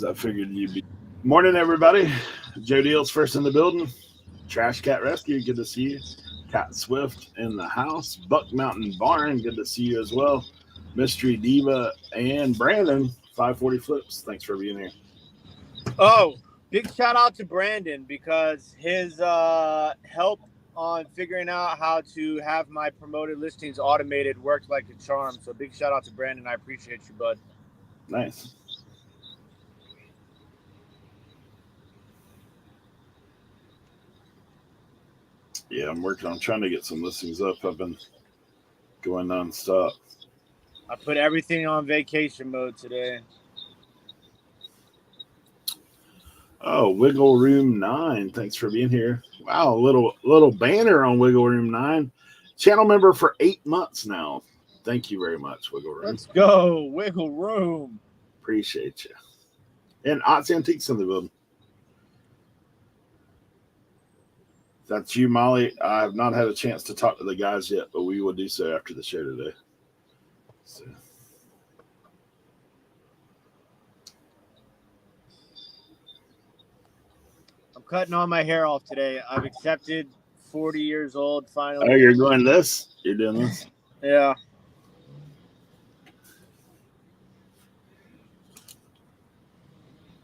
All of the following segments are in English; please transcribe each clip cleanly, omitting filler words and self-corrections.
I figured you'd be. Morning, everybody. Joe Deal's first in the building. Trash Cat Rescue, good to see you. Cat Swift in the house. Buck Mountain Barn, good to see you as well. Mystery Diva and Brandon, 540 Flips. Thanks for being here. Oh, big shout out to Brandon because his help on figuring out how to have my promoted listings automated worked like a charm. So big shout out to Brandon. I appreciate you, bud. Nice. Yeah, I'm working on trying to get some listings up. I've been going nonstop. I put everything on vacation mode today. Oh, Wiggle Room 9. Thanks for being here. Wow, little banner on Wiggle Room 9. Channel member for 8 months now. Thank you very much, Wiggle Room. Let's go, Wiggle Room. Appreciate you. And Ots Antiques in the building. That's you, Molly. I have not had a chance to talk to the guys yet, but we will do so after the show today. So. I'm cutting all my hair off today. I've accepted 40 years old finally. Oh, you're doing this? You're doing this? Yeah.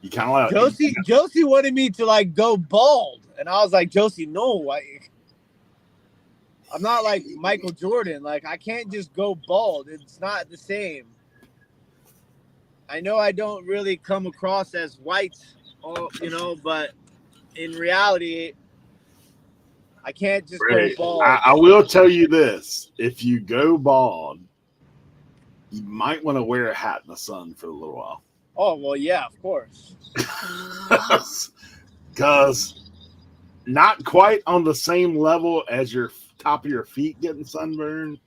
You kind of like Josie wanted me to like go bald, and I was like, Josie, no, I'm not like Michael Jordan. Like, I can't just go bald. It's not the same. I know I don't really come across as white, but in reality, I can't just go bald. I will tell you this: if you go bald, you might want to wear a hat in the sun for a little while. Oh, well, yeah, of course. Because not quite on the same level as your top of your feet getting sunburned,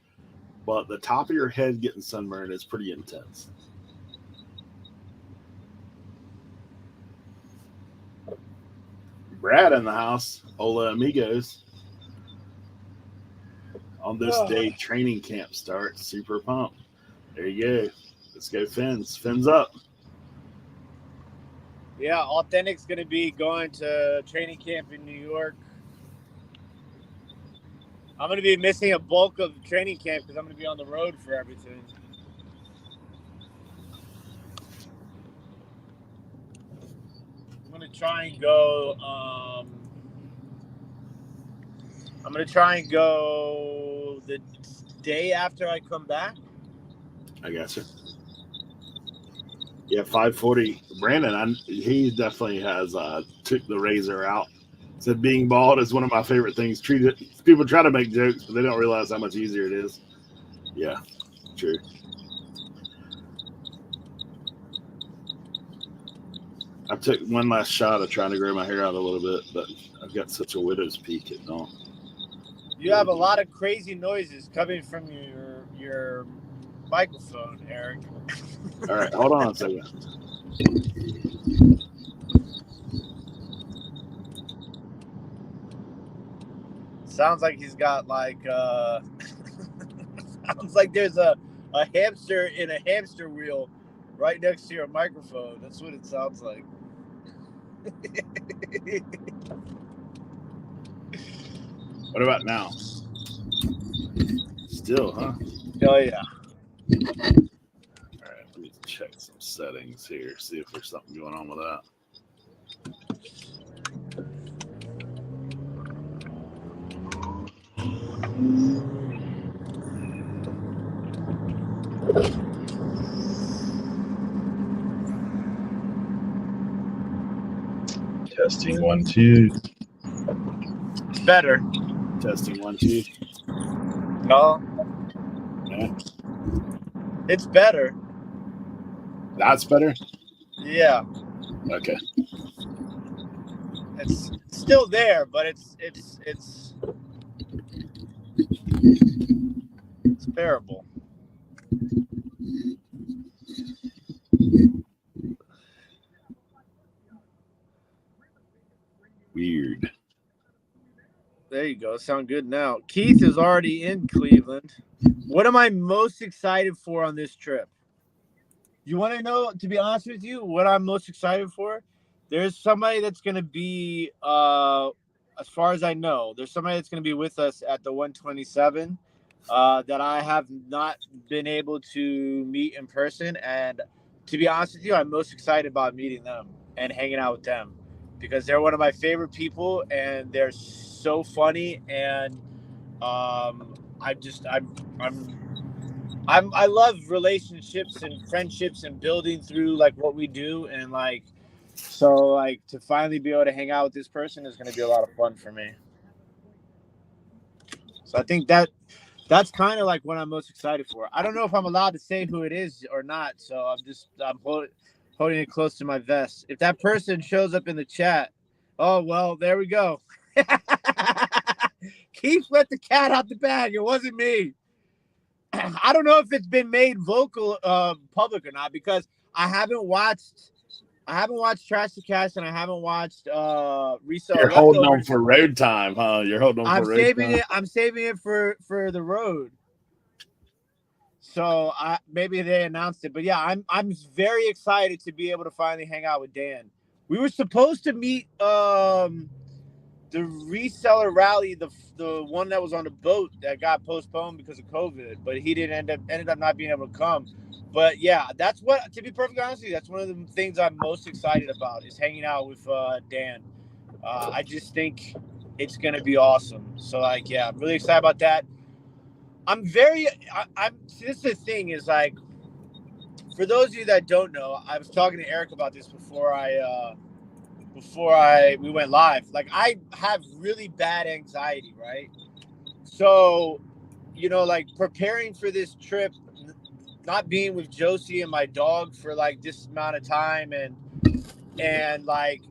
but the top of your head getting sunburned is pretty intense. Brad in the house. Hola, amigos. On this day, training camp starts. Super pumped. There you go. Let's go, Fins. Fins up. Yeah, Authentic's going to be going to training camp in New York. I'm going to be missing a bulk of training camp because I'm going to be on the road for everything. I'm going to try and go. I'm going to try and go the day after I come back. I gotcha. Yeah, 540. Brandon, he definitely has took the razor out. Said being bald is one of my favorite things. People try to make jokes, but they don't realize how much easier it is. Yeah, true. I took one last shot of trying to grow my hair out a little bit, but I've got such a widow's peak, it don't. You have a lot of crazy noises coming from your microphone, Eric. All right, hold on a second. Sounds like he's got like sounds like there's a hamster in a hamster wheel right next to your microphone. That's what it sounds like. What about now? Still, huh? Oh yeah. All right, let me check some settings here, see if there's something going on with that. Testing 1 2. Better. Testing 1 2. No. Yeah. It's better. That's better? Yeah. Okay. It's still there, but it's bearable. Weird. There you go. Sound good now. Keith is already in Cleveland. What am I most excited for on this trip? You want to know, to be honest with you, what I'm most excited for? There's somebody that's going to be, as far as I know, there's somebody that's going to be with us at the 127 that I have not been able to meet in person. And to be honest with you, I'm most excited about meeting them and hanging out with them because they're one of my favorite people and they're so funny. And I love relationships and friendships and building through like what we do. And like, so like to finally be able to hang out with this person is going to be a lot of fun for me. So I think that's kind of like what I'm most excited for. I don't know if I'm allowed to say who it is or not. So I'm holding it close to my vest. If that person shows up in the chat, oh, well, there we go. Keith let the cat out the bag. It wasn't me. I don't know if it's been made vocal public or not because I haven't watched Trash to Cash and I haven't watched Reseller. You're holding on for road time, huh? You're holding on for road time. I'm saving it for the road. So maybe they announced it, but yeah, I'm very excited to be able to finally hang out with Dan. We were supposed to meet the reseller rally, the one that was on the boat that got postponed because of COVID, but he ended up not being able to come. But yeah, that's what, to be perfectly honest with you, that's one of the things I'm most excited about is hanging out with Dan. I just think it's gonna be awesome. So like, yeah, I'm really excited about that. This is the thing is like, for those of you that don't know, I was talking to Eric about this before we went live. Like I have really bad anxiety, right? So, like preparing for this trip, not being with Josie and my dog for like this amount of time and like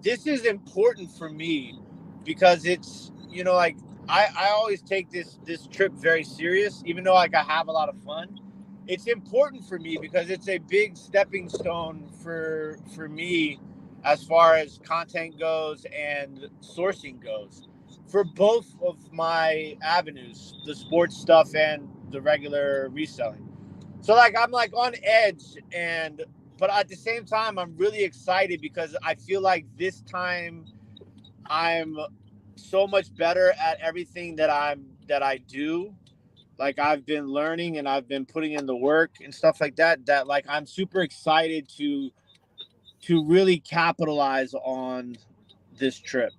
this is important for me because it's, like I always take this trip very serious, even though like I have a lot of fun. It's important for me because it's a big stepping stone for me as far as content goes and sourcing goes for both of my avenues, the sports stuff and the regular reselling. So like I'm like on edge but at the same time I'm really excited because I feel like this time I'm so much better at everything that I do. Like I've been learning and I've been putting in the work and stuff like that like I'm super excited to really capitalize on this trip.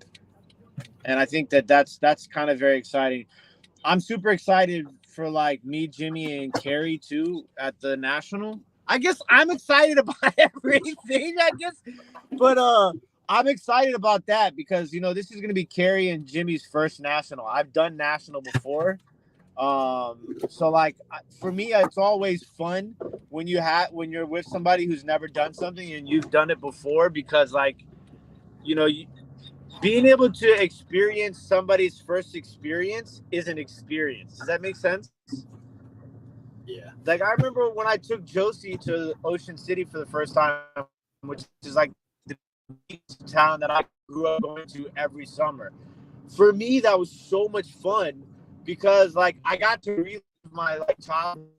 And I think that's kind of very exciting. I'm super excited for like me, Jimmy, and Carrie too at the National. I guess I'm excited about everything, I guess. But I'm excited about that because, this is going to be Carrie and Jimmy's first National. I've done National before. So like for me, it's always fun when you're with somebody who's never done something and you've done it before because like, being able to experience somebody's first experience is an experience. Does that make sense? Yeah. Like I remember when I took Josie to Ocean City for the first time, which is like the town that I grew up going to every summer. For me, that was so much fun because like I got to relive my like childhood,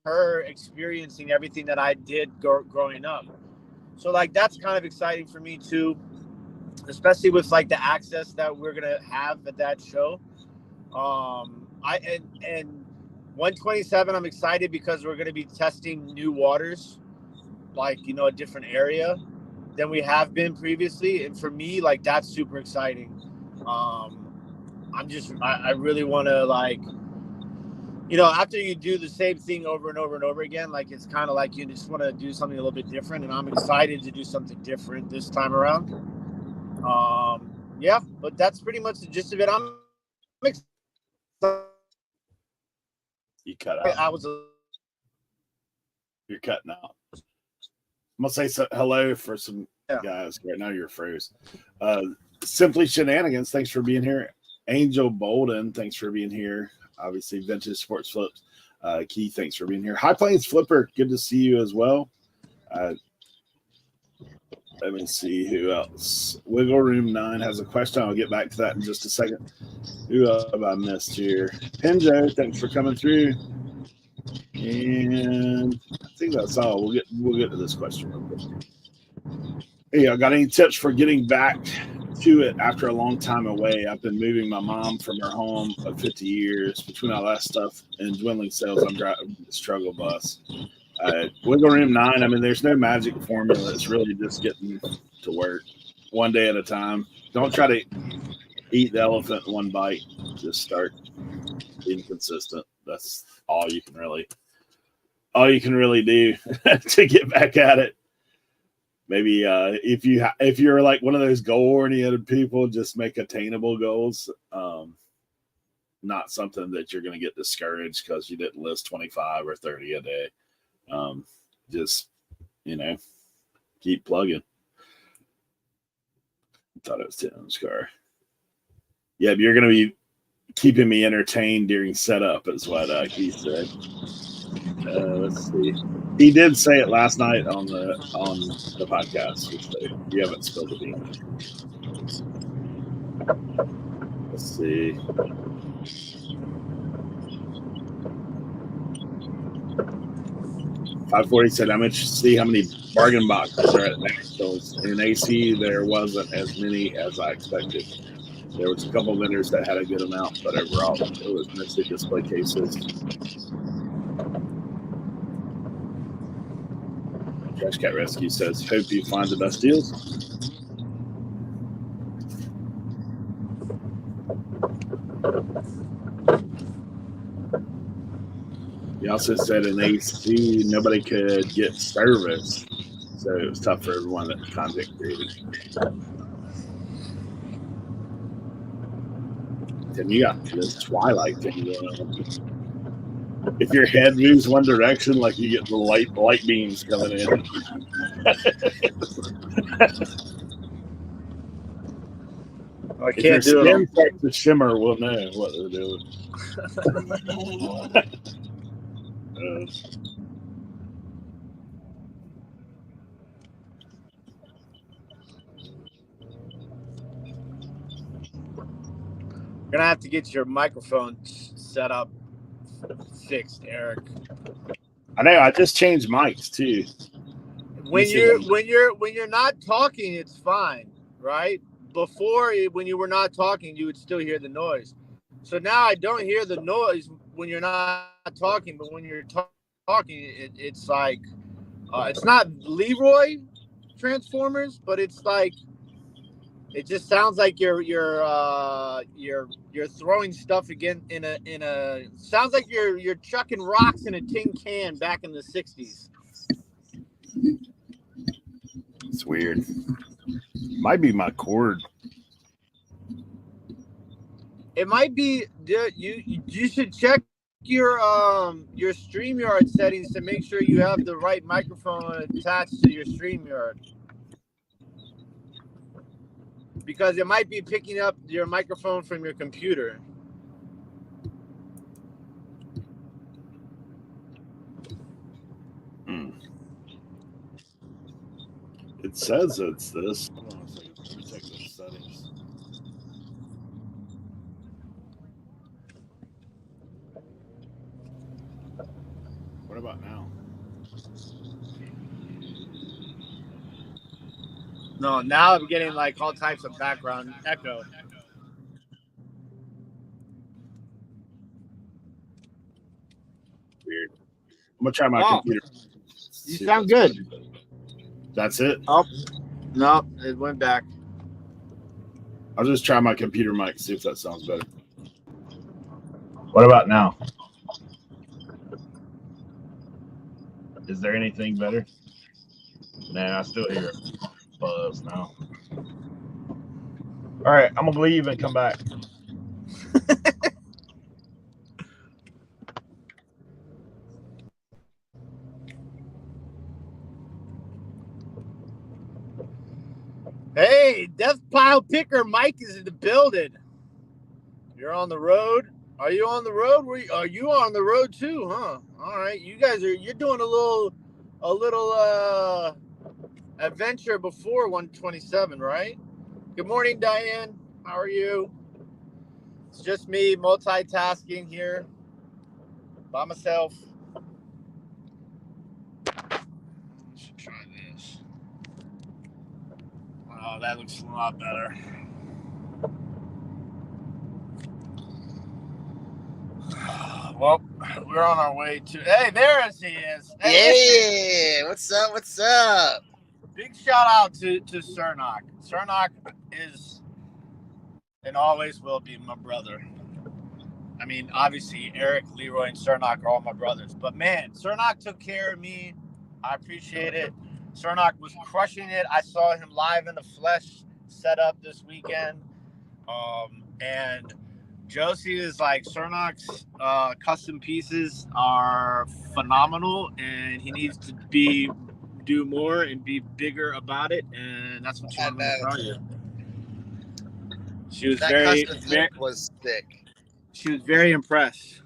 her experiencing everything that I did growing up. So like that's kind of exciting for me too, especially with like the access that we're gonna have at that show. And 127, I'm excited because we're gonna be testing new waters, like a different area than we have been previously, and for me, like that's super exciting. I really want to like, after you do the same thing over and over and over again, like it's kind of like you just want to do something a little bit different, and I'm excited to do something different this time around. Yeah, but that's pretty much the gist of it. I'm excited. You cut out. You're cutting out. I'm gonna say hello for some guys right now. You're froze. Simply Shenanigans, thanks for being here. Angel Bolden, thanks for being here. Obviously, Vintage Sports Flips. Keith, thanks for being here. High Plains Flipper, good to see you as well. Let me see who else. Wiggle Room 9 has a question. I'll get back to that in just a second. Who else have I missed here? Pinjo, thanks for coming through. And I think that's all. We'll get to this question real quick. Hey, I got any tips for getting back to it after a long time away? I've been moving my mom from her home of 50 years. Between all that stuff and dwindling sales, I'm driving the struggle bus. Wiggle Room 9, I mean, there's no magic formula. It's really just getting to work one day at a time. Don't try to eat the elephant in one bite. Just start being consistent. That's all you can really do to get back at it. Maybe if you're like one of those goal-oriented people, just make attainable goals. Not something that you're going to get discouraged because you didn't list 25 or 30 a day. Just, keep plugging. Thought it was Tim's car. Yeah, but you're going to be keeping me entertained during setup, is what he said. Let's see. He did say it last night on the podcast. You haven't spilled the beans. Let's see. $540 said, I'm interested to see how many bargain boxes are at Nashville's. In AC, there wasn't as many as I expected. There was a couple of vendors that had a good amount, but overall, it was mostly display cases. Trash Cat Rescue says, hope you find the best deals. He also said in AC, nobody could get service, so it was tough for everyone that content created. Tim, you got this Twilight thing going on. If your head moves one direction, like you get the light beams coming in. I If your can't do skin it. starts to shimmer, we'll know what they're doing. You're gonna have to get your microphone set up fixed, Eric. I know. I just changed mics too. When you're not talking, it's fine, right? Before, when you were not talking, you would still hear the noise. So now I don't hear the noise when you're not talking, but when you're talking, it's like it's not Leroy Transformers, but it's like it just sounds like you're throwing stuff again in a sounds like you're chucking rocks in a tin can back in the 60s. It's weird. Might be my cord. It might be you should check your StreamYard settings to make sure you have the right microphone attached to your StreamYard. Because it might be picking up your microphone from your computer. It says it's this. Hold on a second. Let me check the settings. What about now? No, now I'm getting like all types of background echo. Weird. I'm gonna try my computer. You sound good. That's it. Oh, no, it went back. I'll just try my computer mic, see if that sounds better. What about now? Is there anything better? Nah, I still hear a buzz now. All right, I'm gonna leave and come back. Hey, Death Pile Picker Mike is in the building. You're on the road. Are you on the road? Are you on the road too, huh? All right, you're doing a little adventure before 127, right? Good morning, Diane. How are you? It's just me multitasking here by myself. Oh, that looks a lot better. Well, we're on our way to. Hey, there he is. Hey, Yeah, what's up? What's up? big shout out to Cernock. Cernock is and always will be my brother. I mean, obviously, Eric, Leroy, and Cernock are all my brothers. But man, Cernock took care of me. I appreciate it. Cernock was crushing it. I saw him live in the flesh set up this weekend. And Josie is like, Cernock's custom pieces are phenomenal, and he needs to do more and be bigger about it. And that's what she wanted me to tell you. She was That very, custom fit was sick. she was very impressed.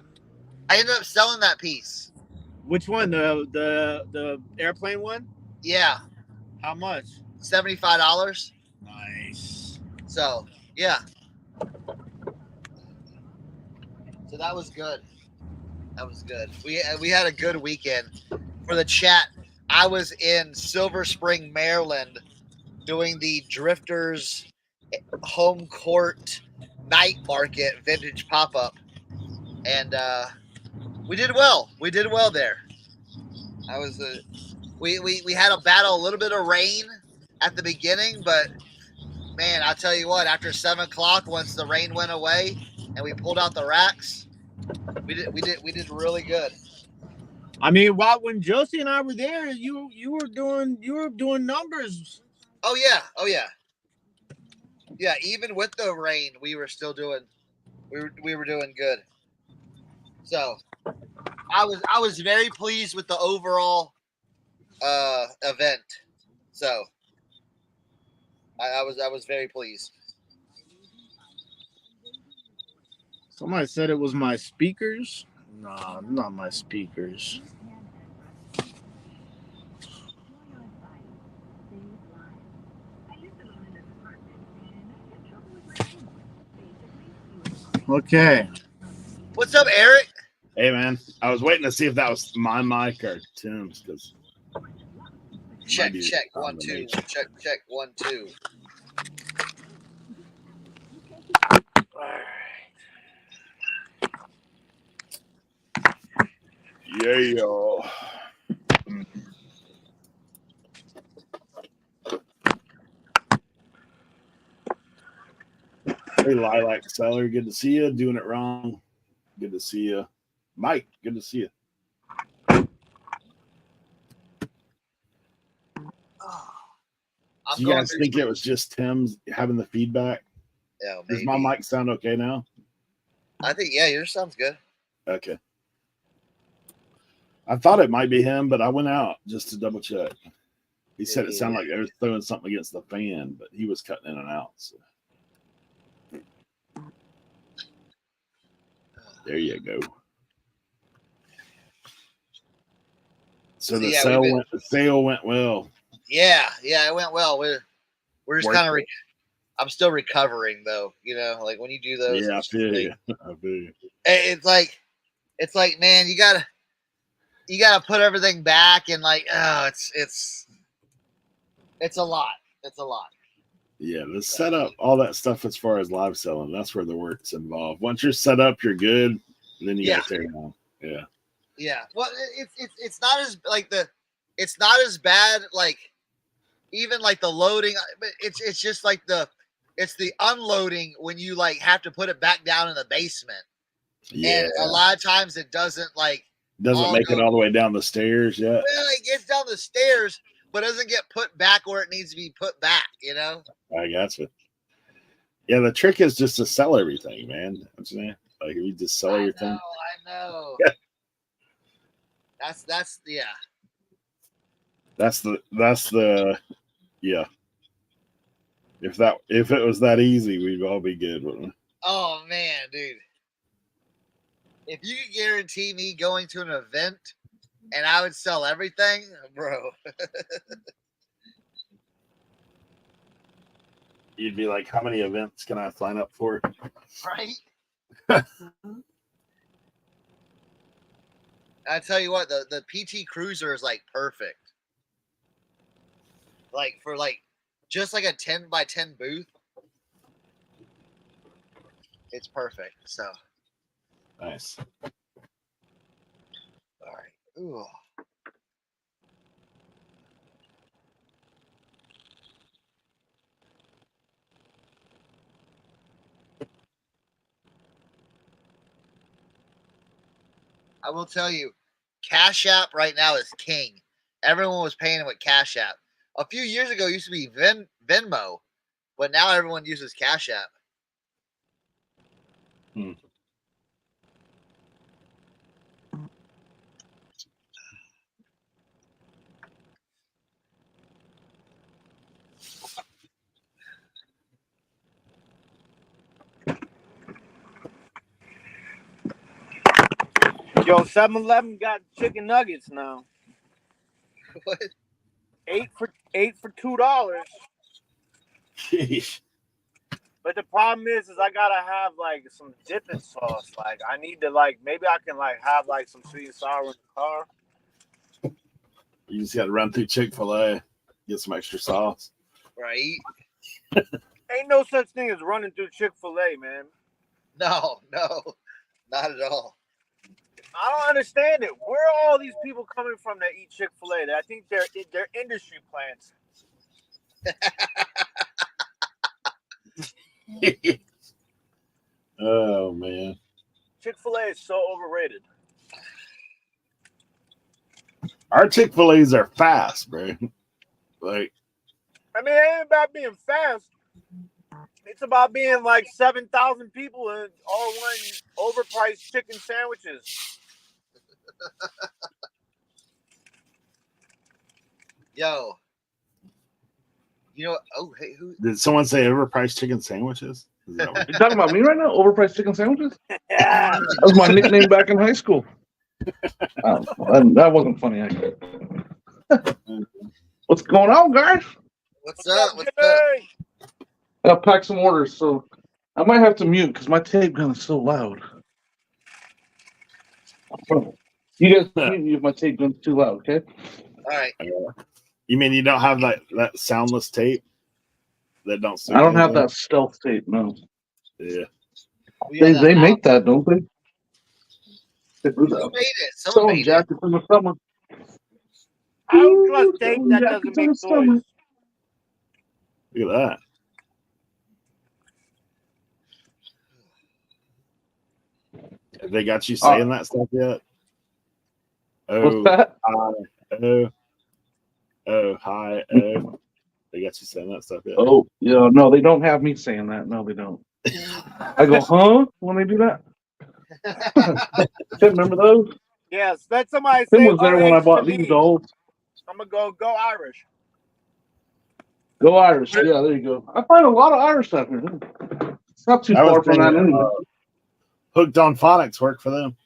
I ended up selling that piece. Which one? The airplane one? Yeah, How much? $75. Nice. So yeah, so that was good. That was good. We had a good weekend. For the chat, I was in Silver Spring, Maryland, doing the Drifters home court night market vintage pop-up, and we did well. We did well there. I was we had a battle, a little bit of rain at the beginning, but man, I'll tell you what, after 7 o'clock, once the rain went away and we pulled out the racks, we did really good. I mean, when Josie and I were there, you were doing numbers. Oh yeah. Yeah, even with the rain, we were still doing we were doing good. So I was very pleased with the overall event. So I was very pleased. Somebody said it was my speakers. No, not my speakers. Okay. What's up, Eric? Hey, man. I was waiting to see if that was my mic or Tim's because Check 1 2. Check 1 2. yeah, y'all. Hey, Lilac Seller, good to see you. Doing it wrong. Good to see you. Mike, good to see you. Do you guys think it was just Tim's having the feedback? Yeah, maybe. Does my mic sound okay now? I think, yeah, yours sounds good. Okay. I thought it might be him, but I went out just to double check. He said it sounded like they were throwing something against the fan, but he was cutting in and out. So. There you go. So the sale went well. Yeah, it went well. We're just kind of I'm still recovering though, you know, like when you do those. Yeah, I feel you. It's like, man, you gotta put everything back, and like, oh, it's a lot. It's a lot. Yeah, the setup, all that stuff as far as live selling, that's where the work's involved. Once you're set up, you're good. And then you gotta tear it down. Yeah. Yeah. Well, it's not as it's not as bad, like even like the loading, but it's just like it's the unloading when you like have to put it back down in the basement. Yeah. And a lot of times it doesn't make it all the way down the stairs yet. Well, it gets down the stairs, but doesn't get put back where it needs to be put back, you know? I gotcha. Yeah, the trick is just to sell everything, man. I'm saying, like, if you just sell everything. I know. That's yeah. That's the yeah. If it was that easy, we'd all be good, wouldn't we? Oh man, dude. If you could guarantee me going to an event and I would sell everything, bro. You'd be like, how many events can I sign up for? Right? I tell you what, the PT Cruiser is like perfect. Like for like just like a 10 by 10 booth. It's perfect. So, Nice. all right. Ooh. I will tell you, Cash App right now is king. Everyone was paying with Cash App. A few years ago, it used to be Venmo, but now everyone uses Cash App. Yo, 7-Eleven got chicken nuggets now. What? Eight for $2. Sheesh. But the problem is I gotta have like some dipping sauce. Like I need to like maybe I can like have like some sweet and sour in the car. You just got to run through Chick-fil-A, get some extra sauce. Right? Ain't no such thing as running through Chick-fil-A, man. No, not at all. I don't understand it. Where are all these people coming from that eat Chick-fil-A? I think they're industry plants. Oh man, Chick-fil-A is so overrated. our Chick-fil-A's are fast, bro. Like, I mean, it ain't about being fast. It's about being like 7,000 people and all one overpriced chicken sandwiches. Yo. You know, oh, hey, who? did someone say overpriced chicken sandwiches? Is that what- You talking about me right now? Overpriced chicken sandwiches? Yeah. That was my nickname back in high school. That wasn't funny, actually. What's going on, guys? What's up? What's up? Jimmy? I gotta pack some orders, so I might have to mute because my tape gun is so loud. You guys mute me if my tape gun's too loud, okay? All right. You mean you don't have that soundless tape that don't? I don't have that stealth tape, no. Yeah. They make that, don't they? Who made it? Someone Selling made it. jackets in the summer. I don't trust tape Selling that jackets doesn't in make the summer. noise. Look at that. Have they got you saying that stuff yet? What's Oh, that? hi. Oh, hi. Oh. They got you saying that stuff yet? Oh, yeah, no, they don't have me saying that. No, they don't. I go, huh? When they do that? Remember those? Yes, let somebody Tim say was there when I RH bought to these me. dolls. I'm gonna go Irish. Go Irish. Yeah, there you go. I find a lot of Irish out here. It's not too I was far from that thinking, anyway. Hooked on Phonics work for them.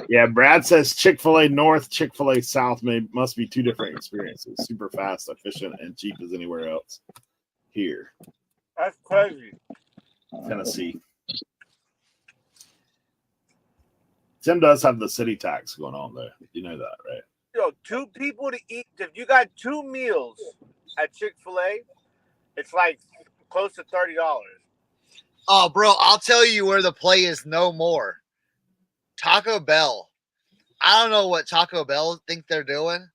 Yeah, Brad says Chick-fil-A North, Chick-fil-A South must be two different experiences. Super fast, efficient, and cheap as anywhere else. Here, That's crazy. Tennessee. Tim does have the city tax going on though. You know that, right? Yo, 2 people to eat. If you got 2 meals at Chick-fil-A, it's like close to $30. Oh, bro, I'll tell you where the play is no more. Taco Bell. I don't know what Taco Bell think they're doing.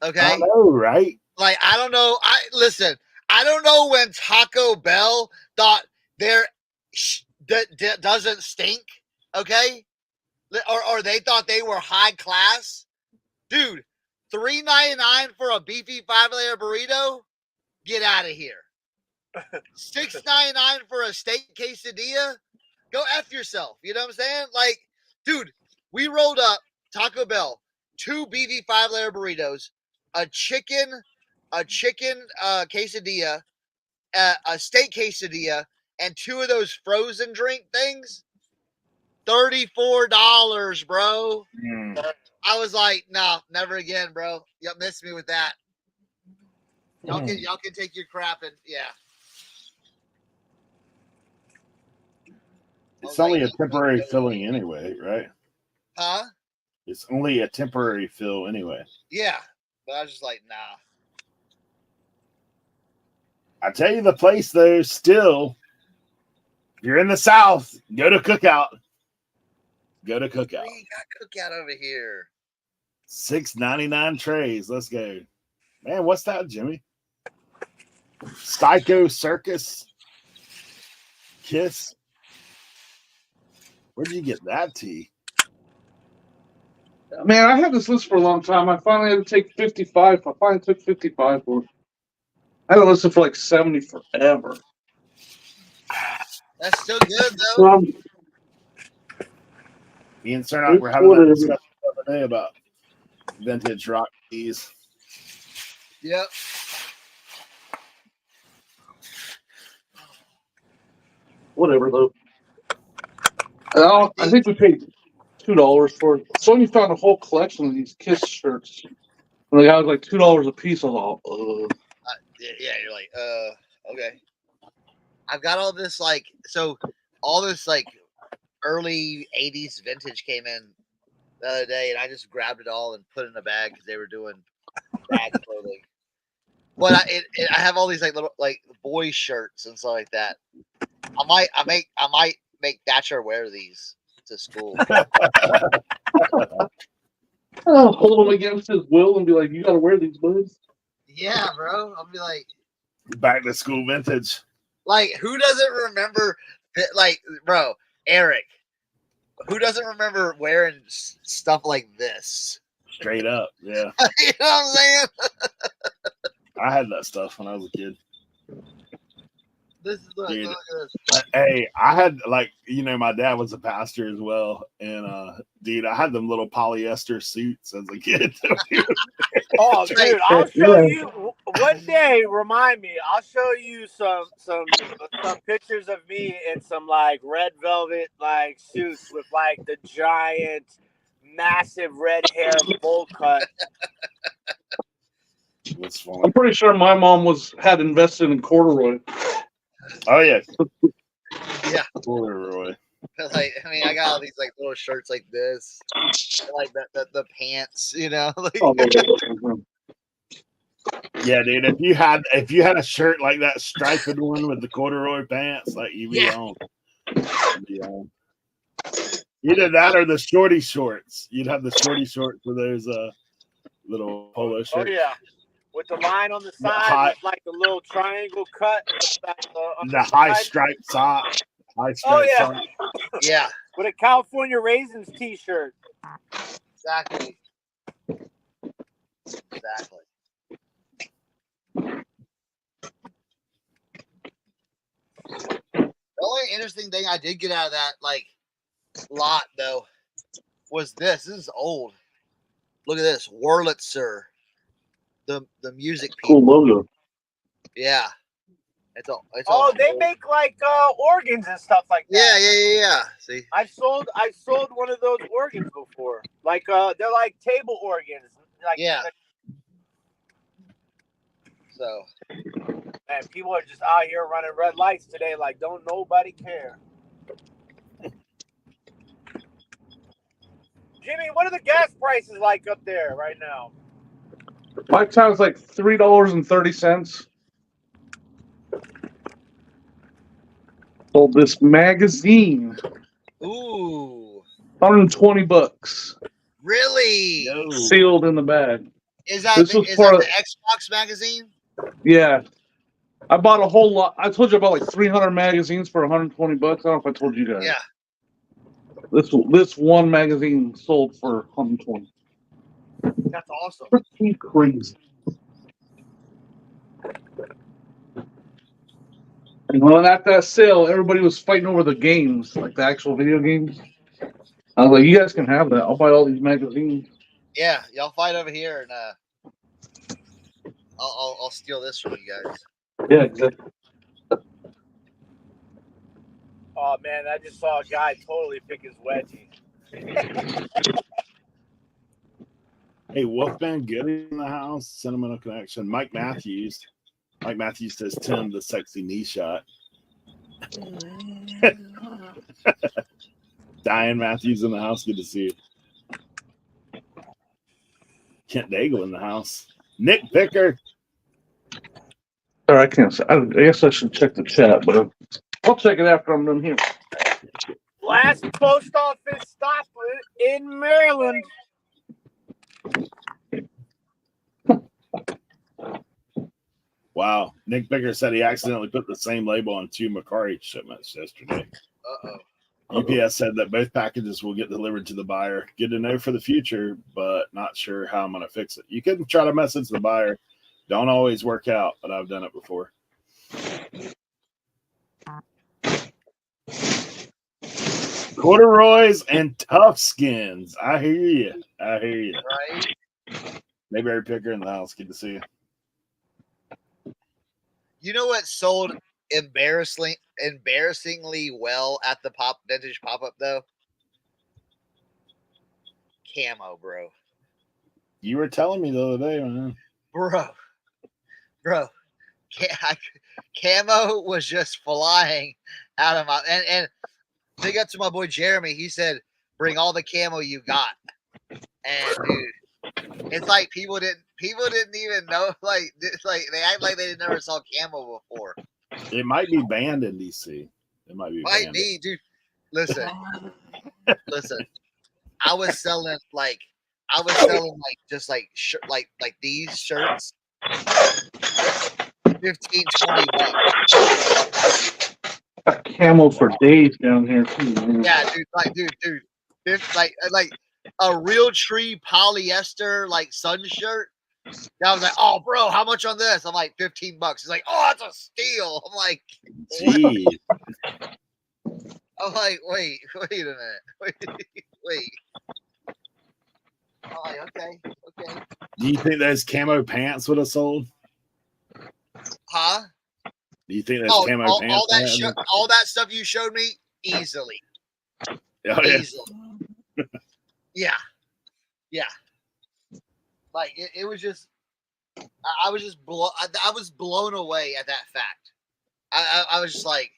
Okay? I know, right? Like, I don't know. Listen, I don't know when Taco Bell thought their doesn't stink, okay? Or they thought they were high class. Dude, $3.99 for a beefy 5-layer burrito? Get out of here. $6.99 for a steak quesadilla? Go F yourself. You know what I'm saying? Like, dude, we rolled up Taco Bell, 2 beefy 5-layer burritos, a chicken quesadilla, a steak quesadilla, and 2 of those frozen drink things. $34, bro. I was like, no, never again, bro. Y'all missed me with that. Y'all can take your crap and yeah. It's only a temporary filling anyway, right? Huh? It's only a temporary fill anyway. Yeah. But I was just like, nah. I tell you, the place though, still, if you're in the South, go to Cookout. Go to Cookout. We got Cookout over here. $6.99 trays. Let's go. Man, what's that, Jimmy? Psycho Circus Kiss. Where'd you get that tea? Man, I had this list for a long time. I finally had to take 55. I finally took 55 for it. I had to listen for like 70 forever. That's still good though. Me and Cernock were having that discussion the other day about vintage rock teas. Yep. Whatever though. I think we paid $2 for it. Sony found a whole collection of these Kiss shirts. And the guy was like $2 a piece. I was all, Yeah, you're like, okay. I've got all this all this early 80s vintage came in the other day, and I just grabbed it all and put it in a bag because they were doing bag clothing. But I have all these little boy shirts and stuff like that. I might make Thatcher wear these to school. hold him against his will and be like, you got to wear these, boys. Yeah, bro. I'll be like, back to school vintage. Who doesn't remember that? Bro, Eric, who doesn't remember wearing stuff like this? Straight up, yeah. You know what I'm saying? I had that stuff when I was a kid. This is look at this. Hey, I had my dad was a pastor as well, and dude, I had them little polyester suits as a kid. Oh, dude, I'll show you one day. Remind me. I'll show you some pictures of me in some red velvet suits with the giant, massive red hair bowl cut. That's funny. I'm pretty sure my mom had invested in corduroy. Oh yeah, yeah, corduroy. I got all these little shirts like this, the pants, Yeah, dude. If you had a shirt like that striped one with the corduroy pants, you'd be on. Either that or the shorty shorts. You'd have the shorty shorts with those little polo shirts. Oh yeah, with the line on the side, with the little triangle cut. The high striped sock. Sock. Yeah. With a California Raisins T-shirt. Exactly. The only interesting thing I did get out of that lot though was this. This is old. Look at this, Wurlitzer. The music people. Cool logo. Yeah. It's they make organs and stuff like that. Yeah. See, I sold one of those organs before. They're like table organs. Yeah. So, man, people are just out here running red lights today. Don't nobody care. Jimmy, what are the gas prices up there right now? My time's $3.30. Sold this magazine. Ooh. $120. Really? No. Sealed in the bag. Is that the Xbox magazine? Yeah. I bought a whole lot. I told you about 300 magazines for $120. I don't know if I told you guys. Yeah. This one magazine sold for $120. That's awesome. Pretty crazy. And when at that sale, everybody was fighting over the games, the actual video games. I was like, you guys can have that. I'll buy all these magazines. Yeah, y'all fight over here, and I'll steal this from you guys. Yeah, exactly. Oh man, I just saw a guy totally pick his wedgie. Hey, Wolfman Goody in the house. Sentimental connection. Mike Matthews says Tim the sexy knee shot. Diane Matthews in the house. Good to see you. Kent Daigle in the house. Nick Picker. Sorry, I can't. I guess I should check the chat, but I'll check it after I'm done here. Last post office stop in Maryland. Wow. Nick Picker said he accidentally put the same label on 2 Macari shipments yesterday. Uh-oh. UPS said that both packages will get delivered to the buyer. Good to know for the future, but not sure how I'm going to fix it. You can try to message the buyer. Don't always work out, but I've done it before. Corduroys and tough skins. I hear you. I hear you. Right? Mayberry Picker in the house. Good to see you. You know what sold embarrassingly well at the vintage pop-up though? Camo, bro. You were telling me the other day, man. Bro. Camo was just flying out of my and big up to my boy Jeremy. He said, "Bring all the camo you got." And dude, it's like people didn't even know. Like they act like they never saw camo before. It might be banned in DC. It might be. Might banned. be, dude. Listen. I was selling just like these shirts, 15, 20 bucks. Got camo for days down here too, man. Yeah, dude. It's like a real tree polyester sun shirt. I was like, oh, bro, how much on this? I'm like, $15. He's like, oh, that's a steal. I'm like, Jeez. I'm like, wait a minute, wait. I'm like, okay. Do you think those camo pants would have sold? Huh? Do you think those camo pants? All that stuff you showed me, easily. Oh, yeah. Easily. Yeah. Like it was just, I was blown away at that fact. I was just like,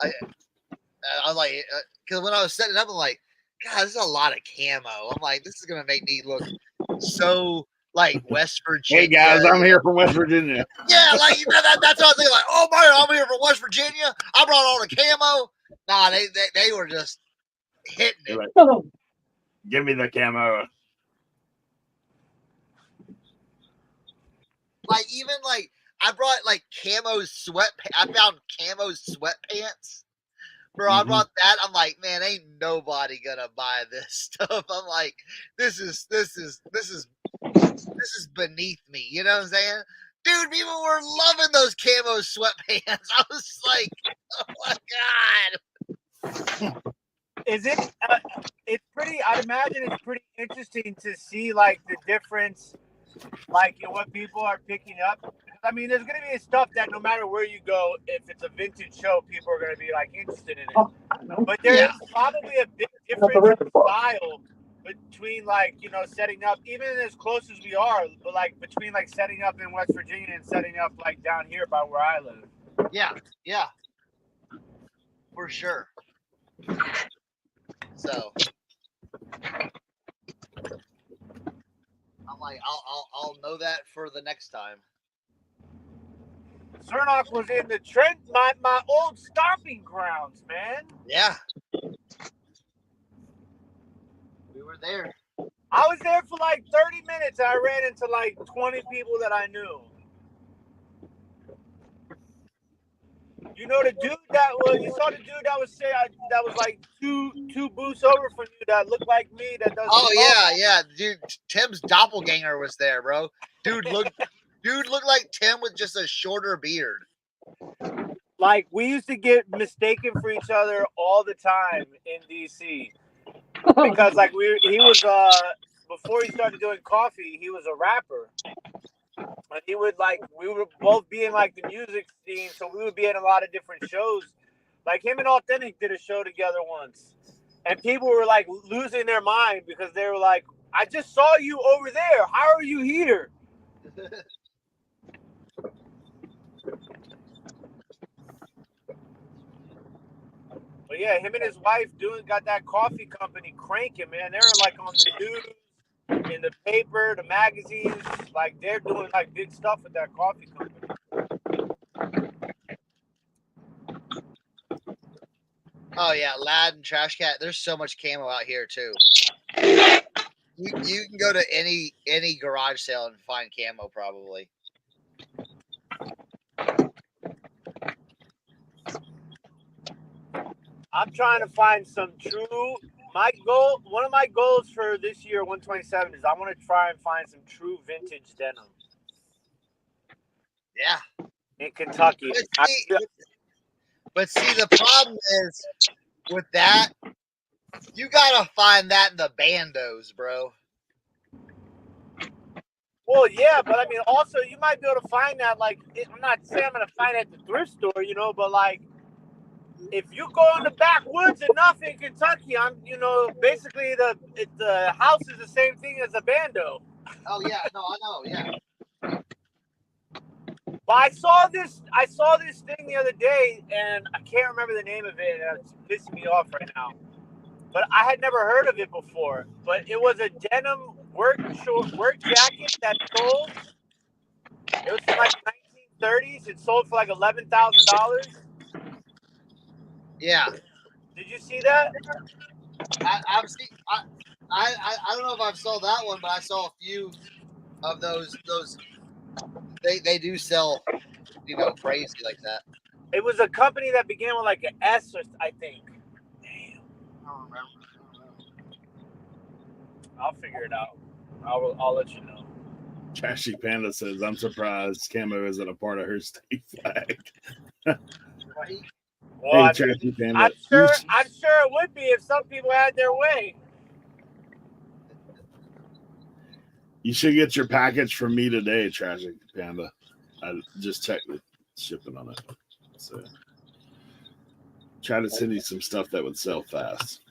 I was like, because when I was setting it up, I'm like, God, this is a lot of camo. I'm like, this is gonna make me look so like West Virginia. Hey guys, I'm here from West Virginia. Yeah, like that's what I was thinking. Like, oh man, I'm here from West Virginia. I brought all the camo. Nah, they were just hitting it. Like, give me the camo. Like even like I brought like camo I found camo sweatpants. Bro, I brought that. I'm like, man, ain't nobody gonna buy this stuff. I'm like, this is beneath me. You know what I'm saying? Dude, people were loving those camo sweatpants. I was like, oh my God. Is it? It's pretty. I'd imagine it's pretty interesting to see like the difference, like in what people are picking up. I mean, there's going to be stuff that no matter where you go, if it's a vintage show, people are going to be like interested in it. But there's probably a big difference in style between setting up, even as close as we are, but like between like setting up in West Virginia and setting up like down here by where I live. Yeah. For sure. So I'm like, I'll know that for the next time. Cernock was in the Trent, my old stomping grounds, man. Yeah. We were there. I was there for like 30 minutes. I ran into like 20 people that I knew. You know the dude you saw the dude that was like two booths over from you that looked like me that does. Oh yeah. Dude, Tim's doppelganger was there, bro. Dude looked like Tim with just a shorter beard. Like we used to get mistaken for each other all the time in DC. Because like he was before he started doing coffee, he was a rapper. And we would both be in like the music scene, so we would be in a lot of different shows. Like him and Authentic did a show together once. And people were like losing their mind because they were like, I just saw you over there. How are you here? But yeah, him and his wife got that coffee company cranking, man. They're like on the news, in the paper, the magazines. Like they're doing like big stuff with that coffee company. Oh yeah, Lad and Trash Cat. There's so much camo out here too. You can go to any garage sale and find camo probably. I'm trying to find some true. One of my goals for this year, 127, is I want to try and find some true vintage denim. Yeah. In Kentucky. But see, the problem is with that, you gotta find that in the bandos, bro. Well, yeah, but I mean, also you might be able to find that. Like, I'm not saying I'm gonna find it at the thrift store, you know, but like, if you go in the backwoods enough in Kentucky, basically the house is the same thing as a bando. Oh yeah, no, I know, yeah. But I saw this thing the other day, and I can't remember the name of it, and it's pissing me off right now. But I had never heard of it before. But it was a denim work jacket that sold. It was from like the 1930s. It sold for like $11,000. Yeah. Did you see that? I've seen. I don't know if I've saw that one, but I saw a few of those. They do sell, crazy like that. It was a company that began with like an S, I think. Damn. I don't remember. I'll figure it out. I'll let you know. Trashy Panda says, I'm surprised camo isn't a part of her state flag. Right? Well, Hey, Trashy Panda. I'm sure it would be if some people had their way. You should get your package from me today, Trashy Panda. I just checked the shipping on it. So try to send you some stuff that would sell fast.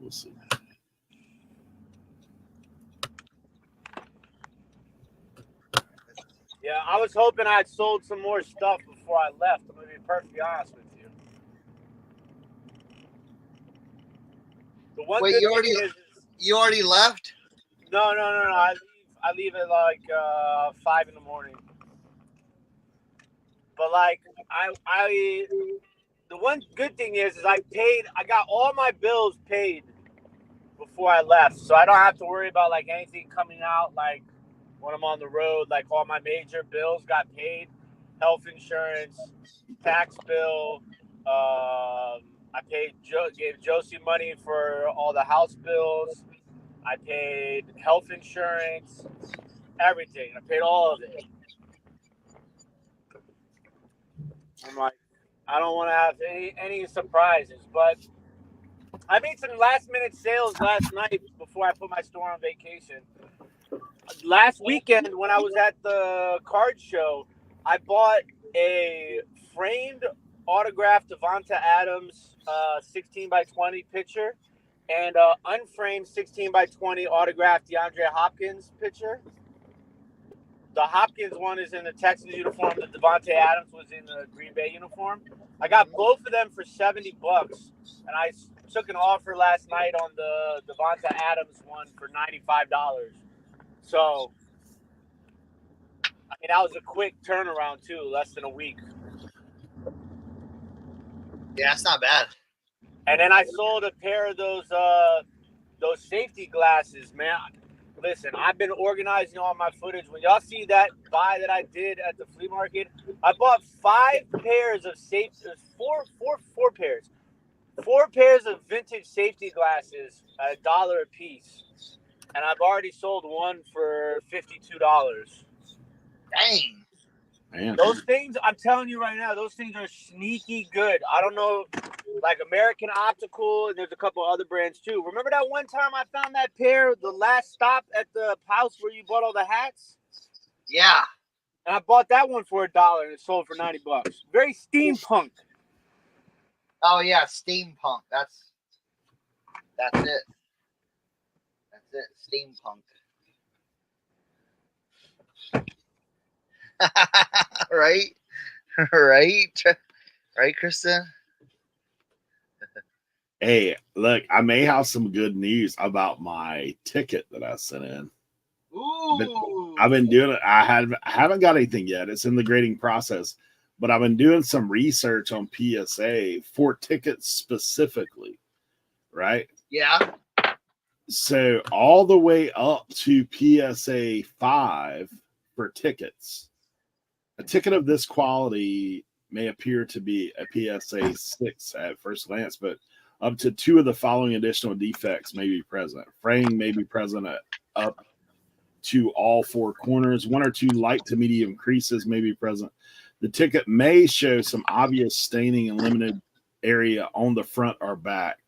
We'll see. Yeah, I was hoping I'd sold some more stuff before I left. I'm going to be perfectly honest with you. The one Wait, good you thing already left? No. I leave at like 5 in the morning. But like the one good thing is I got all my bills paid before I left, so I don't have to worry about like anything coming out like when I'm on the road. Like all my major bills got paid, health insurance, tax bill. I gave Josie money for all the house bills. I paid health insurance, everything. I paid all of it. I'm like, I don't want to have any surprises, but I made some last minute sales last night before I put my store on vacation. Last weekend when I was at the card show, I bought a framed autographed Devonta Adams 16 by 20 picture and unframed 16 by 20 autographed DeAndre Hopkins picture. The Hopkins one is in the Texans uniform. The Devonta Adams was in the Green Bay uniform. I got both of them for $70, and I took an offer last night on the Devonta Adams one for $95. So, I mean, that was a quick turnaround too, less than a week. Yeah, it's not bad. And then I sold a pair of those safety glasses, man. Listen, I've been organizing all my footage. When y'all see that buy that I did at the flea market, I bought 5 pairs of four pairs. 4 pairs of vintage safety glasses at $1 a piece. And I've already sold one for $52. Dang. Man. Those things, I'm telling you right now, those things are sneaky good. I don't know, like American Optical, and there's a couple other brands too. Remember that one time I found that pair, the last stop at the house where you bought all the hats? Yeah. And I bought that one for $1 and it sold for $90. Very steampunk. Oh yeah, steampunk. That's it. That's it. Steampunk. Right? Right, Kristen? Hey, look, I may have some good news about my ticket that I sent in. Ooh. I've been doing it. I haven't got anything yet. It's in the grading process, but I've been doing some research on PSA for tickets specifically, right? Yeah. So all the way up to PSA 5 for tickets. A ticket of this quality may appear to be a PSA 6 at first glance, but up to 2 of the following additional defects may be present. Fraying may be present up to all 4 corners. 1 or 2 light to medium creases may be present. The ticket may show some obvious staining in limited area on the front or back.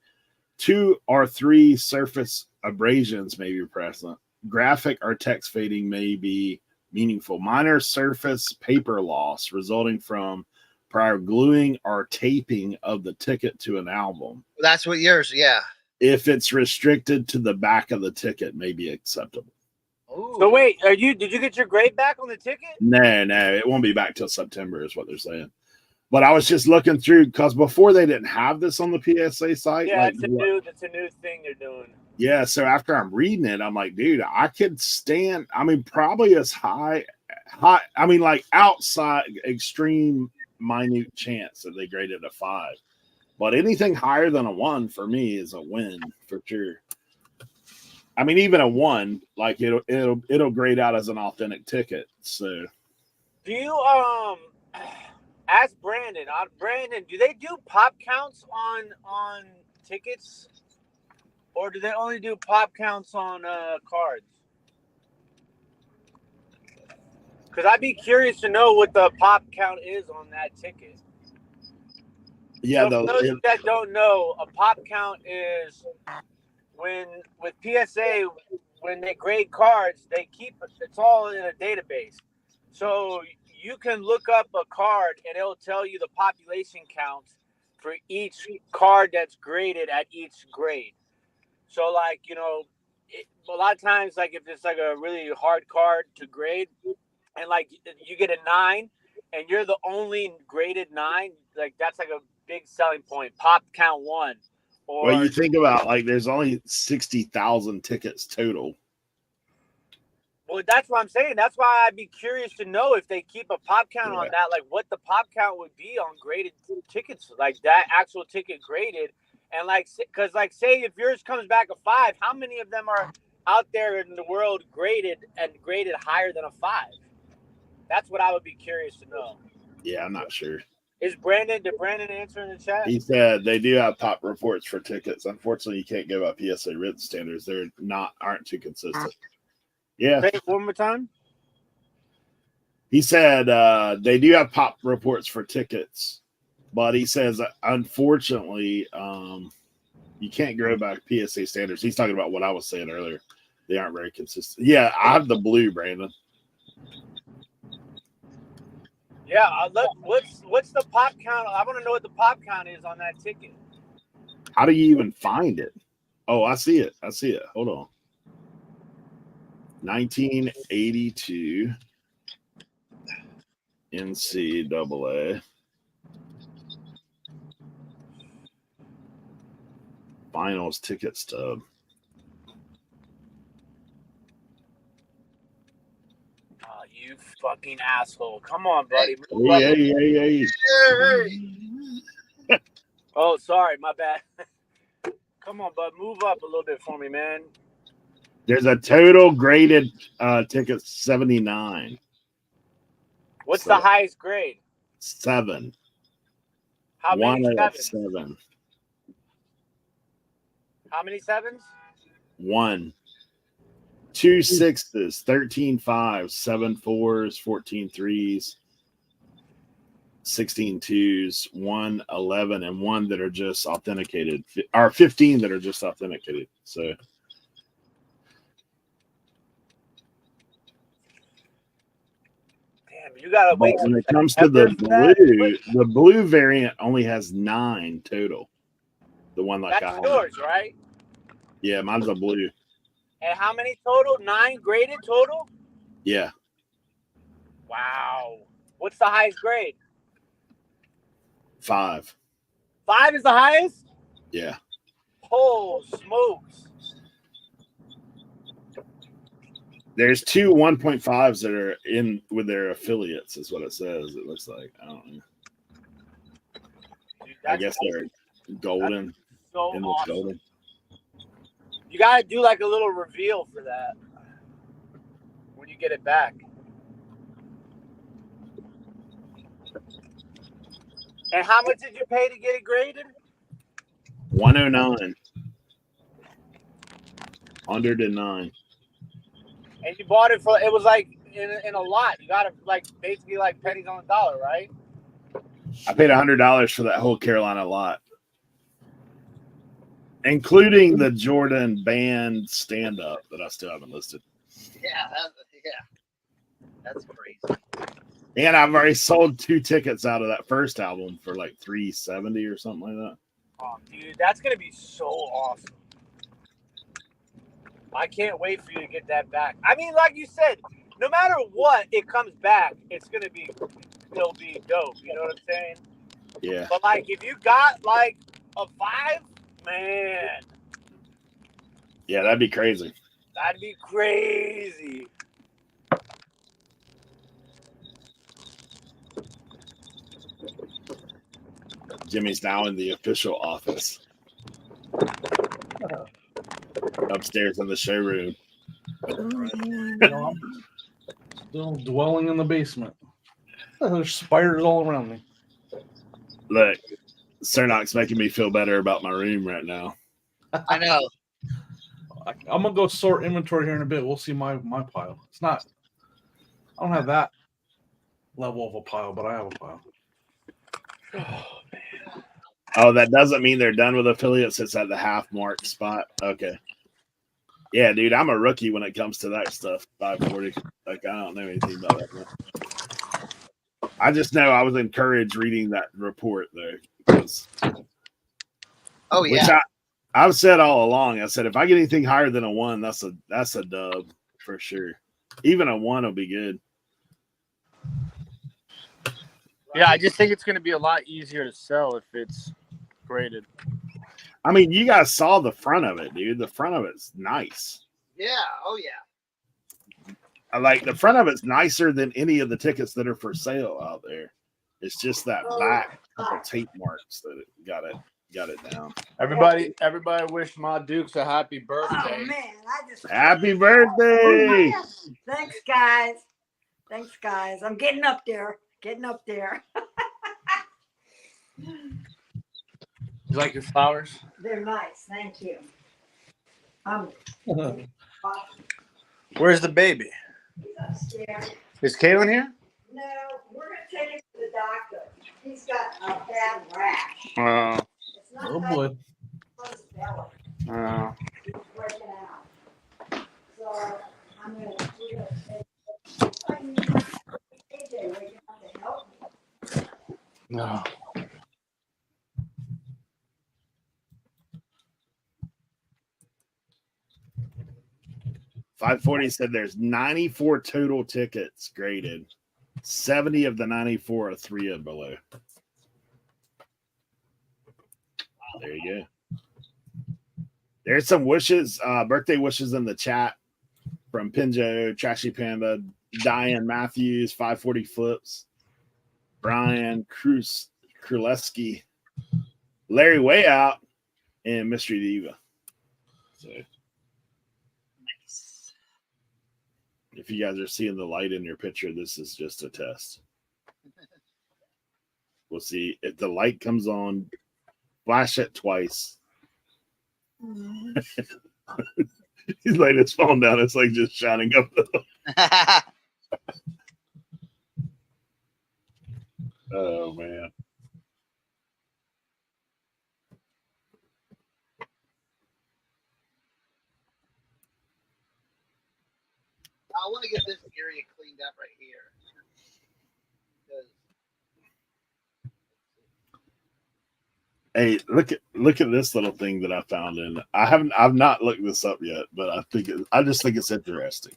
2 or 3 surface abrasions may be present. Graphic or text fading may be meaningful. Minor surface paper loss resulting from prior gluing or taping of the ticket to an album. That's what yours, yeah. If it's restricted to the back of the ticket, may be acceptable. Ooh. So wait, did you get your grade back on the ticket? No, it won't be back till September is what they're saying. But I was just looking through because before they didn't have this on the PSA site. Yeah, like, it's a new thing they're doing. Yeah, so after I'm reading it, I'm like, dude, I could stand. I mean, probably as high. I mean, like outside extreme minute chance that they graded a 5, but anything higher than a 1 for me is a win for sure. I mean, even a 1, like it'll grade out as an authentic ticket. So, do you ask Brandon? Brandon, do they do pop counts on tickets, or do they only do pop counts on cards? Because I'd be curious to know what the pop count is on that ticket. yeah, So for those that don't know, a pop count is when with PSA, when they grade cards, they keep it's all in a database. So you can look up a card and it'll tell you the population counts for each card that's graded at each grade. So like, a lot of times, like if it's like a really hard card to grade and like you get a 9 and you're the only graded 9, like that's like a big selling point. Pop count 1. Or well, you think about like there's only 60,000 tickets total. well, that's what I'm saying. That's why I'd be curious to know if they keep a pop count on that, like what the pop count would be on graded tickets, like that actual ticket graded. And like, because like, say if yours comes back a 5, how many of them are out there in the world graded higher than a 5? That's what I would be curious to know. Yeah, I'm not sure. Did Brandon answer in the chat? He said they do have top reports for tickets. Unfortunately, you can't go by PSA written standards. Aren't too consistent. Yeah. Say it one more time. He said they do have pop reports for tickets, but he says unfortunately you can't go by PSA standards. He's talking about what I was saying earlier. They aren't very consistent. Yeah, I have the blue, Brandon. Yeah, what's the pop count? I want to know what the pop count is on that ticket. How do you even find it? Oh, I see it. Hold on. 1982 NCAA finals ticket stub. Oh, you fucking asshole. Come on, buddy. Hey. Oh, sorry, my bad. Come on, bud. Move up a little bit for me, man. There's a total graded ticket 79. What's the highest grade? 7. How many 1 out of sevens? 7. How many sevens? 1. 2 6s, 13 5s, 7 4s, 14 3s, 16 2s, 1 11, and 1 that are just authenticated, or 15 that are just authenticated. So You gotta wait. when it comes to the blue variant only has 9 total. The one like that's I yours, right? Yeah, mine's a blue. And how many total? 9 graded total? Yeah. Wow. What's the highest grade? 5. 5 is the highest? Yeah. Oh, smokes. There's two 1.5s that are in with their affiliates, is what it says. It looks like. I don't know. Dude, I guess they're golden. so In the awesome. golden. You got to do like a little reveal for that when you get it back. And how much did you pay to get it graded? 109. 109. And you bought it for, it was like in a lot. You got it like basically like pennies on the dollar, right? I paid $100 for that whole Carolina lot, including the Jordan band stand up that I still haven't listed. Yeah, that's crazy. And I've already sold 2 tickets out of that first album for like $370 or something like that. Oh, dude, that's gonna be so awesome. I can't wait for you to get that back. I mean, like you said, no matter what it comes back, it'll be dope. You know what I'm saying? Yeah. But like, if you got like a 5, man, Yeah, that'd be crazy. that'd be crazy. Jimmy's now in the official office. Upstairs in the showroom. Still dwelling in the basement. There's spiders all around me. Look, Cernoc's making me feel better about my room right now. I know. I'm gonna go sort inventory here in a bit. We'll see my pile. It's not. I don't have that level of a pile, but I have a pile. Oh, that doesn't mean they're done with affiliates. It's at the half mark spot. Okay. Yeah, dude, I'm a rookie when it comes to that stuff. 540. Like, I don't know anything about that. I just know I was encouraged reading that report, though. Oh yeah. Which I've said all along. I said if I get anything higher than a 1, that's a dub for sure. Even a 1 will be good. Yeah, I just think it's gonna be a lot easier to sell if it's graded. I mean, you guys saw the front of it, dude. The front of it's nice. Yeah. Oh yeah. I like the front of it's nicer than any of the tickets that are for sale out there. It's just that back couple tape marks that it got it down. Everybody wish my Dukes a happy birthday. Oh man, Happy birthday! Thanks, guys. I'm getting up there. You like your flowers? They're nice. Thank you. Where's the baby? He's upstairs. Is Kaylin here? No, we're gonna take him to the doctor. He's got a bad rash. It's not Oh bad boy. on his belly. He's breaking out. So we're gonna take AJ, we're gonna have to help me. No. $540 said there's 94 total tickets graded. 70 of the 94 are 3 and below. There you go. There's some wishes, birthday wishes in the chat from Pinjo, Trashy Panda, Diane Matthews, 540 Flips, Brian Kruleski, Larry Way Out, and Mystery Diva. So if you guys are seeing the light in your picture, this is just a test. We'll see if the light comes on. Flash it twice. He's laying his phone down. It's like just shining up. Oh man. I want to get this area cleaned up right here. Hey, look at this little thing that I found in. I've not looked this up yet, but I just think it's interesting.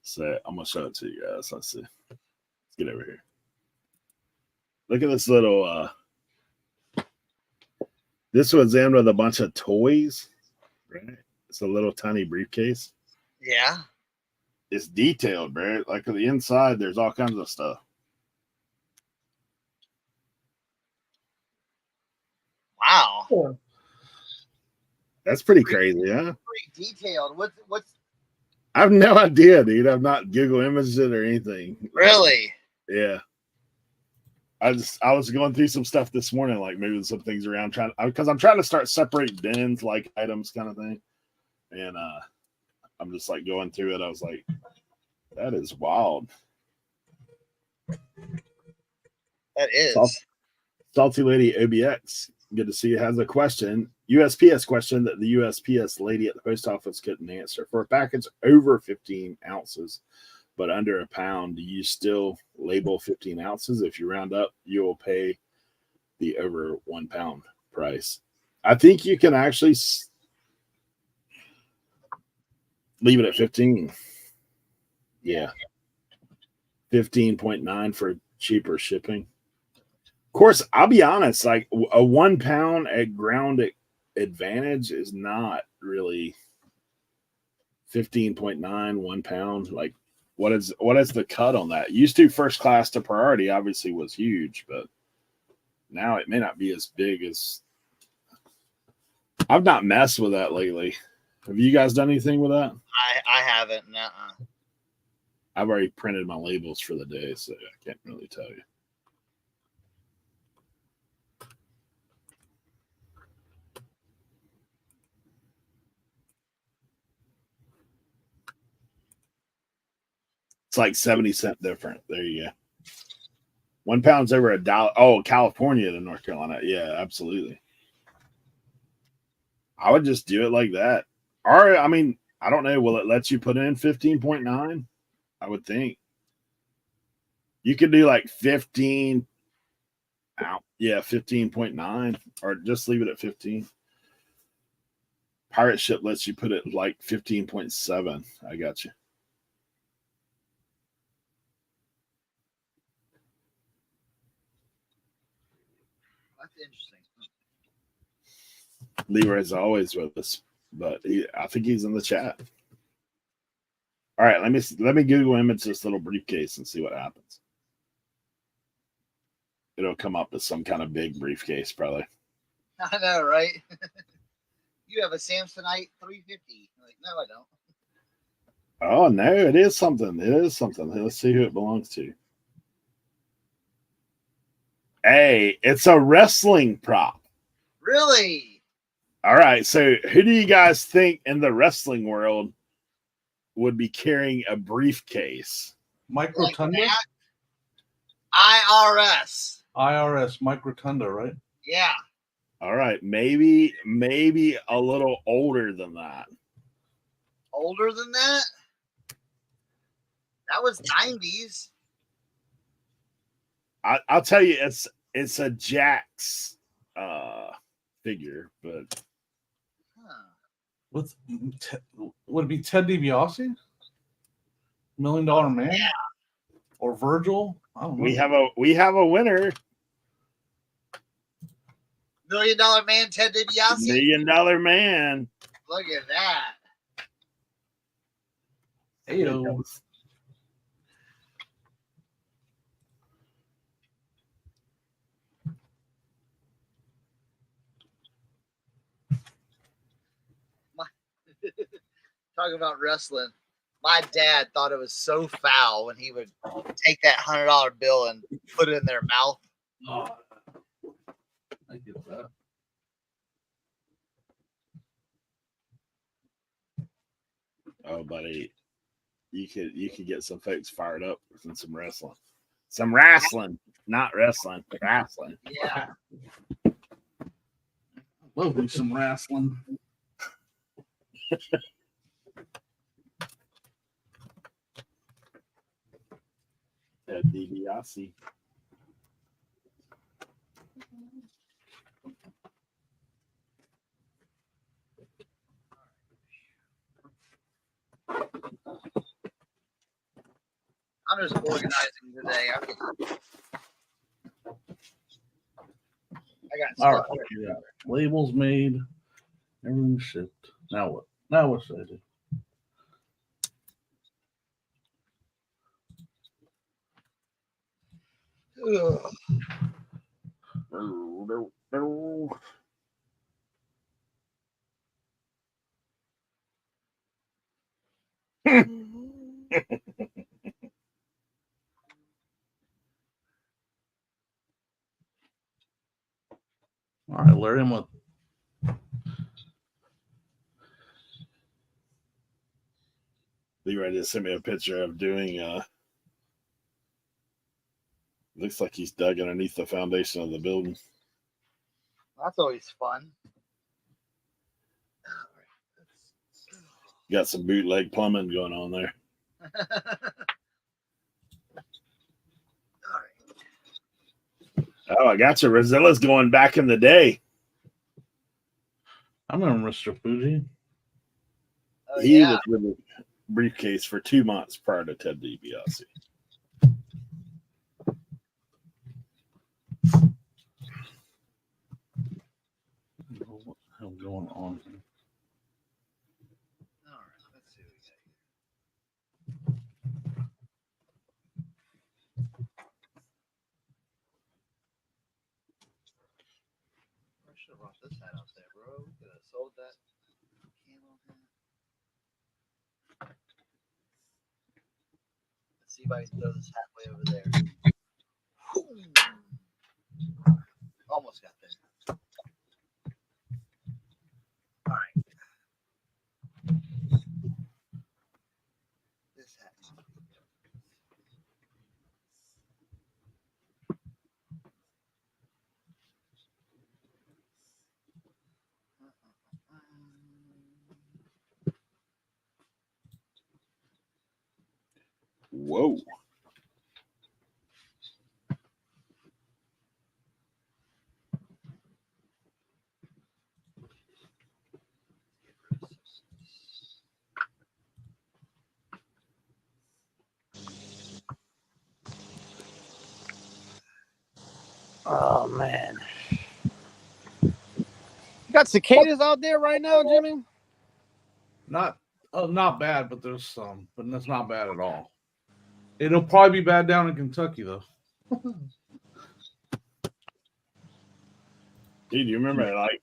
So I'm gonna show it to you guys. Let's see. Let's get over here. Look at this little This was in with a bunch of toys, right? It's a little tiny briefcase. Yeah. It's detailed, bro. Like on the inside, there's all kinds of stuff. Wow. That's pretty crazy, huh? Pretty detailed. What's I have no idea, dude. I've not Google imaged it or anything. really? Yeah. I was going through some stuff this morning, like moving some things around, because I'm trying to start separate bins like items kind of thing. And I'm just like going through it. I was like, that is wild. That is. Salty Lady OBX, good to see you, has a question. USPS question that the USPS lady at the post office couldn't answer. For a package over 15 ounces, but under a pound, do you still label 15 ounces? If you round up, you will pay the over 1 pound price. I think you can actually leave it at 15. Yeah. 15.9 for cheaper shipping. Of course, I'll be honest, like a 1 pound at Ground Advantage is not really 15.9, 1 pound. Like, what is the cut on that? Used to first class to priority obviously was huge, but now it may not be as big as. I've not messed with that lately. Have you guys done anything with that? I haven't. Nuh-uh. I've already printed my labels for the day, so I can't really tell you. It's like 70 cents different. There you go. 1 pound's over $1. Oh, California to North Carolina. Yeah, absolutely. I would just do it like that. Or, I mean, I don't know. Will it let you put in 15.9? I would think. You could do like 15. Yeah, 15.9. Or just leave it at 15. Pirate Ship lets you put it like 15.7. I got you. That's interesting. Leroy's always with us, but I think he's in the chat. All right, let me Google image this little briefcase and see what happens. It'll come up as some kind of big briefcase, probably. I know, right? You have a Samsonite 350. Like, no, I don't. Oh no, it is something. It is something. Let's see who it belongs to. Hey, it's a wrestling prop. Really? All right. So who do you guys think in the wrestling world would be carrying a briefcase? Mike Like Rotunda? that? IRS. IRS, Mike Rotunda, right? Yeah. All right. Maybe a little older than that. Older than that? That was 90s. I'll tell you, it's a Jax figure, but Would it be Ted DiBiase? $1 Million Man? Yeah. Or Virgil? I don't know. we have a winner. $1 Million Man, Ted DiBiase. $1 Million Man. Look at that. Hey, yo. Talking about wrestling. My dad thought it was so foul when he would take that $100 bill and put it in their mouth. Oh, I get that. Oh, buddy, you could get some folks fired up with some wrestling. Some wrestling, not wrestling, wrestling. Yeah. Love me some wrestling. DiBiase. I'm just organizing today. I got All stuff right. here. Labels made. Everything shipped. Now what? Now what should I do? All right, Larry, I'm gonna Leroy just sent me a picture of doing looks like he's dug underneath the foundation of the building. That's always fun. Got some bootleg plumbing going on there. Oh, I got you. Rosella's going back in the day. I'm gonna Mr. Fuji. Oh, He yeah. was with a briefcase for 2 months prior to Ted DiBiase. What the hell going on here? All right, let's see what we got here. I should have brought this hat out there, bro. We could have sold that camo hat. Let's see if I can throw this hat way over there. Almost got there. All right. This hat needs to be Whoa. Oh man. You got cicadas out there right now, Jimmy? Not bad, but there's some, but that's not bad at all. It'll probably be bad down in Kentucky though. Dude, you remember like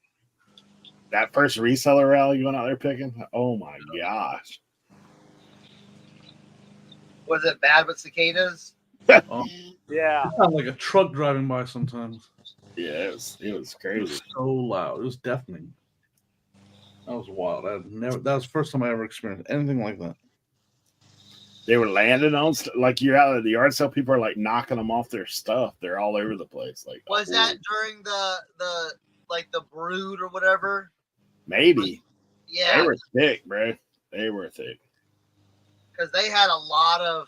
that first reseller rally you went out there picking? Oh my gosh. Was it bad with cicadas? Oh, Yeah. sound like a truck driving by sometimes. Yeah, it was It was crazy. so loud. It was deafening. That was wild. That was the first time I ever experienced anything like that. They were landing on like you're out of the yard sale. People are like knocking them off their stuff. They're all over the place. Like, Was that during the like the brood or whatever? maybe? Yeah, They were thick, bro. They were thick. because they had a lot of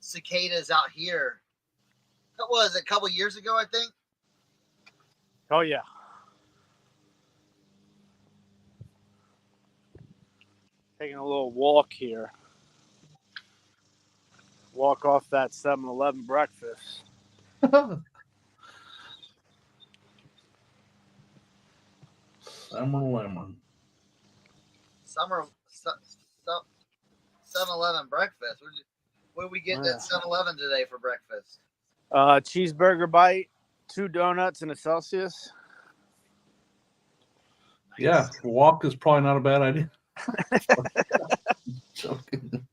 cicadas out here. What was it, a couple years ago, I think? Oh yeah. Taking a little walk here. Walk off that 7-Eleven breakfast. 7-Eleven. 7-Eleven breakfast. What are we getting at 7-Eleven today for breakfast? Cheeseburger bite, 2 donuts, and a Celsius. Yeah, walk is probably not a bad idea. Joking.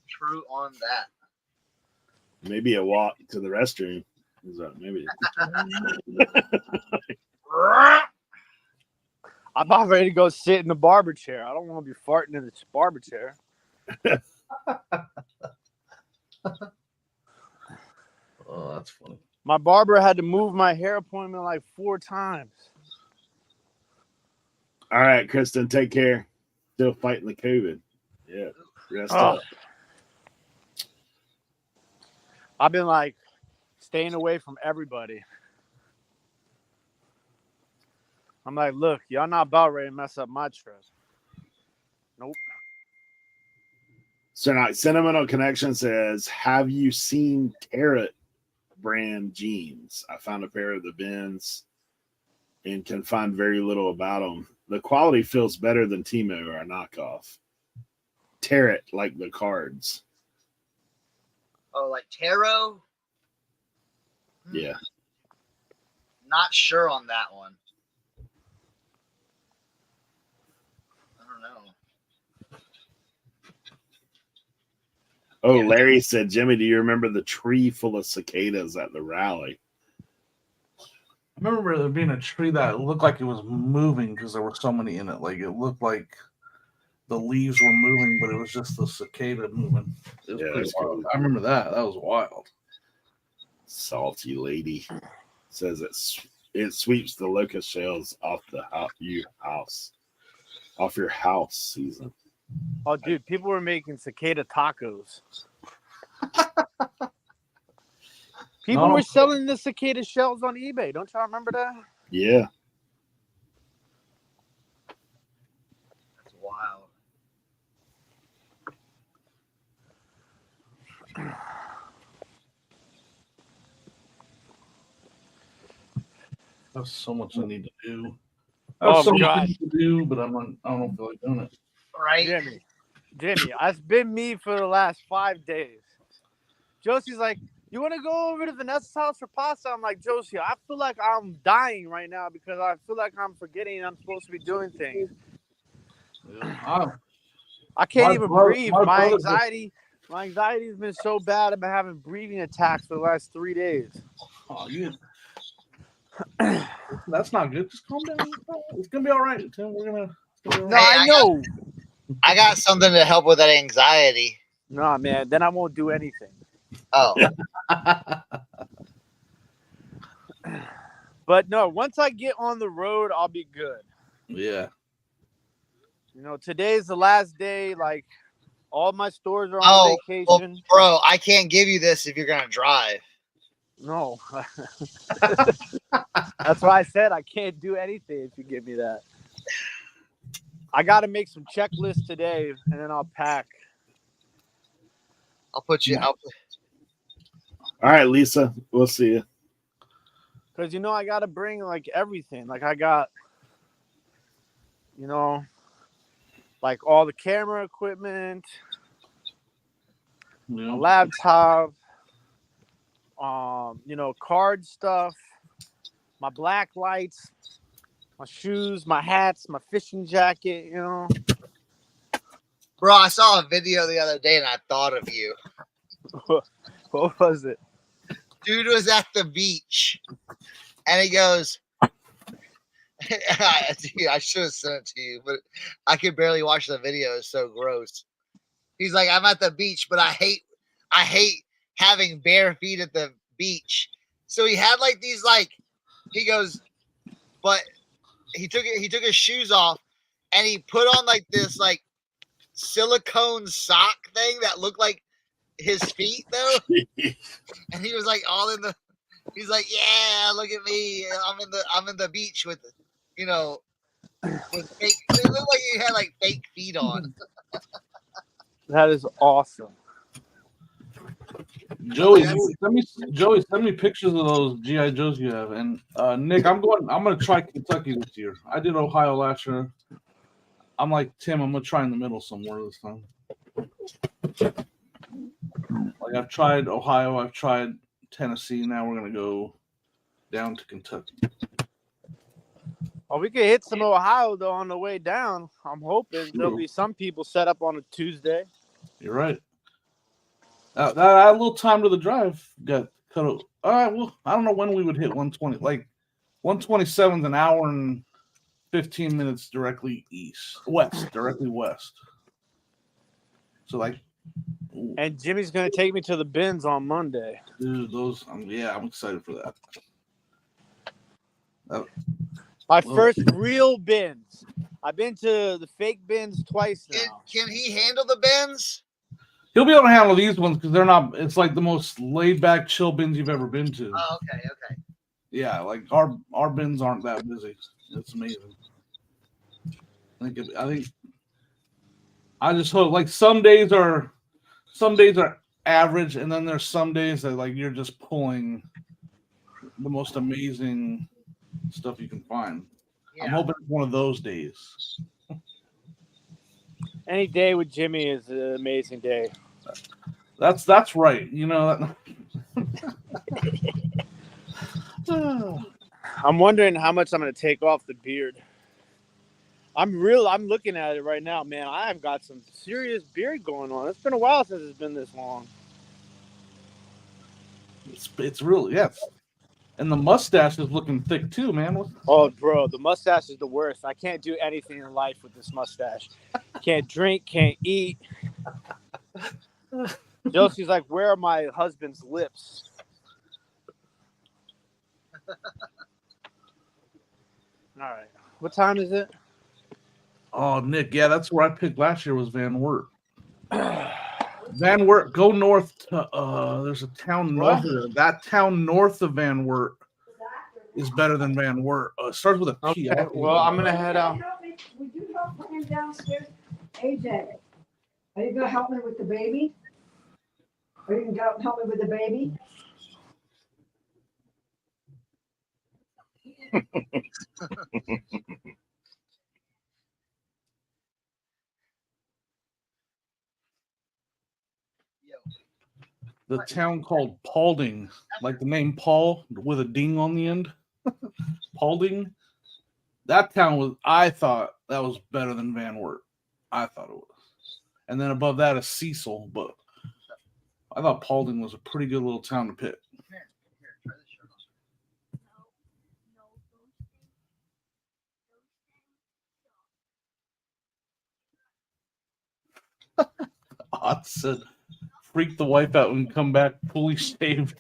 True on that. Maybe a walk to the restroom. Maybe. I'm about ready to go sit in the barber chair. I don't want to be farting in the barber chair. Oh, that's funny. My barber had to move my hair appointment like 4 times. All right, Kristen, take care. Still fighting the COVID. Yeah, rest up. I've been like staying away from everybody. I'm like, look, y'all not about ready to mess up my trip. Nope. So now, Sentimental Connection says, have you seen Carrot brand jeans. I found a pair of the bins and can find very little about them. The quality feels better than Temu or a knockoff. Tear it like the cards. Oh, like tarot? Yeah. Not sure on that one. I don't know. Oh, Larry said, Jimmy, do you remember the tree full of cicadas at the rally? I remember there being a tree that looked like it was moving because there were so many in it. Like it looked like the leaves were moving, but it was just the cicada moving. It was pretty wild. Cool. I remember that. That was wild. Salty lady says it sweeps the locust shells off off your house, Susan. Oh, dude, people were making cicada tacos. People were selling the cicada shells on eBay. Don't y'all remember that? Yeah. That's wild. There's so much I need to do. Oh, so God. much to do, but I don't feel like doing it. Right? Jimmy, that's been me for the last 5 days. Josie's like, you want to go over to Vanessa's house for pasta? I'm like, Josie, I feel like I'm dying right now because I feel like I'm forgetting I'm supposed to be doing things. I can't even breathe. My anxiety has been so bad. I've been having breathing attacks for the last 3 days. Oh, that's not good. Just calm down. It's gonna be all right, Tim. No, I know. I got something to help with that anxiety. No, man. Then I won't do anything. Oh. But no, once I get on the road, I'll be good. Yeah. You know, today's the last day. Like, all my stores are on vacation. Well, bro, I can't give you this if you're gonna drive. No. That's why I said I can't do anything if you give me that. I got to make some checklists today, and then I'll pack. I'll put you out. All right, Lisa. We'll see you. Because, you know, I got to bring, like, everything. Like, I got, you know, like, all the camera equipment, a laptop, you know, card stuff, my black lights, my shoes, my hats, my fishing jacket, you know. Bro, I saw a video the other day and I thought of you. What was it? Dude was at the beach and he goes, I should have sent it to you, but I could barely watch the video. It's so gross. He's like, I'm at the beach, but I hate having bare feet at the beach. So he had like these, like, he goes, but he took his shoes off and he put on like this like silicone sock thing that looked like his feet though. And he was like he's like, yeah, look at me. I'm in the beach with, you know, with fake. It looked like he had like fake feet on. That is awesome. Joey, send me pictures of those GI Joes you have. And Nick, I'm gonna try Kentucky this year. I did Ohio last year. I'm like Tim. I'm gonna try in the middle somewhere this time. Like I've tried Ohio, I've tried Tennessee. Now we're gonna go down to Kentucky. Oh, we could hit some Ohio though on the way down. I'm hoping there'll be some people set up on a Tuesday. You're right. That little time to the drive got cut out. All right, well, I don't know when we would hit 120. Like 127 is an hour and 15 minutes directly directly west. So like, and Jimmy's gonna take me to the bins on Monday. Dude, those, I'm excited for that. My first real bins. I've been to the fake bins twice now. Can he handle the bins? He'll be able to handle these ones because they're not. It's like the most laid back, chill bins you've ever been to. Oh, okay. Yeah, like our bins aren't that busy. It's amazing. I just hope like some days are average, and then there's some days that like you're just pulling the most amazing stuff you can find. Yeah. I'm hoping it's one of those days. Any day with Jimmy is an amazing day. That's right. You know. I'm wondering how much I'm going to take off the beard. I'm looking at it right now, man. I've got some serious beard going on. It's been a while since it's been this long. It's really, yes. And the mustache is looking thick too, man. Oh, bro, the mustache is the worst. I can't do anything in life with this mustache. Can't drink, can't eat. Josie's like, where are my husband's lips? All right. What time is it? Oh, Nick, yeah, that's where I picked last year was Van Wert. Van Wert, go north to there's a town north of there. That town north of Van Wert is better than Van Wert. It starts with a P. Okay, well, I'm gonna head out. Would you help put him downstairs? AJ, are you gonna help me with the baby? Are you gonna help me with the baby? The town called Paulding, like the name Paul with a ding on the end. Paulding. That town I thought that was better than Van Wert. I thought it was. And then above that is Cecil, but I thought Paulding was a pretty good little town to pick. Ott said, freak the wife out and come back fully shaved.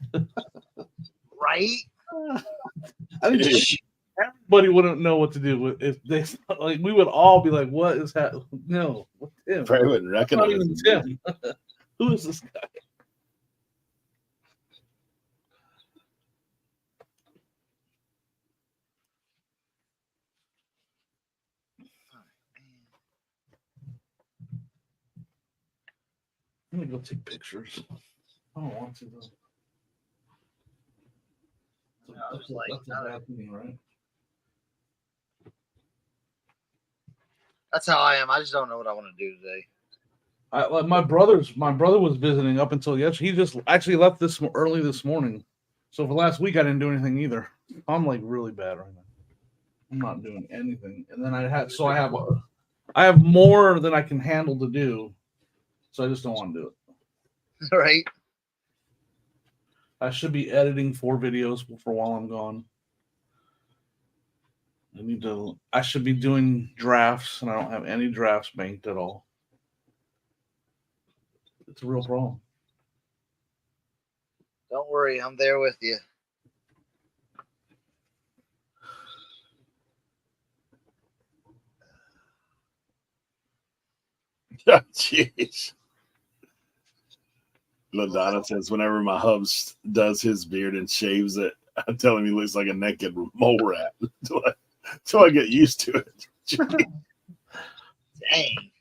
Right? I think everybody wouldn't know what to do if they like. We would all be like, "What is that? No, what's him? Probably wouldn't Not recognize even him. Tim. Who is this guy?" I'm gonna go take pictures. I don't want to though. That's a bad thing, right? That's how I am. I just don't know what I want to do today. Like my brother was visiting up until yesterday. He just actually left early this morning. So for last week I didn't do anything either. I'm like really bad right now. I'm not doing anything. And then I have more than I can handle to do. So I just don't want to do it. Right? I should be editing 4 videos for while I'm gone. I should be doing drafts, and I don't have any drafts banked at all. It's a real problem. Don't worry, I'm there with you. Jeez. LaDonna says, whenever my hubs does his beard and shaves it, I tell him he looks like a naked mole rat. Until I get used to it. Dang.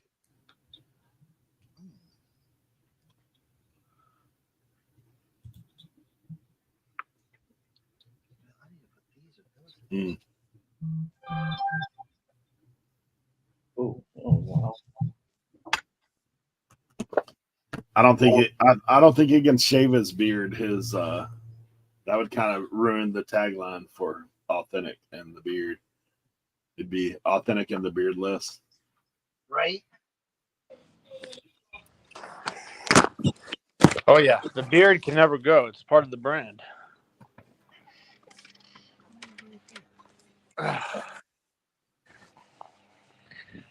Mm. Oh wow. I don't think he can shave his beard. That would kind of ruin the tagline for authentic and the beard. It'd be authentic and the beardless. Right? Oh, yeah. The beard can never go. It's part of the brand.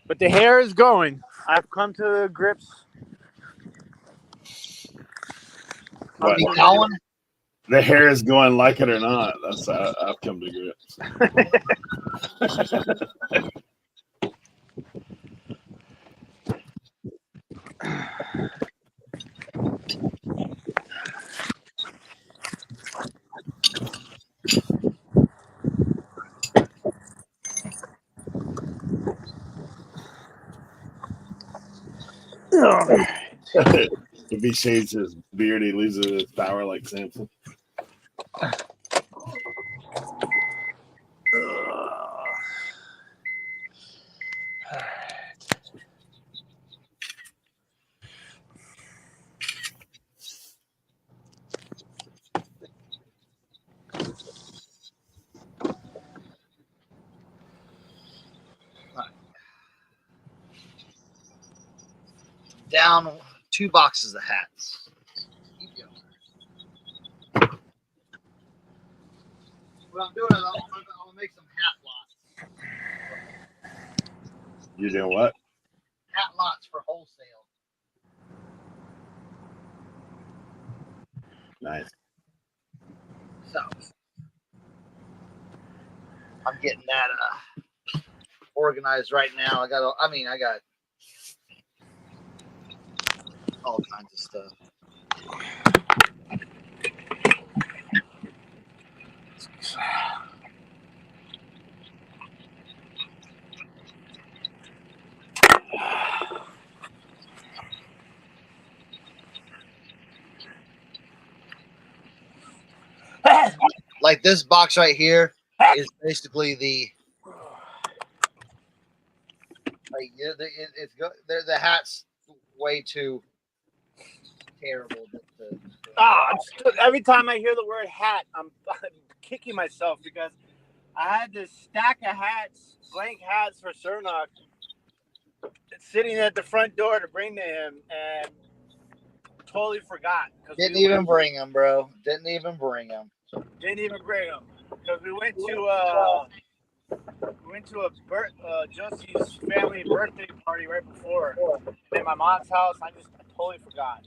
But the hair is going. I've come to grips. What? The hair is going, like it or not. That's how I've come to grips. If he shaves his beard, he loses his power like Samson. down 2 boxes of hats. Keep going. What I'm doing is I'm gonna make some hat lots. You doing what? Hat lots for wholesale. Nice. So I'm getting that organized right now. I got all kinds of stuff. Like this box right here is basically the hat's way too terrible. Every time I hear the word hat, I'm kicking myself because I had this stack of hats, blank hats for Cernock, sitting at the front door to bring to him, and totally forgot. Didn't even bring them, bro. Didn't even bring them Because we went to Josie's family birthday party right before, at my mom's house. I totally forgot.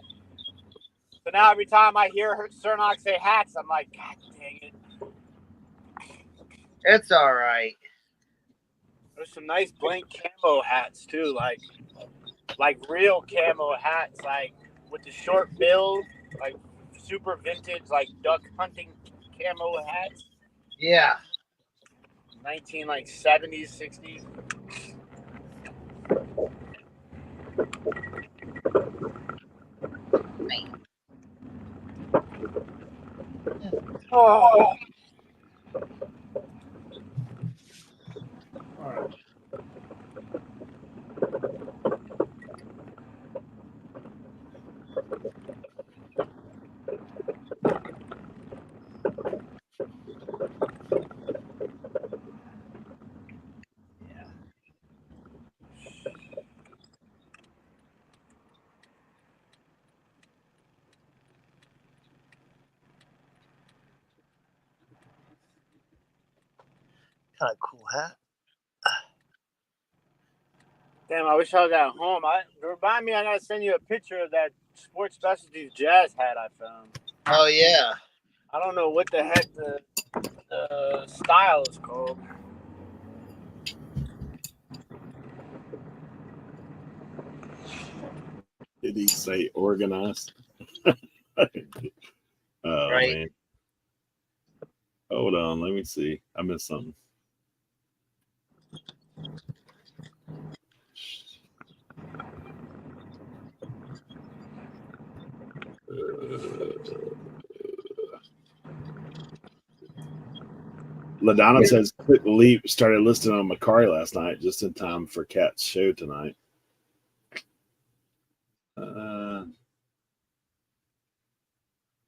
So now every time I hear Cernock say hats, I'm like, God dang it. It's all right. There's some nice blank camo hats too, like real camo hats, like with the short bill, like super vintage, like duck hunting camo hats. Yeah. 70s, 60s. Oh. All right. Kind of cool hat. Damn, I wish I was at home. Remind me, I gotta send you a picture of that Sports Specialties jazz hat I found. Oh yeah. I don't know what the heck the style is called. Did he say organized? Oh, Right. man. Hold on. Let me see. I missed something. LaDonna says Quick Leap started listing on Macari last night, just in time for Kat's show tonight.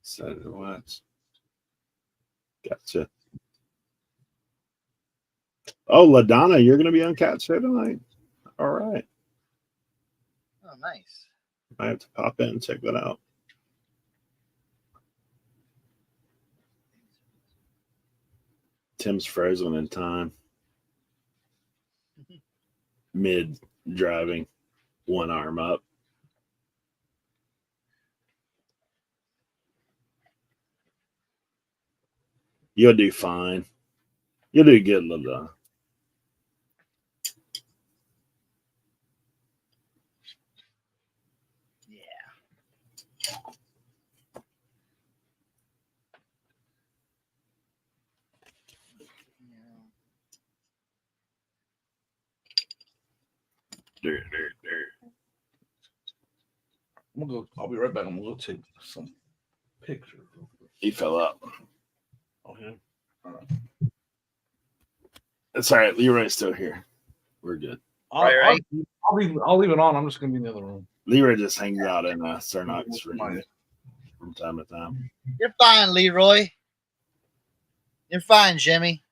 Excited to watch. Gotcha. Oh, LaDonna, you're going to be on Kat's show tonight. All right. Oh, nice. I have to pop in and check that out. Tim's frozen in time. Mid driving, one arm up. You'll do fine. You'll do good, LaDonna. There. I'll be right back. I'm gonna go take some pictures. He fell up. Okay. All right. It's all right. Leroy's still here. We're good. Right. I'll leave it on. I'm just gonna be in the other room. Leroy just hangs out in Cernock's room from time to time. You're fine, Leroy. You're fine, Jimmy.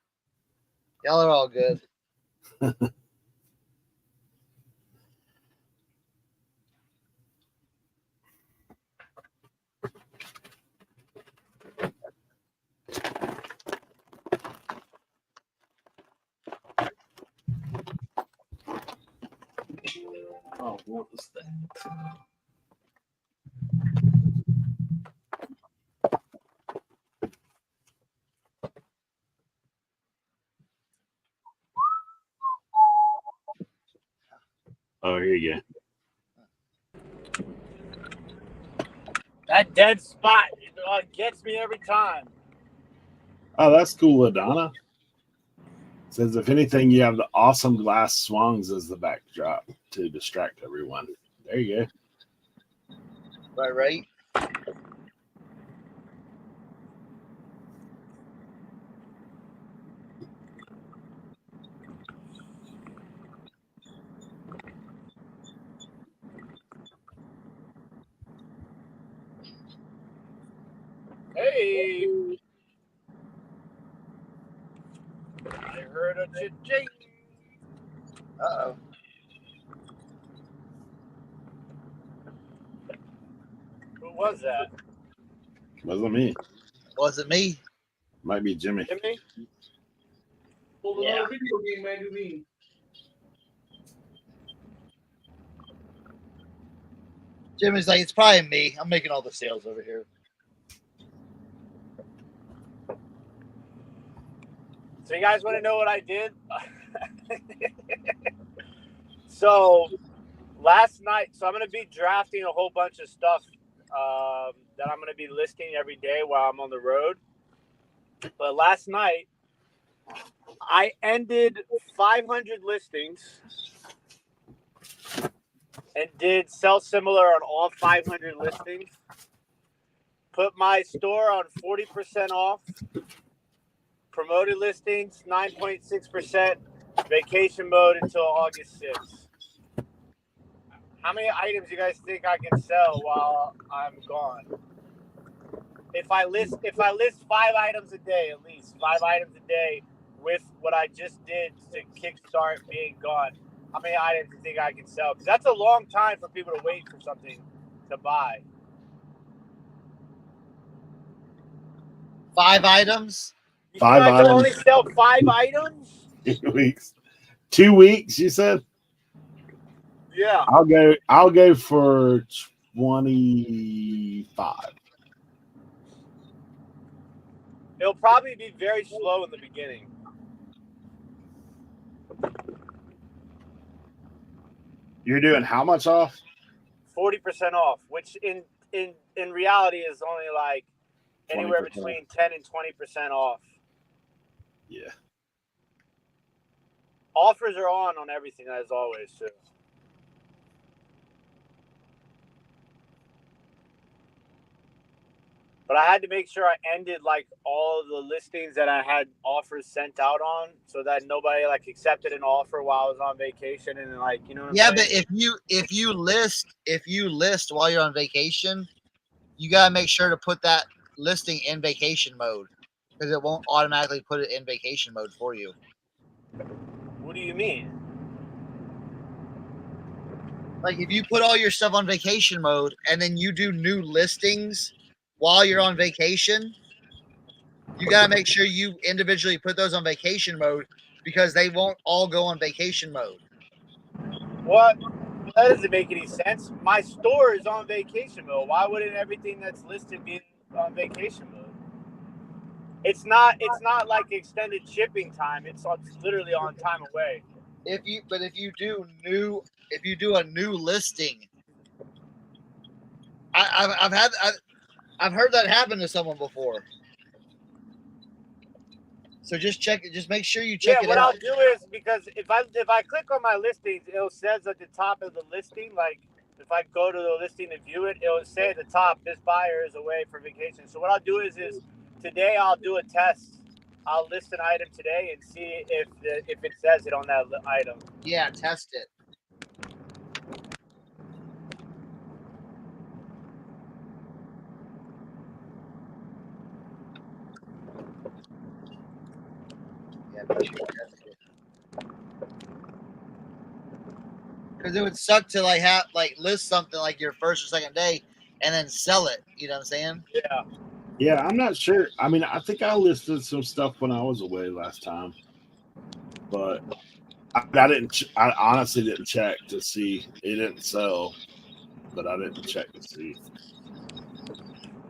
Y'all are all good. Oh, what is that? Oh, here you go. That dead spot gets me every time. Oh, that's cool, Adana. Says, if anything, you have the awesome glass swungs as the backdrop to distract everyone. There you go. Right. Hey, I heard a ching. Uh-oh. Who was that? Wasn't me. Wasn't me. Might be Jimmy. Jimmy? Pulled Yeah. another video game magazine. Jimmy's like, it's probably me. I'm making all the sales over here. So you guys want to know what I did? So last night, so I'm going to be drafting a whole bunch of stuff that I'm going to be listing every day while I'm on the road. But last night, I ended 500 listings and did sell similar on all 500 listings. Put my store on 40% off. Promoted listings, 9.6%. Vacation mode until August 6th. How many items you guys think I can sell while I'm gone? If I list 5 items a day, at least 5 items a day with what I just did to kickstart being gone, how many items do you think I can sell? Because that's a long time for people to wait for something to buy. 5 items? You 5 think I can items. only sell 5 items? 2 weeks. 2 weeks, you said? Yeah. I'll go for 25. It'll probably be very slow in the beginning. You're doing how much off? 40% off, which in reality is only like anywhere 20%. between 10 and 20% off. Yeah. Offers are on everything, as always, too. But I had to make sure I ended like all of the listings that I had offers sent out on, so that nobody like accepted an offer while I was on vacation and like, you know what I'm Yeah, saying? but if you list while you're on vacation, you gotta make sure to put that listing in vacation mode, because it won't automatically put it in vacation mode for you. What do you mean? Like if you put all your stuff on vacation mode and then you do new listings while you're on vacation, you gotta make sure you individually put those on vacation mode, because they won't all go on vacation mode. What? That doesn't make any sense. My store is on vacation mode. Why wouldn't everything that's listed be on vacation mode? It's not like extended shipping time. It's literally on time away. If you do a new listing, I've heard that happen to someone before. So just check it. Just make sure you check it what out. I'll do is, because if I click on my listings, it says at the top of the listing, like if I go to the listing and view it, it will say at the top, this buyer is away for vacation. So what I'll do is today I'll do a test. I'll list an item today and see if it says it on that item. Yeah, test it. Yeah, make sure you test it. Because it would suck to list something like your first or second day and then sell it. You know what I'm saying? Yeah. Yeah, I'm not sure. I mean, I think I listed some stuff when I was away last time, but I didn't. I honestly didn't check to see. It didn't sell, but I didn't check to see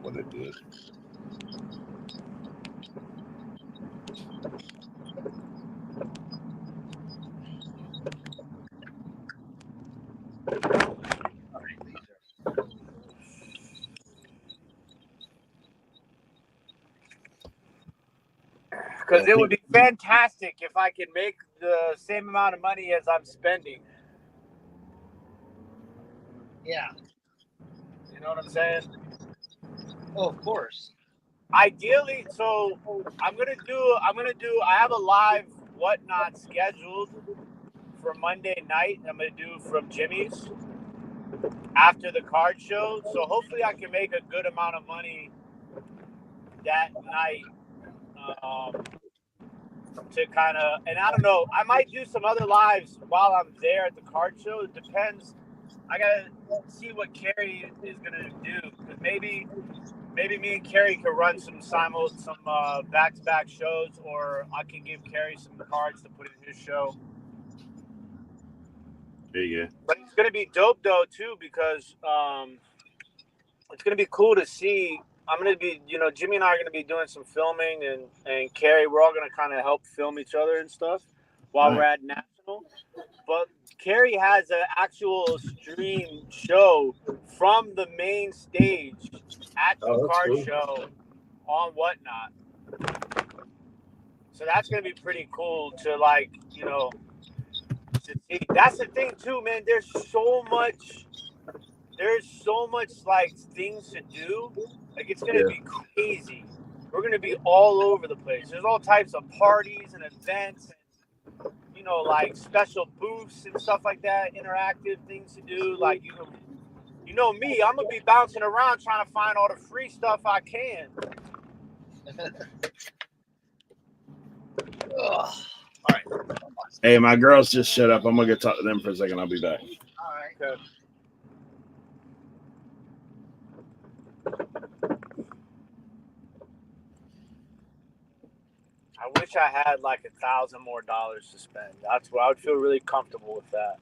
what it did. Because it would be fantastic if I could make the same amount of money as I'm spending. Yeah. You know what I'm saying? Oh, of course. Ideally, so I'm gonna do. I have a live whatnot scheduled for Monday night. I'm gonna do from Jimmy's after the card show. So hopefully I can make a good amount of money that night. To kind of, and I don't know, I might do some other lives while I'm there at the card show. It depends. I gotta see what Carrie is gonna do, because maybe me and Carrie could run some back-to-back shows, or I can give Carrie some cards to put in his show. There you go. But it's gonna be dope though too, because it's gonna be cool to see. I'm gonna be, Jimmy and I are gonna be doing some filming, and Carrie, we're all gonna kind of help film each other and stuff while we're at National. But Carrie has an actual stream show from the main stage at the card show on Whatnot. So that's gonna be pretty cool to to see. That's the thing too, man. There's so much like things to do. Like, it's gonna be crazy. We're gonna be all over the place. There's all types of parties and events, and like special booths and stuff like that, interactive things to do. Like, you know me, I'm gonna be bouncing around trying to find all the free stuff I can. Ugh. All right. Hey, my girls just shut up. I'm gonna go talk to them for a second. I'll be back. All right. Okay. I wish I had like $1,000 more to spend. That's what I would feel really comfortable with that.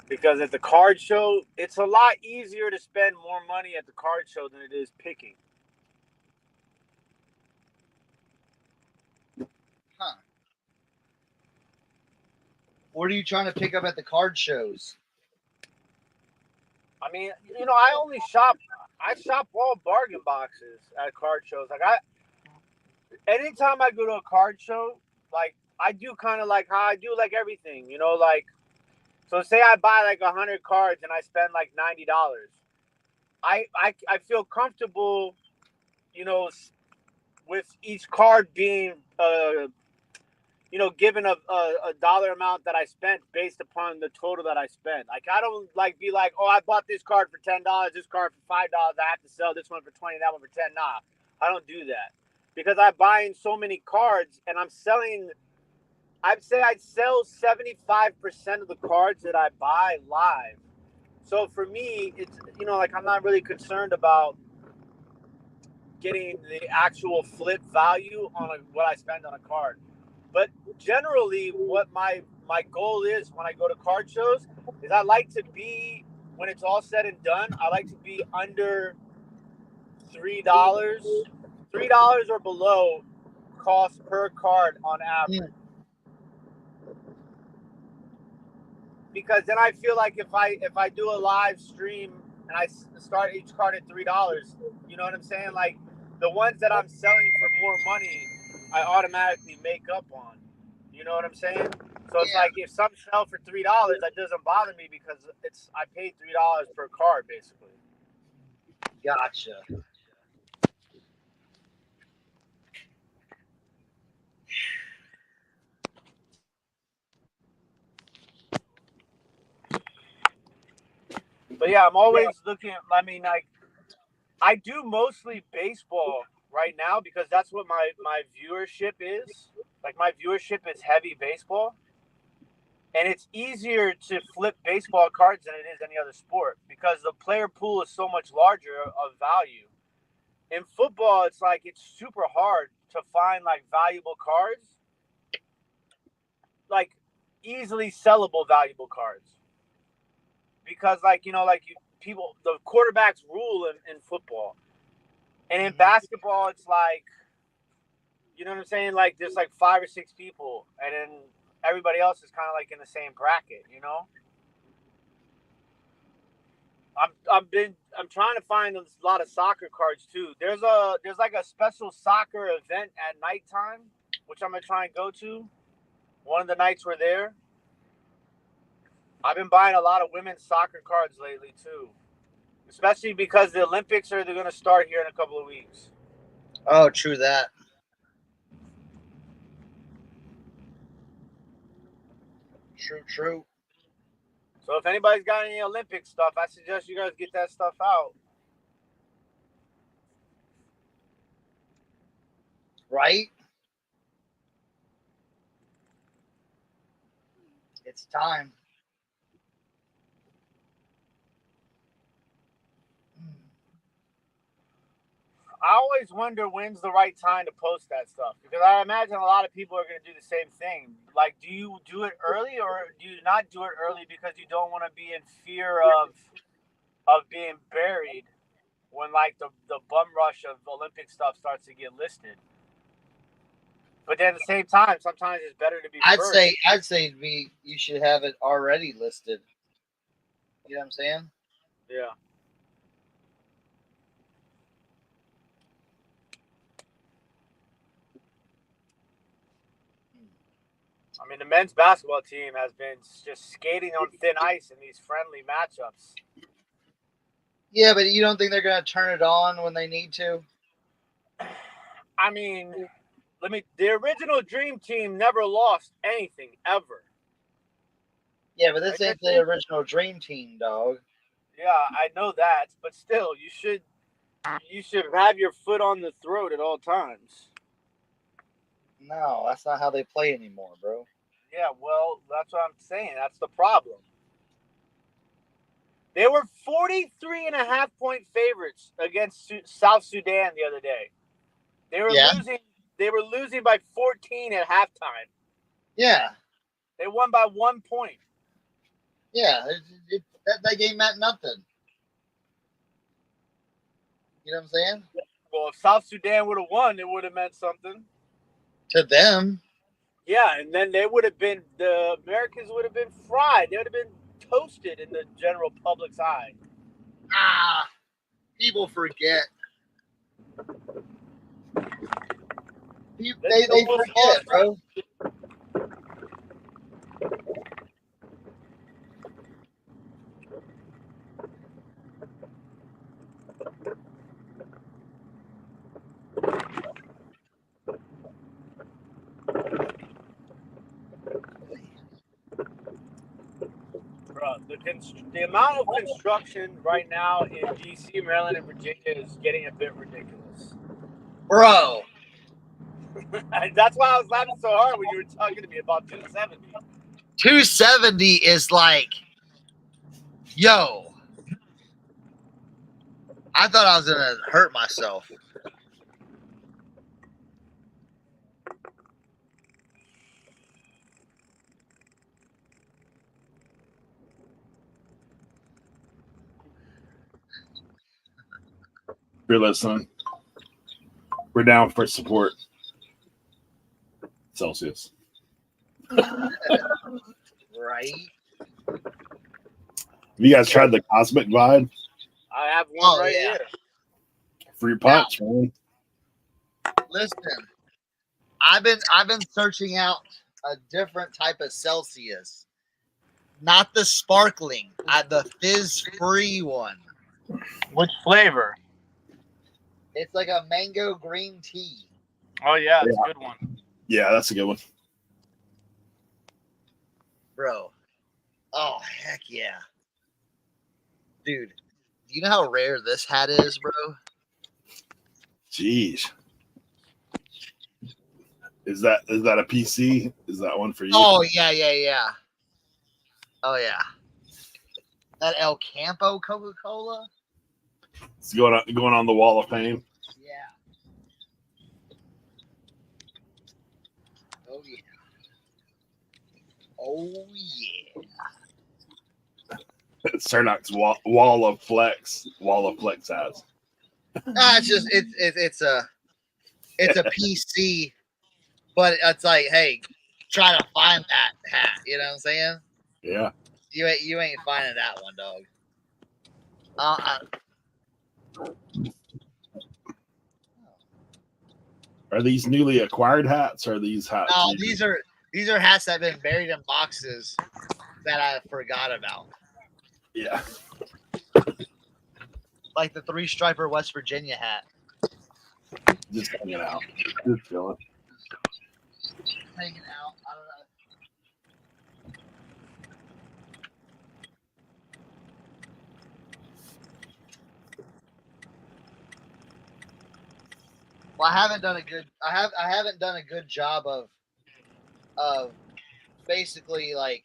Because at the card show, it's a lot easier to spend more money at the card show than it is picking. Huh. What are you trying to pick up at the card shows? I mean, I shop all bargain boxes at card shows. Like, anytime I go to a card show, like, I do kind of like how I do like everything, like, so say I buy like 100 cards and I spend like $90. I feel comfortable, with each card being, given a dollar amount that I spent based upon the total that I spent. Like, I don't be like, oh, I bought this card for $10, this card for $5. I have to sell this one for $20, that one for $10. Nah, I don't do that, because I'm buying so many cards and I'm selling. I'd say I'd sell 75% of the cards that I buy live. So for me, it's, like, I'm not really concerned about getting the actual flip value on what I spend on a card. But generally, what my goal is when I go to card shows is I like to be, when it's all said and done, I like to be under $3 or below cost per card on average. Yeah. Because then I feel like if I do a live stream and I start each card at $3, you know what I'm saying? Like, the ones that I'm selling for more money, I automatically make up on. You know what I'm saying? So it's like, if some sell for $3, that doesn't bother me, because I paid $3 per card basically. Gotcha. But yeah, I'm always looking. I mean, like, I do mostly baseball right now because that's what my viewership is. Like, my viewership is heavy baseball. And it's easier to flip baseball cards than it is any other sport, because the player pool is so much larger of value. In football, it's like, it's super hard to find like valuable cards, like easily sellable valuable cards, because like the quarterbacks rule in football, and in basketball it's like, you know what I'm saying? Like there's like 5 or 6 people, and then everybody else is kind of like in the same bracket, you know. I'm trying to find a lot of soccer cards too. There's like a special soccer event at nighttime, which I'm gonna try and go to. One of the nights we're there. I've been buying a lot of women's soccer cards lately too, especially because the Olympics they're gonna start here in a couple of weeks. Oh, true that. True. So if anybody's got any Olympic stuff, I suggest you guys get that stuff out. Right? It's time. I always wonder when's the right time to post that stuff, because I imagine a lot of people are going to do the same thing. Like, do you do it early, or do you not do it early because you don't want to be in fear of being buried when like the bum rush of Olympic stuff starts to get listed? But then at the same time, sometimes it's better to be first. I'd say you should have it already listed. You know what I'm saying? Yeah. I mean, the men's basketball team has been just skating on thin ice in these friendly matchups. Yeah, but you don't think they're going to turn it on when they need to? I mean, the original Dream Team never lost anything, ever. Yeah, but this ain't the original Dream Team, dog. Yeah, I know that, but still, you should have your foot on the throat at all times. No, that's not how they play anymore, bro. Yeah, well, that's what I'm saying. That's the problem. They were 43.5-point favorites against South Sudan the other day. They were losing. They were losing by 14 at halftime. Yeah. They won by 1 point. Yeah, that game meant nothing. You know what I'm saying? Well, if South Sudan would have won, it would have meant something. To them. Yeah, and then the Americans would have been fried. They would have been toasted in the general public's eye. People forget. They forget, bro. The amount of construction right now in D.C., Maryland, and Virginia is getting a bit ridiculous. Bro. That's why I was laughing so hard when you were talking to me about 270. 270 is like, yo. I thought I was going to hurt myself. If you're listening, we're down for support. Celsius. Right? Have you guys tried the Cosmic Vibe? I have one here. Fruit punch, man. Listen, I've been searching out a different type of Celsius. Not the sparkling, the fizz-free one. Which flavor? It's like a mango green tea. Oh, yeah, it's a good one. Yeah, that's a good one. Bro. Oh, heck yeah. Dude, do you know how rare this hat is, bro? Jeez. Is that a PC? Is that one for you? Oh, yeah. Oh, yeah. That El Campo Coca-Cola? It's going on the Wall of Fame. Yeah. Oh yeah. Oh yeah. Cernoc's wall of flex hats. It's a PC, but it's like, hey, try to find that hat. You know what I'm saying? Yeah. You ain't finding that one, dog. Are these newly acquired hats? Or are these hats? No, these are hats that have been buried in boxes that I forgot about. Yeah. Like the 3-striper West Virginia hat. Just hanging out. Just chilling. Hanging out. I don't know. Well, I haven't done a good job of basically like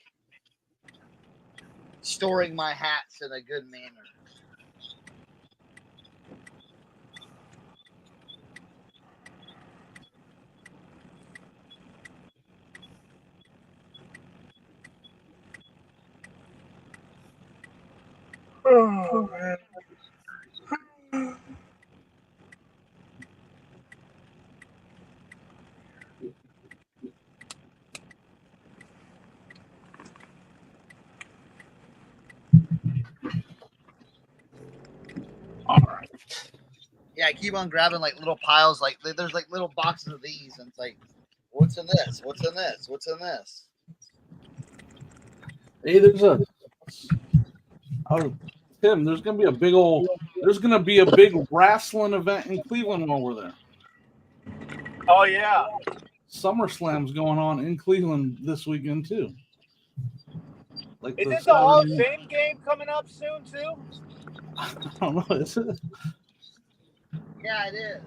storing my hats in a good manner. Oh, man. All right. Yeah, I keep on grabbing like little piles. Like there's like little boxes of these, and it's like, what's in this? What's in this? What's in this? Hey, Tim, there's gonna be a big wrestling event in Cleveland while we're there. Oh yeah. SummerSlam's going on in Cleveland this weekend too. Like Isn't the Hall of Fame game coming up soon too? I don't know. Is it? Yeah, it is.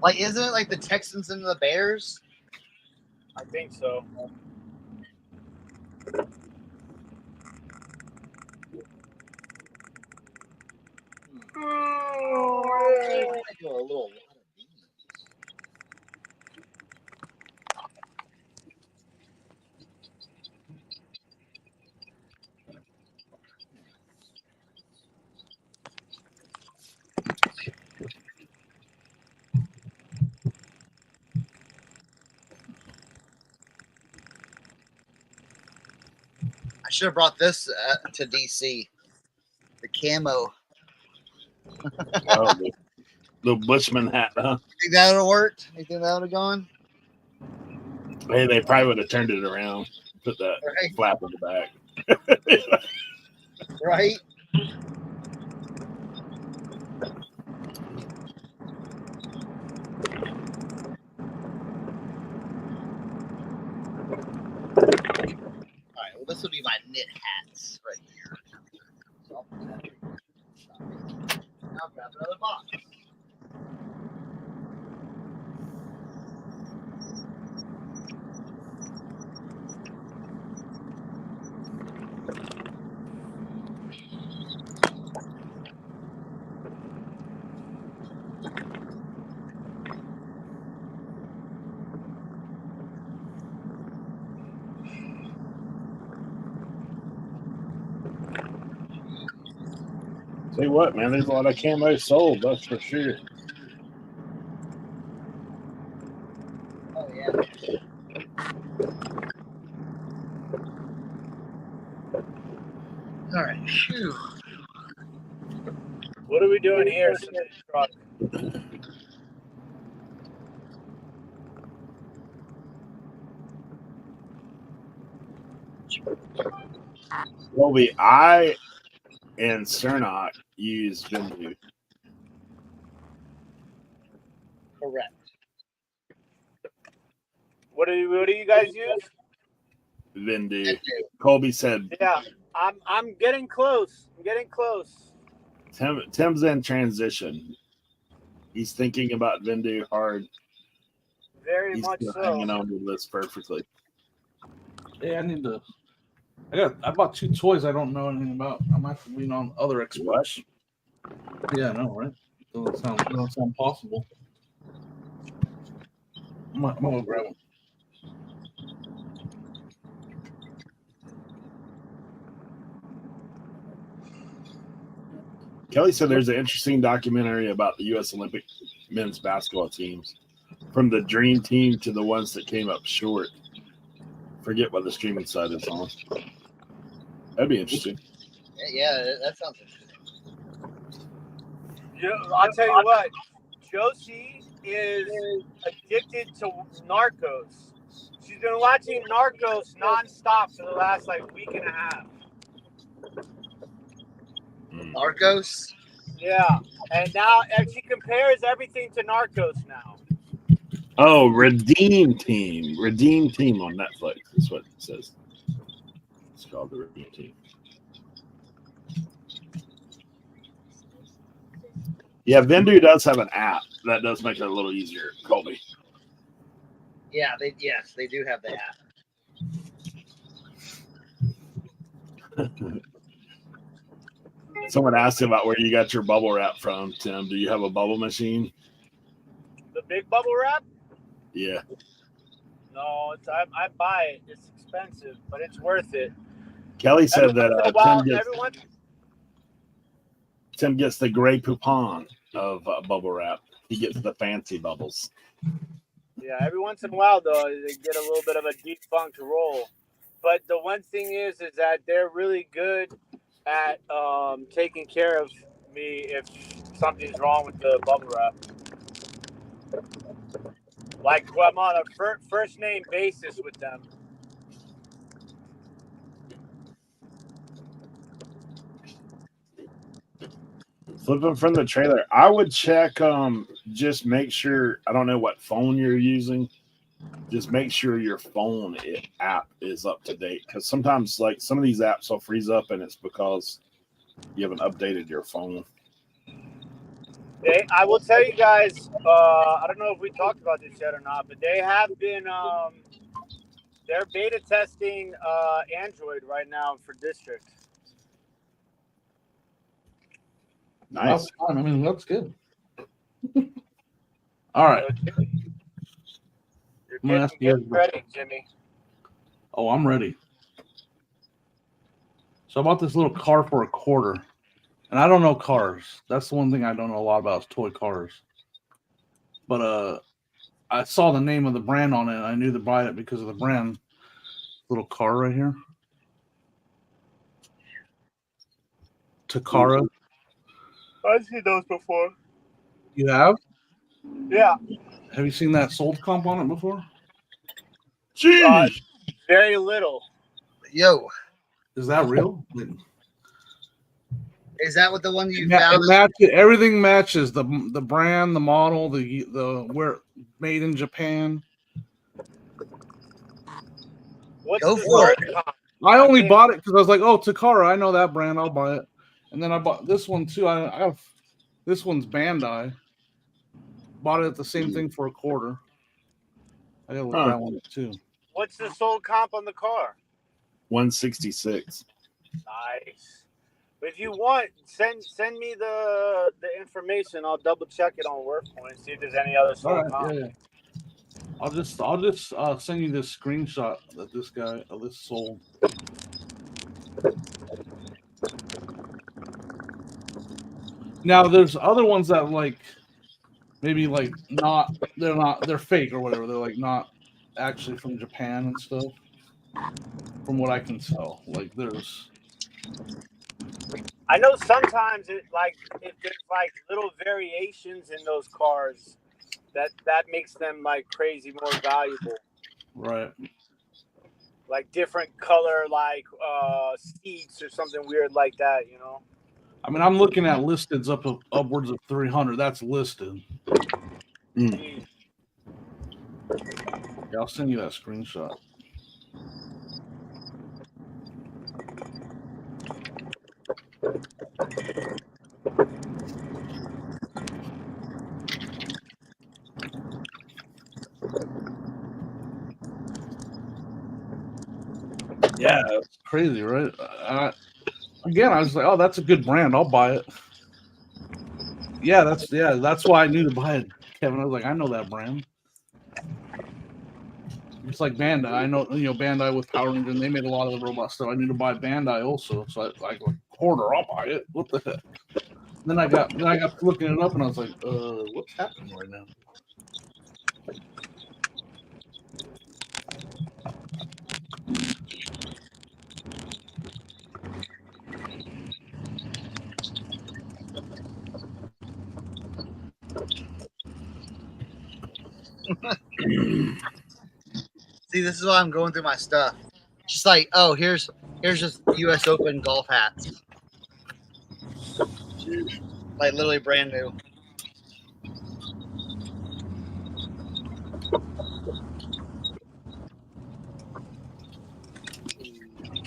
Like, isn't it like the Texans and the Bears? I think so. I do a little lot of these. I should have brought this to DC. The camo. Oh, the Bushman hat, huh? Think that would have worked? You think that would have gone? Hey, they probably would have turned it around, put that Right. flap in the back. Right? Alright, well, this will be my knit hats right here. So I'll put that right here. Now I'll grab another box. Say what, man? There's a lot of camo sold, that's for sure. Oh, yeah. Alright, phew. What are we doing here? Truck. Colby, I and Cernoc use Vendoo. Correct. What do you guys use? Vendoo. Colby said Yeah, I'm getting close. I'm getting close. Tim's in transition. He's thinking about Vendoo hard. Very He's much still so. hanging on to this perfectly. Hey, I need to I bought 2 toys I don't know anything about. I might have to lean on other experts. Yeah, I know, right? Doesn't sound possible. I'm gonna grab them. Kelly said there's an interesting documentary about the U.S. Olympic men's basketball teams, from the dream team to the ones that came up short. Forget what the streaming site is on. That'd be interesting. Yeah, that sounds interesting. I'll tell you what, Josie is addicted to Narcos. She's been watching Narcos nonstop for the last week and a half. Narcos? Yeah, and she compares everything to Narcos now. Oh, Redeem Team on Netflix is what it says. It's called the Redeem Team. Yeah, Vendoo does have an app that does make it a little easier, Colby. Yeah, they do have the app. Someone asked about where you got your bubble wrap from, Tim. Do you have a bubble machine? The big bubble wrap? Yeah. No, I buy it. It's expensive, but it's worth it. Kelly said that Tim gets the Grey Poupon of bubble wrap. He gets the fancy bubbles. Yeah, every once in a while, though, they get a little bit of a defunct roll. But the one thing is that they're really good at taking care of me if something's wrong with the bubble wrap. I'm on a first name basis with them. Flipping from the trailer, I would check. Just make sure. I don't know what phone you're using. Just make sure your phone app is up to date, because sometimes some of these apps will freeze up, and it's because you haven't updated your phone. I will tell you guys. I don't know if we talked about this yet or not, but they have been. They're beta testing Android right now for district. Nice. That's fine. I mean, that's good. All right. You're getting ready, Jimmy. Oh, I'm ready. So I bought this little car for $25, and I don't know cars. That's the one thing I don't know a lot about is toy cars. But I saw the name of the brand on it, and I knew to buy it because of the brand. Little car right here. Takara. I've seen those before. You have? Yeah. Have you seen that sold comp on it before? Jeez. Very little. Yo. Is that real? Is that what the one you found? Everything matches the brand, the model, the where made in Japan. Go for it. I only bought it because I was like, oh, Takara, I know that brand, I'll buy it. And then I bought this one too. I have this one's Bandai. Bought it at the same thing for $25. I gotta look that one up too. What's the sold comp on the car? 166. Nice. If you want, send me the information. I'll double check it on WorkPoint, see if there's any other sold comp. Yeah. I'll just send you this screenshot that this sold. Now there's other ones that they're fake or whatever. They're not actually from Japan and stuff. From what I can tell, I know sometimes if there's little variations in those cars, that makes them crazy more valuable. Right. Like different color, seats or something weird like that, I mean, I'm looking at listeds upwards of 300. That's listed. Mm. Yeah, I'll send you that screenshot. Yeah, it's crazy, right? Again, I was like, oh, that's a good brand. I'll buy it. Yeah, that's why I knew to buy it, Kevin. I was like, I know that brand. It's like Bandai. I know, Bandai with Power Ranger, and they made a lot of the robot stuff. I need to buy Bandai also. So I go, quarter, I'll buy it. What the heck? Then I got looking it up, and I was like, what's happening right now? See, this is why I'm going through my stuff. Just like, oh, here's just U.S. Open golf hats, like literally brand new.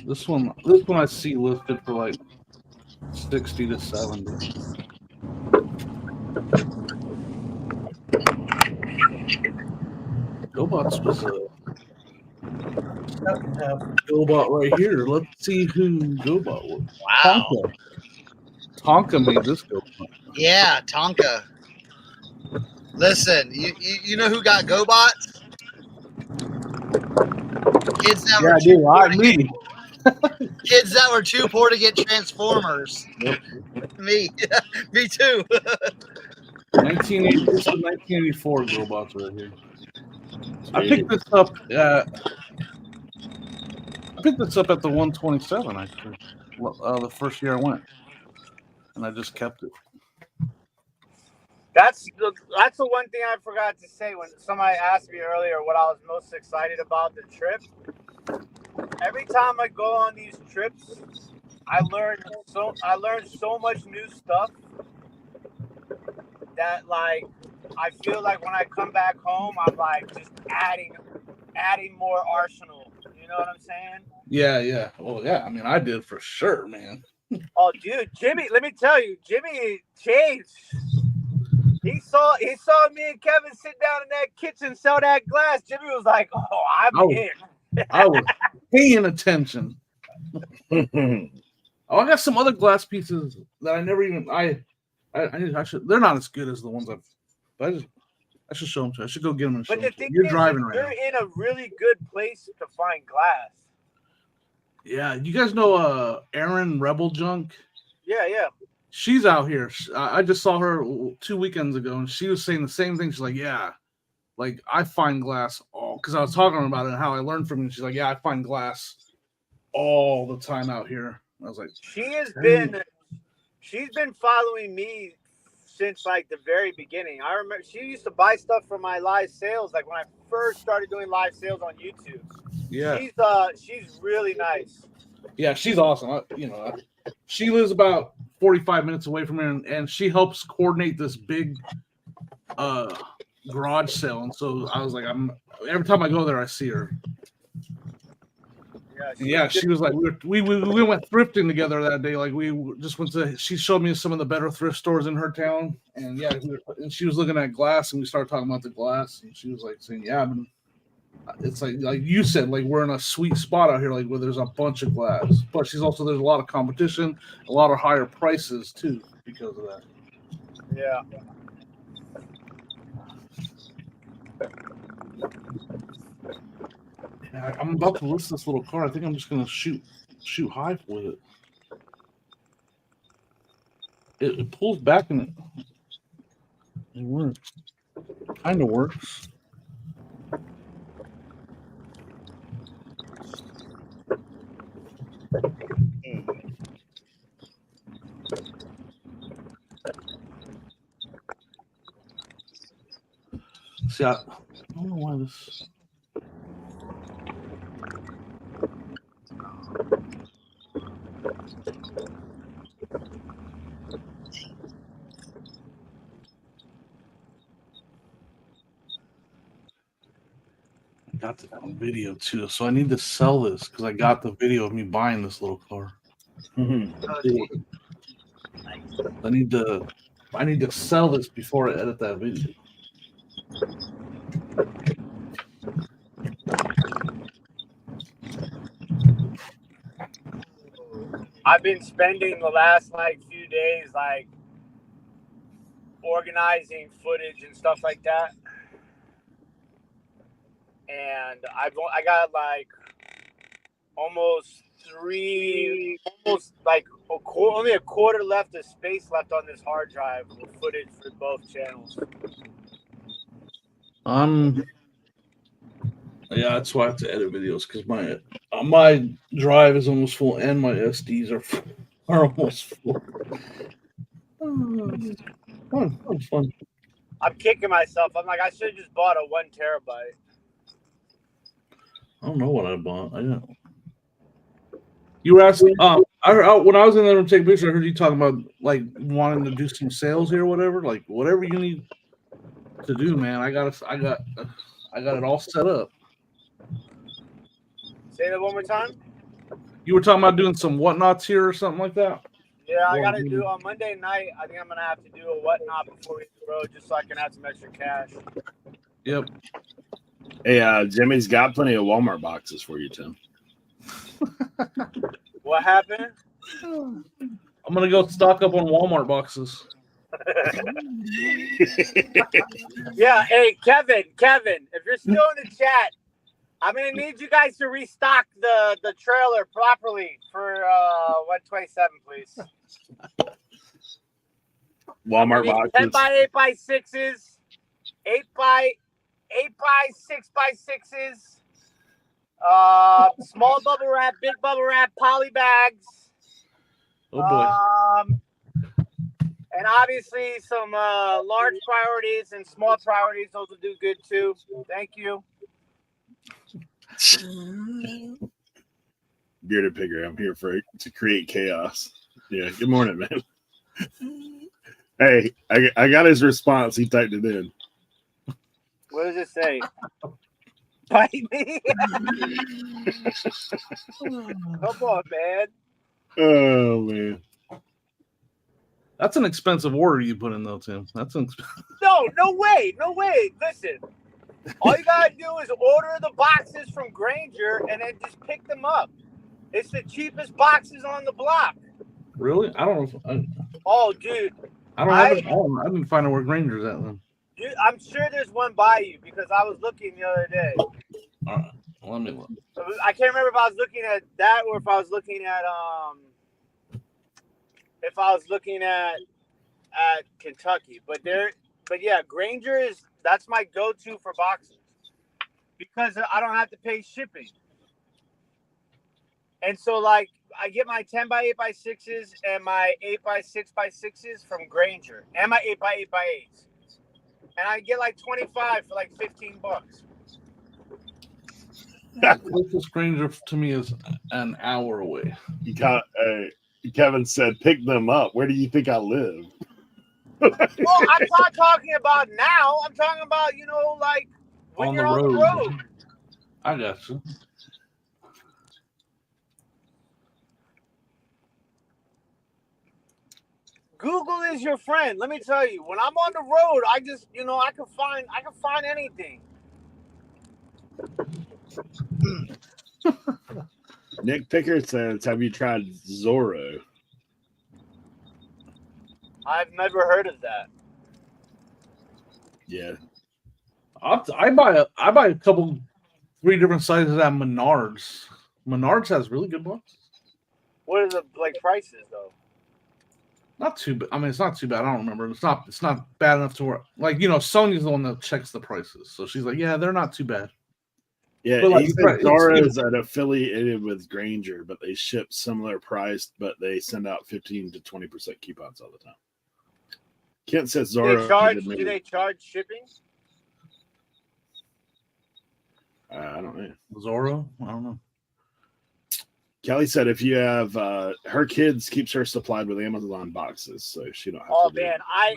This one I see listed for like 60 to 70. GoBots was have GoBot right here. Let's see who GoBot was. Wow. Tonka made this GoBot. Yeah, Tonka. Listen, you know who got GoBots? Kids that were too poor to get, kids that were too poor to get Transformers. Yep. Me too. 1980, this is 1984 GoBots right here. I picked this up at the 127 actually. The first year I went, and I just kept it. That's the one thing I forgot to say when somebody asked me earlier what I was most excited about the trip. Every time I go on these trips, I learn so much new stuff that like I feel like when I come back home, I'm like just adding more arsenal. You know what I'm saying? Yeah. Well, yeah. I mean, I did for sure, man. Oh, dude, Jimmy, let me tell you, Jimmy changed. He saw me and Kevin sit down in that kitchen, sell that glass. Jimmy was like, "Oh, I'm in." I was paying attention. Oh, I got some other glass pieces that I never even I should. They're not as good as the ones I should show them to you. I should go get them and show But them. the thing You're is, driving right you're in a really good place to find glass. Yeah, you guys know Erin Rebel Junk? Yeah. She's out here. I just saw her 2 weekends ago, and she was saying the same thing. She's like, yeah, like I find glass all, because I was talking about it and how I learned from it. She's like, yeah, I find glass all the time out here. I was like, she's been following me since like the very beginning. I remember she used to buy stuff from my live sales, like when I first started doing live sales on YouTube. yeah, she's really nice. Yeah, she's awesome. She lives about 45 minutes away from here, and she helps coordinate this big garage sale. And so I was like, every time I go there, I see her. Yeah, she was like, we went thrifting together that day. Like we just went to. She showed me some of the better thrift stores in her town, and yeah, and she was looking at glass, and we started talking about the glass, and she was like saying, yeah, it's like you said, like we're in a sweet spot out here, like where there's a bunch of glass. But there's a lot of competition, a lot of higher prices too because of that. Yeah. I'm about to list this little car. I think I'm just gonna shoot high with it. It pulls back and it works. Kind of works. See, I don't know why this. I got the video too, so I need to sell this because I got the video of me buying this little car. I need to sell this before I edit that video. I've been spending the last like few days like organizing footage and stuff like that, and I got like almost like only a quarter left of space left on this hard drive with footage for both channels. Yeah, that's why I have to edit videos because my drive is almost full and my SDs are almost full. It's fun. I'm kicking myself. I'm like, I should have just bought a 1 terabyte. I don't know what I bought. I don't. You were asking. When I was in there to take pictures, I heard you talking about like wanting to do some sales here, or whatever. Like whatever you need to do, man. I got it all set up. Say that one more time. You were talking about doing some whatnots here or something like that. Yeah, I got to do on Monday night. I think I'm gonna have to do a whatnot before we hit the road, just so I can have some extra cash. Yep. Hey, Jimmy's got plenty of Walmart boxes for you, Tim. What happened? I'm gonna go stock up on Walmart boxes. Yeah. Hey, Kevin, if you're still in the chat, I'm gonna need you guys to restock the trailer properly for 127, please. Walmart boxes. 10 by 8 by 6s, 8 by 6 by 6s, small bubble wrap, big bubble wrap, poly bags. Oh boy. And obviously some large priorities and small priorities. Those will do good too. Thank you. Bearded Pigger, I'm here to create chaos. Yeah, good morning, man. Hey, I got his response. He typed it in. What does it say? Bite me? Come on, man. Oh, man. That's an expensive order you put in, though, Tim. That's an No way. Listen, all you gotta do is order the boxes from Grainger and then just pick them up. It's the cheapest boxes on the block. Really? I don't know. Oh, dude. I didn't find out where Grainger's at then. Dude, I'm sure there's one by you because I was looking the other day. All right, let me look. I can't remember if I was looking at that or if I was looking at Kentucky. But yeah, Grainger that's my go-to for boxes because I don't have to pay shipping. And so like I get my 10 by 8 by 6s and my 8 by 6 by 6s from Grainger and my 8 by 8 by 8s. And I get like 25 for like $15. The closest Grainger to me is an hour away. Kevin said, pick them up. Where do you think I live? Well, I'm not talking about now. I'm talking about, like when you're on the road. I got you. Google is your friend. Let me tell you, when I'm on the road, I just, I can find anything. Nick Picker says, have you tried Zorro? I've never heard of that. Yeah. I buy a couple, 3 different sizes at Menards. Menards has really good boxes. What are the prices though? Not too bad. I mean, it's not too bad. I don't remember. It's not bad enough to where Sony's the one that checks the prices. So she's like, yeah, they're not too bad. Yeah, but Zara is affiliated with Grainger, but they ship similar priced, but they send out 15 to 20% coupons all the time. Kent says Zara. Do they charge shipping? I don't know. Zorro? I don't know. Kelly said if you have her kids keeps her supplied with Amazon boxes, so she don't have to. Oh man, I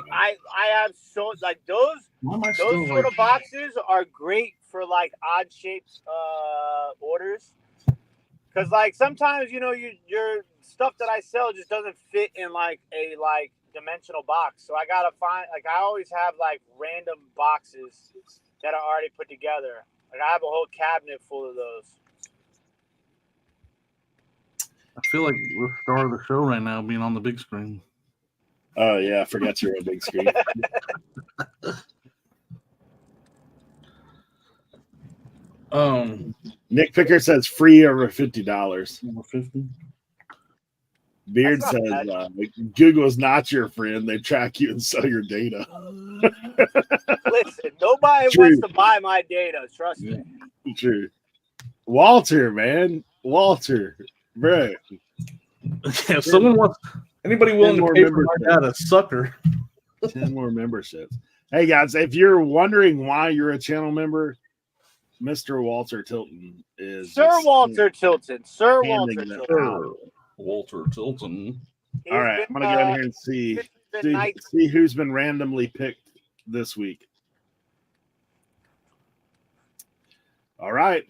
have so those sort of boxes are great for like odd shaped orders, because like sometimes your stuff that I sell just doesn't fit in like a dimensional box, so I gotta find I always have like random boxes that are already put together. Like I have a whole cabinet full of those. I feel like the star of the show right now being on the big screen. Oh yeah, I forgot you're on big screen. Nick Picker says free over $50. Over 50. Beard That's says not Google's not your friend. They track you and sell your data. Listen, nobody True. wants to buy my data. Trust me. True. Walter, man. Walter. Bro. If someone wants, anybody willing to more pay for my memberships. data, sucker. 10 more memberships. Hey, guys, if you're wondering why you're a channel member, Mr. Walter Tilton is Sir just Walter Tilton. Sir handing Walter them Tilton. out. Walter Tilton. He's All right, been, I'm going to go in here and see who's been randomly picked this week. All right.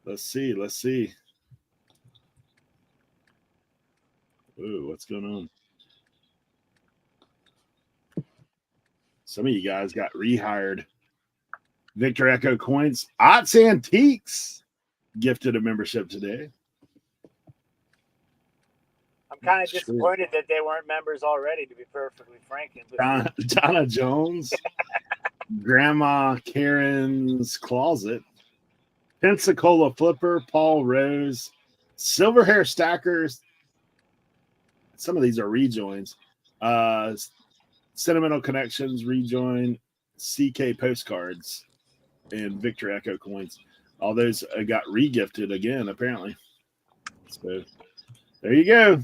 Let's see. Ooh, what's going on? Some of you guys got rehired. Victor Echo Coins. Otts Antiques gifted a membership today. I'm kind of disappointed that they weren't members already, to be perfectly frank. Donna Jones. Grandma Karen's Closet. Pensacola Flipper. Paul Rose. Silver Hair Stackers. Some of these are rejoins. Sentimental Connections rejoin. CK Postcards. And Victor Echo Coins. All those got re-gifted again, apparently. So there you go.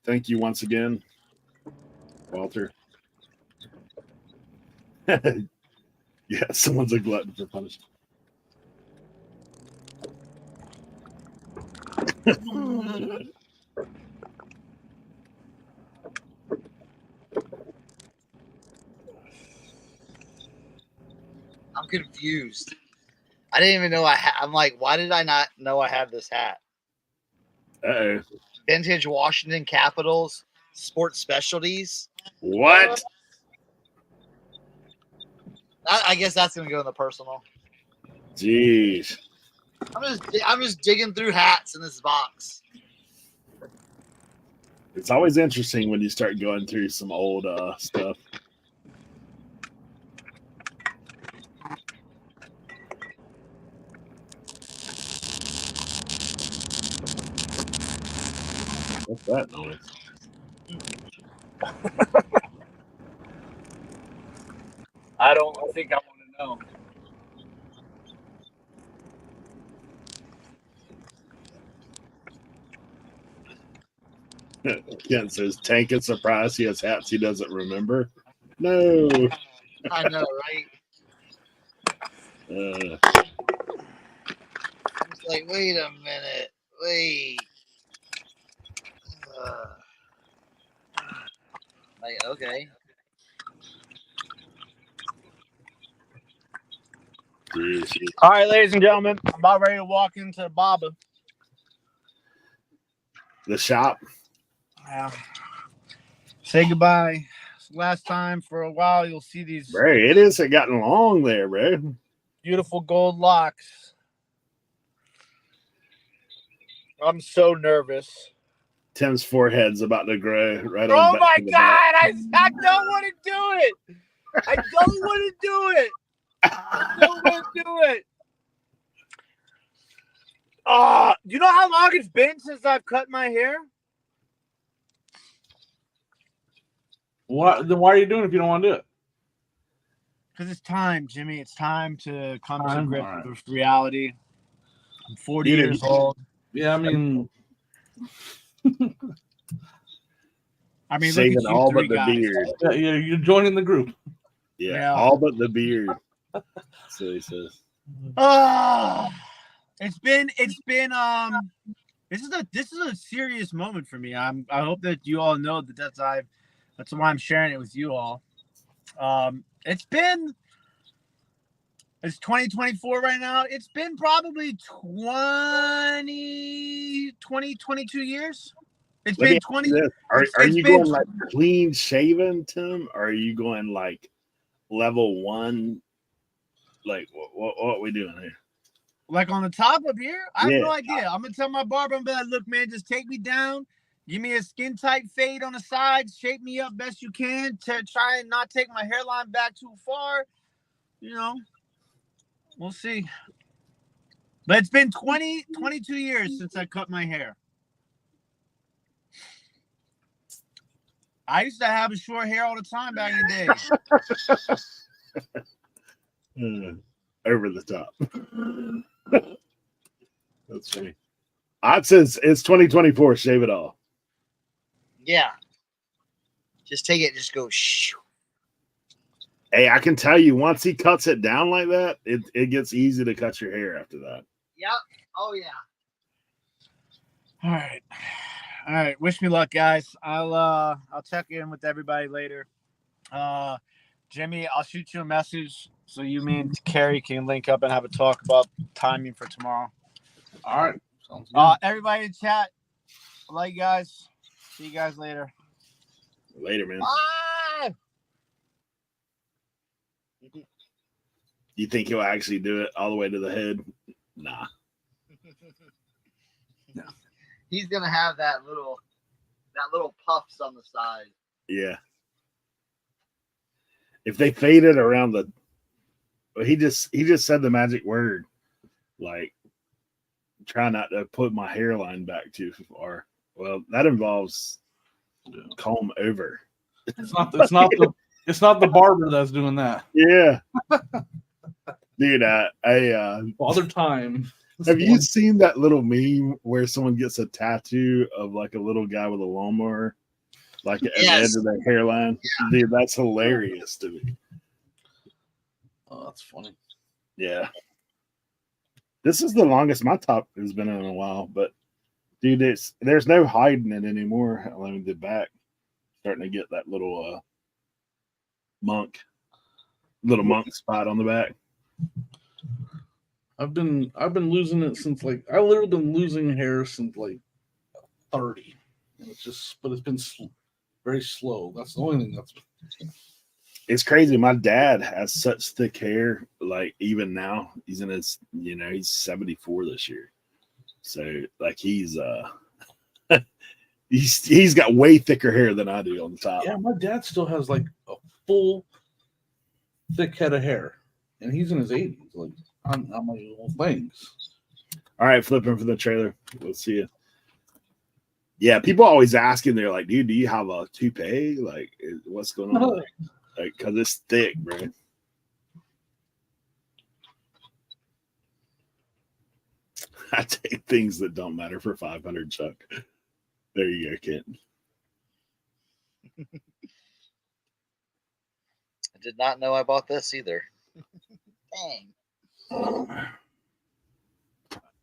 Thank you once again, Walter. Yeah, someone's a glutton for punishment. I'm confused. I didn't even know I'm like, why did I not know I had this hat? Uh-oh. Vintage Washington Capitals Sports Specialties. What? I guess that's gonna go in the personal. Jeez. I'm just digging through hats in this box. It's always interesting when you start going through some old stuff. What's that noise? I don't think I want to know. Kent says, Tank is surprised he has hats he doesn't remember. No. I know, right? I'm just like, wait a minute. Wait. Like, okay. Jeez. All right, ladies and gentlemen, I'm about ready to walk into Baba. The shop. Say goodbye. It's the last time for a while. You'll see these Bro, it is gotten long there, bro. beautiful gold locks. I'm so nervous. Tim's forehead's about to grow right on. Oh back my to the God! back. I don't want to do it. I don't want to do it. I don't want to do it. Do you know how long it's been since I've cut my hair? Then why are you doing it if you don't want to do it? Because it's time, Jimmy. It's time to come to Time? grips All right. with reality. I'm 40 You know, years old. Yeah, I mean, Look Saving at you all three but the guys. beard. yeah, you're joining the group. Yeah, all but the beard. So he says. It's been this is a serious moment for me. I hope that you all know that that's why I'm sharing it with you all. It's 2024 right now. It's been probably 22 years. It's Let been me 20. ask you this. Are it's you been going like clean shaven, Tim? Or are you going like level 1? Like what are we doing here? Like on the top of here? I have Yeah. no idea. I'm gonna tell my barber, I'm gonna be like, look, man, just take me down. Give me a skin tight fade on the sides. Shape me up best you can. Try and not take my hairline back too far. You know, we'll see. But it's been 22 years since I cut my hair. I used to have a short hair all the time back in the day. Over the top. That's funny. Odd says it's 2024. Shave it all. Yeah. Just take it. Just go. Shoo. Hey, I can tell you, once he cuts it down like that, it gets easy to cut your hair after that. Yep. Oh yeah. All right. Wish me luck, guys. I'll check in with everybody later. Jimmy, I'll shoot you a message so you, me, and Carrie can link up and have a talk about timing for tomorrow. All right. Sounds good. Everybody in chat, I like you guys. See you guys later. Later, man. Bye. You think he'll actually do it all the way to the head? Nah. No. He's gonna have that little puffs on the side. Yeah. If they fade it around the, he just said the magic word, like try not to put my hairline back too far. Well, that involves comb over. It's not the barber that's doing that. Yeah. Dude, Father Time. have you seen that little meme where someone gets a tattoo of like a little guy with a lawnmower, like at the edge of their hairline? Yeah. Dude, that's hilarious to me. Oh, that's funny. Yeah. This is the longest my top has been in a while, but dude, there's no hiding it anymore. I mean, the back starting to get that little monk spot on the back. I've been losing it since I literally been losing hair since 30. But it's been very slow. That's the only thing that's. It's crazy. My dad has such thick hair. Like even now, he's in his he's 74 this year, so he's he's got way thicker hair than I do on the top. Yeah, my dad still has a full thick head of hair, and he's in his 80s. On my little things. All right, flipping for the trailer. We'll see you. Yeah, people always asking. They're like, "Dude, do you have a toupee? What's going on?" Because it's thick, bro. I take things that don't matter for 500, Chuck. There you go, Kent. I did not know I bought this either. Dang.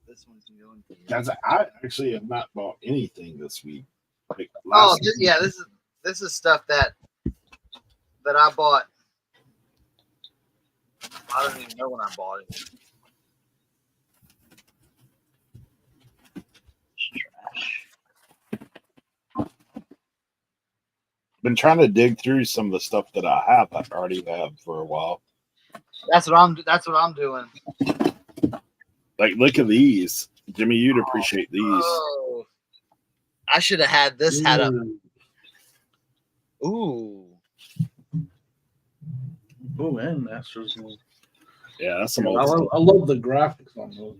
This one's going. I actually have not bought anything this week. This is stuff that I bought. I don't even know when I bought it. Trash. Been trying to dig through some of the stuff that I already have for a while. That's what I'm doing. Look at these. Jimmy, you'd appreciate these. Oh, I should have had this hat up. Ooh. Oh, and Masters. Yeah, that's some old stuff. I love the graphics on those.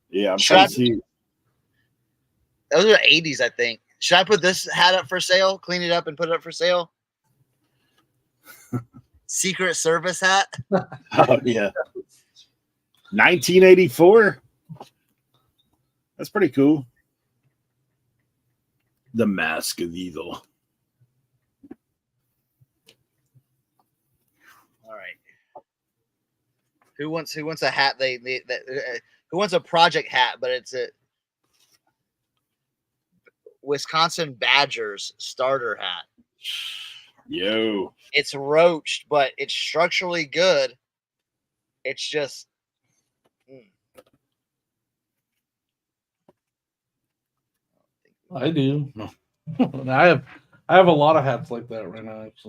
Yeah, I'm trying to see. Those are 80s, I think. Should I put this hat up for sale? Clean it up and put it up for sale? Secret Service hat? Oh, yeah. 1984. That's pretty cool. The Mask of Evil. All right. Who wants a hat? Who wants a project hat? But it's a Wisconsin Badgers starter hat. Yo. It's roached, but it's structurally good. It's just. I do. I I have a lot of hats like that right now. It's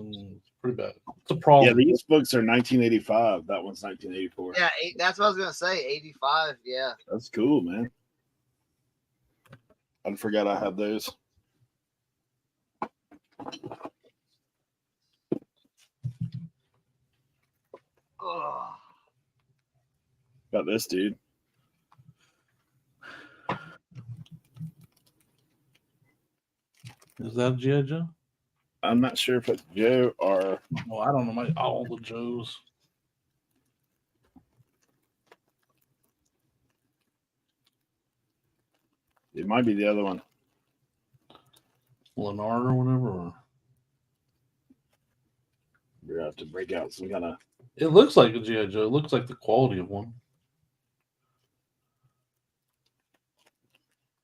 pretty bad. It's a problem. Yeah, these books are 1985. That one's 1984. Yeah, that's what I was gonna say. 85. Yeah. That's cool, man. I forgot I had those. Ugh. Got this, dude. Is that G.I. Joe? I'm not sure if it's Joe or. Well, I don't know. All the Joes. It might be the other one. Leonard or whatever. Or... We're gonna have to break out some kind of. It looks like a G.I. Joe. It looks like the quality of one.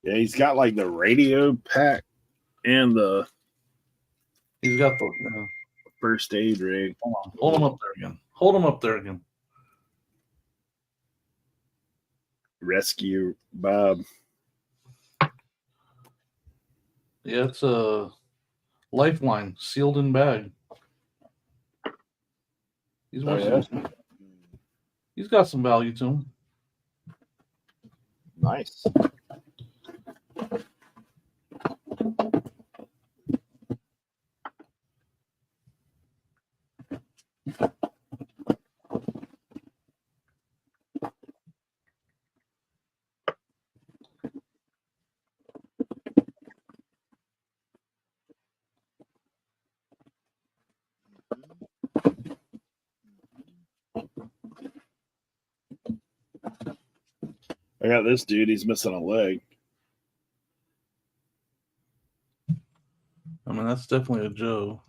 Yeah, he's got like the radio pack and the He's got the first aid rig. Hold on. Hold him up there again. Hold him up there again. Rescue Bob. Yeah, it's a lifeline, sealed in bag. He's He's got some value to him. Nice. I got this dude. He's missing a leg. I mean, that's definitely a Joe.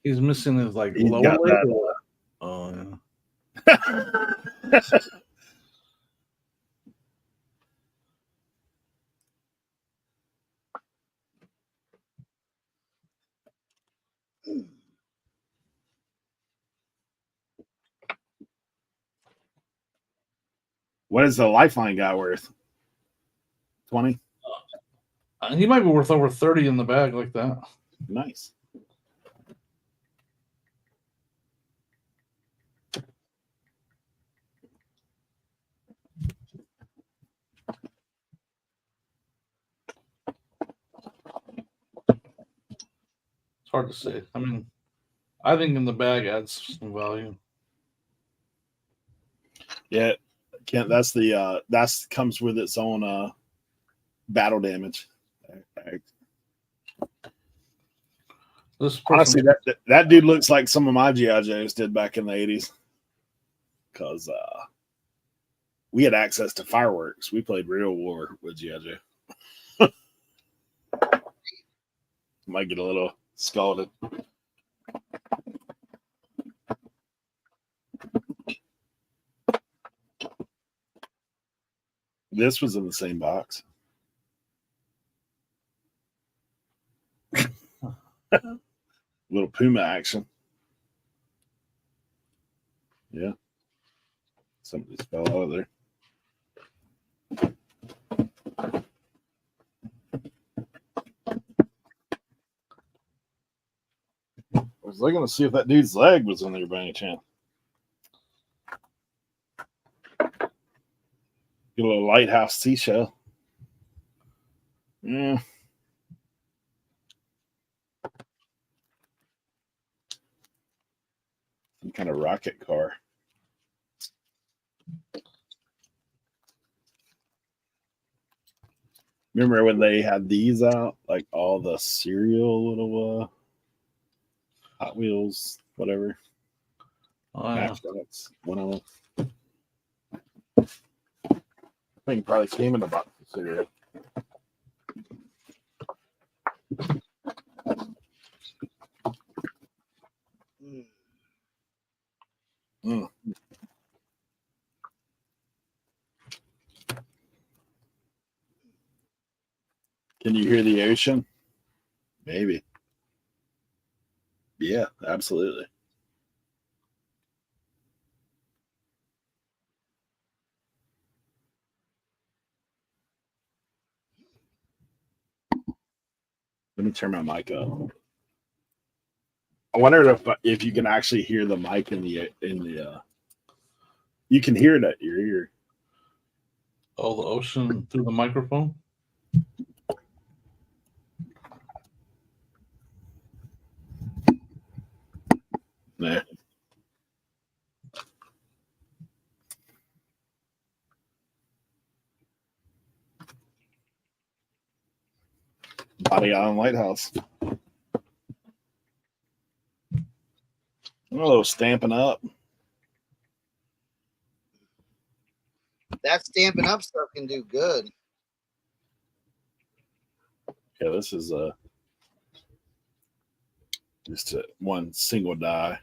He's missing his like He's lower got leg. that. Oh yeah. What is the lifeline guy worth? 20? He might be worth over 30 in the bag like that. Nice. It's hard to say. I mean, I think in the bag adds some value. Yeah, Kent, that's comes with its own battle damage. This person, Honestly, that dude looks like some of my G.I. Joes did back in the 80s. Because we had access to fireworks. We played real war with G.I. Joe. Might get a little scalded. This was in the same box. Little Puma action. Yeah. Somebody just fell out of there. I was looking to see if that dude's leg was in there by any chance. Get a little lighthouse seashell. Yeah. Some kind of rocket car. Remember when they had these out? Like all the cereal little Hot Wheels, whatever. oh, yeah. Matchbox, one of them. I think it probably came in a box of cereal. Mm. Can you hear the ocean? Maybe. Yeah, absolutely. Let me turn my mic up. I wonder if you can actually hear the mic in the you can hear it at your ear. Oh, the ocean through the microphone. Nah. Body Island Lighthouse. Oh, Stampin' Up. That Stampin' Up stuff can do good. Yeah, this is just one single die.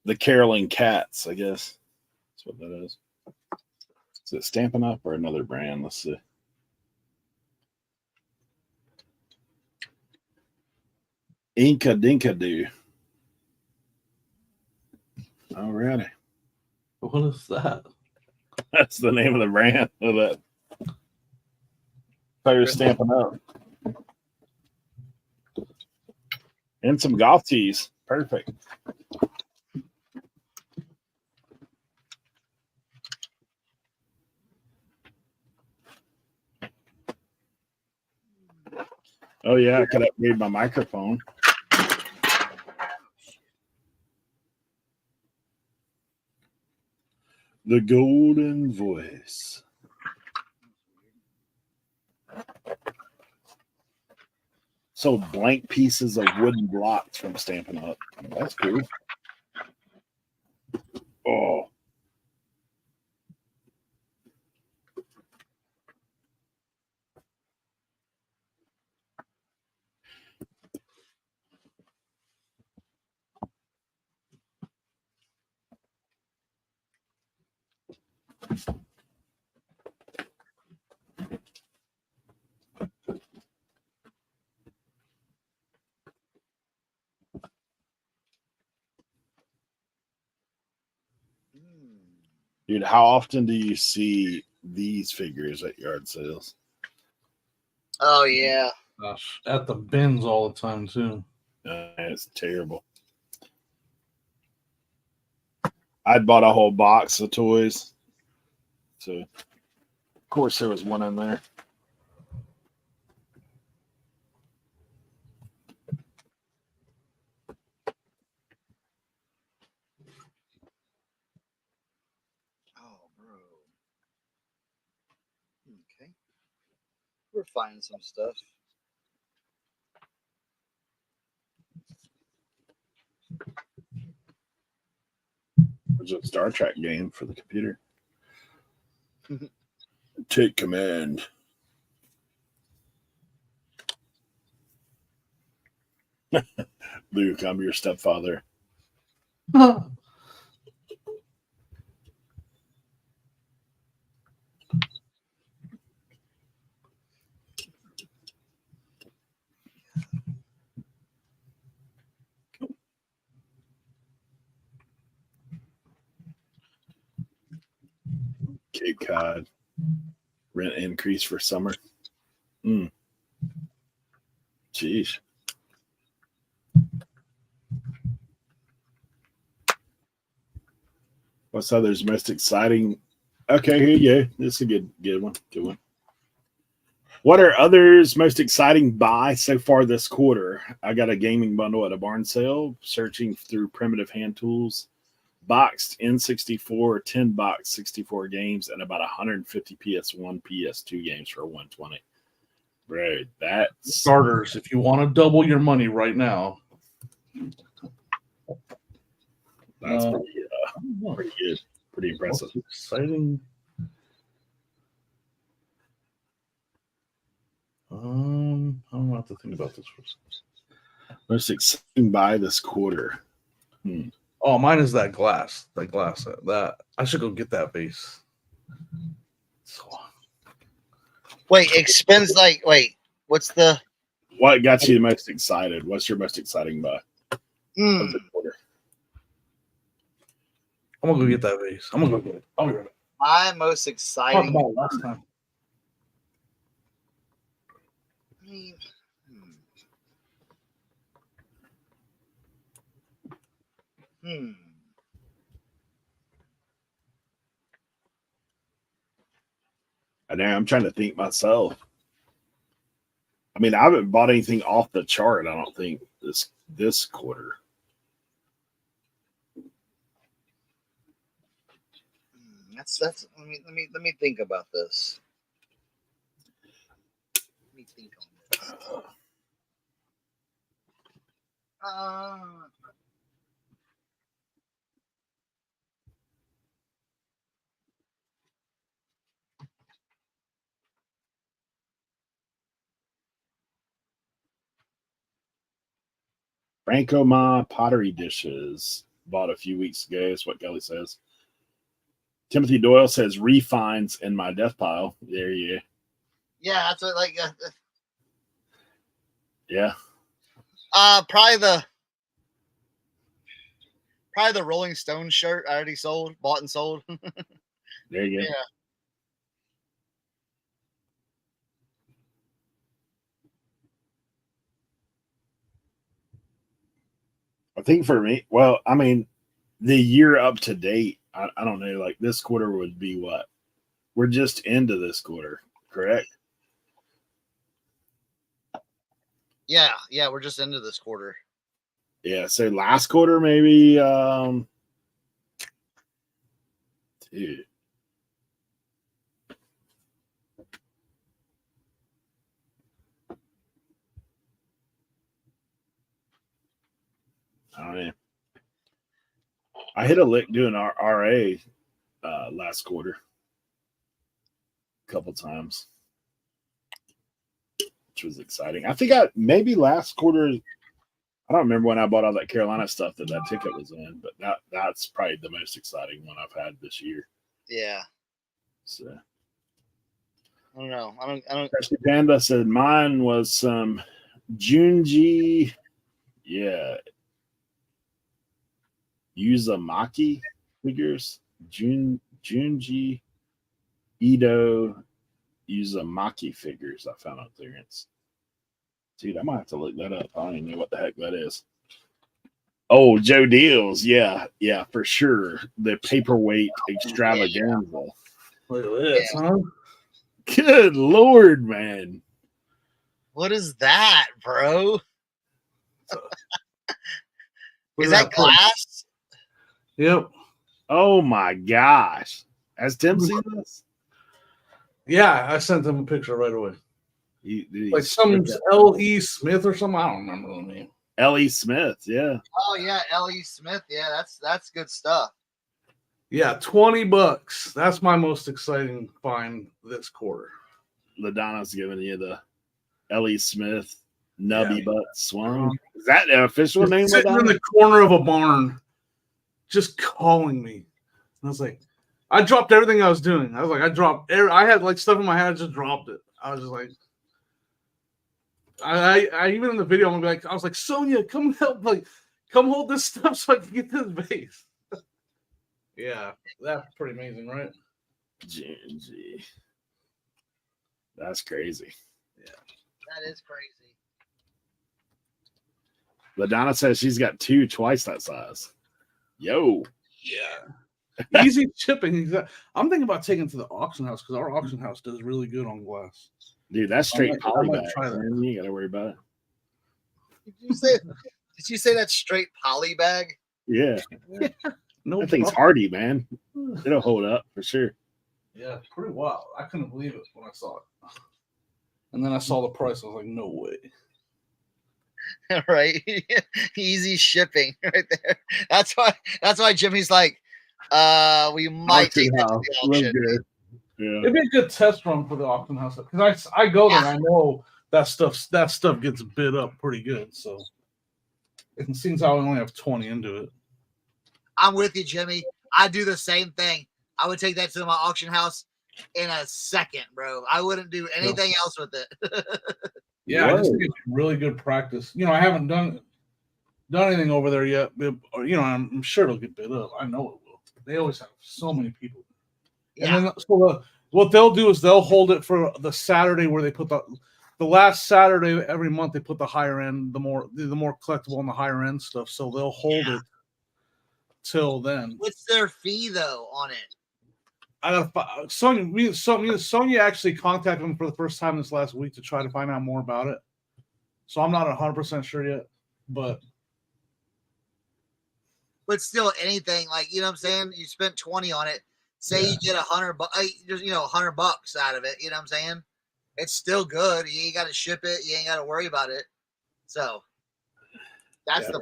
The Caroling Cats, I guess. That's what that is. Is it Stampin' Up or another brand? Let's see. Inca Dinka Doo. Alrighty. What is that? That's the name of the brand of that. Fire Stampin' Up. And some golf tees. Perfect. Oh, yeah, I could upgrade my microphone. The Golden Voice. So blank pieces of wooden blocks from Stampin' Up. That's cool. Oh. Dude, how often do you see these figures at yard sales? Oh yeah. Gosh, at the bins all the time too. It's terrible. I'd bought a whole box of toys. So, of course, there was one in there. Oh, bro. Okay. We're finding some stuff. There's a Star Trek game for the computer. Take command. Luke, I'm your stepfather. Cape Cod. Rent increase for summer. Jeez. What's others most exciting? Okay, here you go. This is a good one. Good one. What are others most exciting buy so far this quarter? I got a gaming bundle at a barn sale, searching through primitive hand tools, boxed N64, 10 box 64 games, and about 150 PS1, PS2 games for 120. Bro, that's Starters, if you want to double your money right now. That's pretty good. Pretty impressive. Exciting. I don't have to think about this first. Most exciting buy this quarter. Oh, mine is that glass. That I should go get that base. Wait, expends like what's the What got you the most excited? What's your most exciting buy of the quarter? I'm gonna go get that base. I'm gonna go get it. I'll be right back. my most Talk exciting? about it last time. I'm trying to think myself. I mean, I haven't bought anything off the chart. I don't think this quarter. That's. Let me think about this. Let me think on this. Franco Ma pottery dishes bought a few weeks ago. Is what Kelly says. Timothy Doyle says refines in my death pile. There you go. Yeah, that's what like. Yeah. Probably the Rolling Stone shirt I already bought and sold. There you go. Yeah. I think for me, well, I mean, the year up to date, I don't know, like this quarter would be what? We're just into this quarter, correct? Yeah, we're just into this quarter. Yeah, so last quarter maybe dude. I don't know. I hit a lick doing our RA last quarter a couple times, which was exciting. I think maybe last quarter, I don't remember when I bought all that Carolina stuff that ticket was in, but that's probably the most exciting one I've had this year. Yeah. So I don't know. I don't. Especially Panda said mine was some Junji, Uzumaki figures. Junji Ito Uzumaki figures I found on clearance. Dude, I might have to look that up. I don't even know what the heck that is. Oh, Joe Deals. Yeah, for sure. The paperweight extravaganza. Look at this, huh? Good Lord, man. What is that, bro? Is that print. glass? Yep. Oh my gosh. Has Tim seen this? Yeah, I sent him a picture right away. Like some L.E. Smith or something. I don't remember the name. L.E. Smith, yeah. Oh yeah, L.E. Smith. Yeah, that's good stuff. Yeah, $20. That's my most exciting find this quarter. LaDonna's giving you the L.E. Smith nubby butt swung. Is that the official name? Sitting in the corner of a barn, just calling me. And I was like, I dropped everything I was doing. I was like, I had like stuff in my hand, I just dropped it. I was just like, I even in the video, I'm like, I was like, Sonia, come help, like, come hold this stuff so I can get to the base. Yeah, that's pretty amazing, right? GNG. That's crazy. Yeah, that is crazy. LaDonna says she's got two twice that size. Yo. Yeah. Easy shipping. I'm thinking about taking it to the auction house because our auction house does really good on glass. Dude, that's straight poly bag. Try that. You ain't got to worry about it. Did you say that's straight poly bag? Yeah. No, that thing's hardy, man. It'll hold up for sure. Yeah, pretty wild. I couldn't believe it when I saw it. And then I saw the price. I was like, no way. Right? Easy shipping right there. That's why Jimmy's like, we might take that to the auction. Good. Yeah. It'd be a good test run for the auction house because I go there and I know that stuff gets bid up pretty good. So it seems I only have 20 into it. I'm with you, Jimmy. I do the same thing. I would take that to my auction house in a second, bro. I wouldn't do anything else with it. Yeah, I just think it's really good practice. You know, I haven't done anything over there yet. You know, I'm sure it'll get bid up. I know it will. They always have so many people. Yeah. And then what they'll do is they'll hold it for the Saturday where they put the last Saturday every month. They put the higher end, the more collectible and the higher end stuff. So they'll hold it till then. What's their fee though on it? I got Sonya actually contacted him for the first time this last week to try to find out more about it. So I'm not 100% sure yet, but still anything like, you know what I'm saying? You spent 20 on it. Say you get $100, just, you know, $100 out of it. You know what I'm saying? It's still good. You ain't got to ship it. You ain't got to worry about it. So that's that's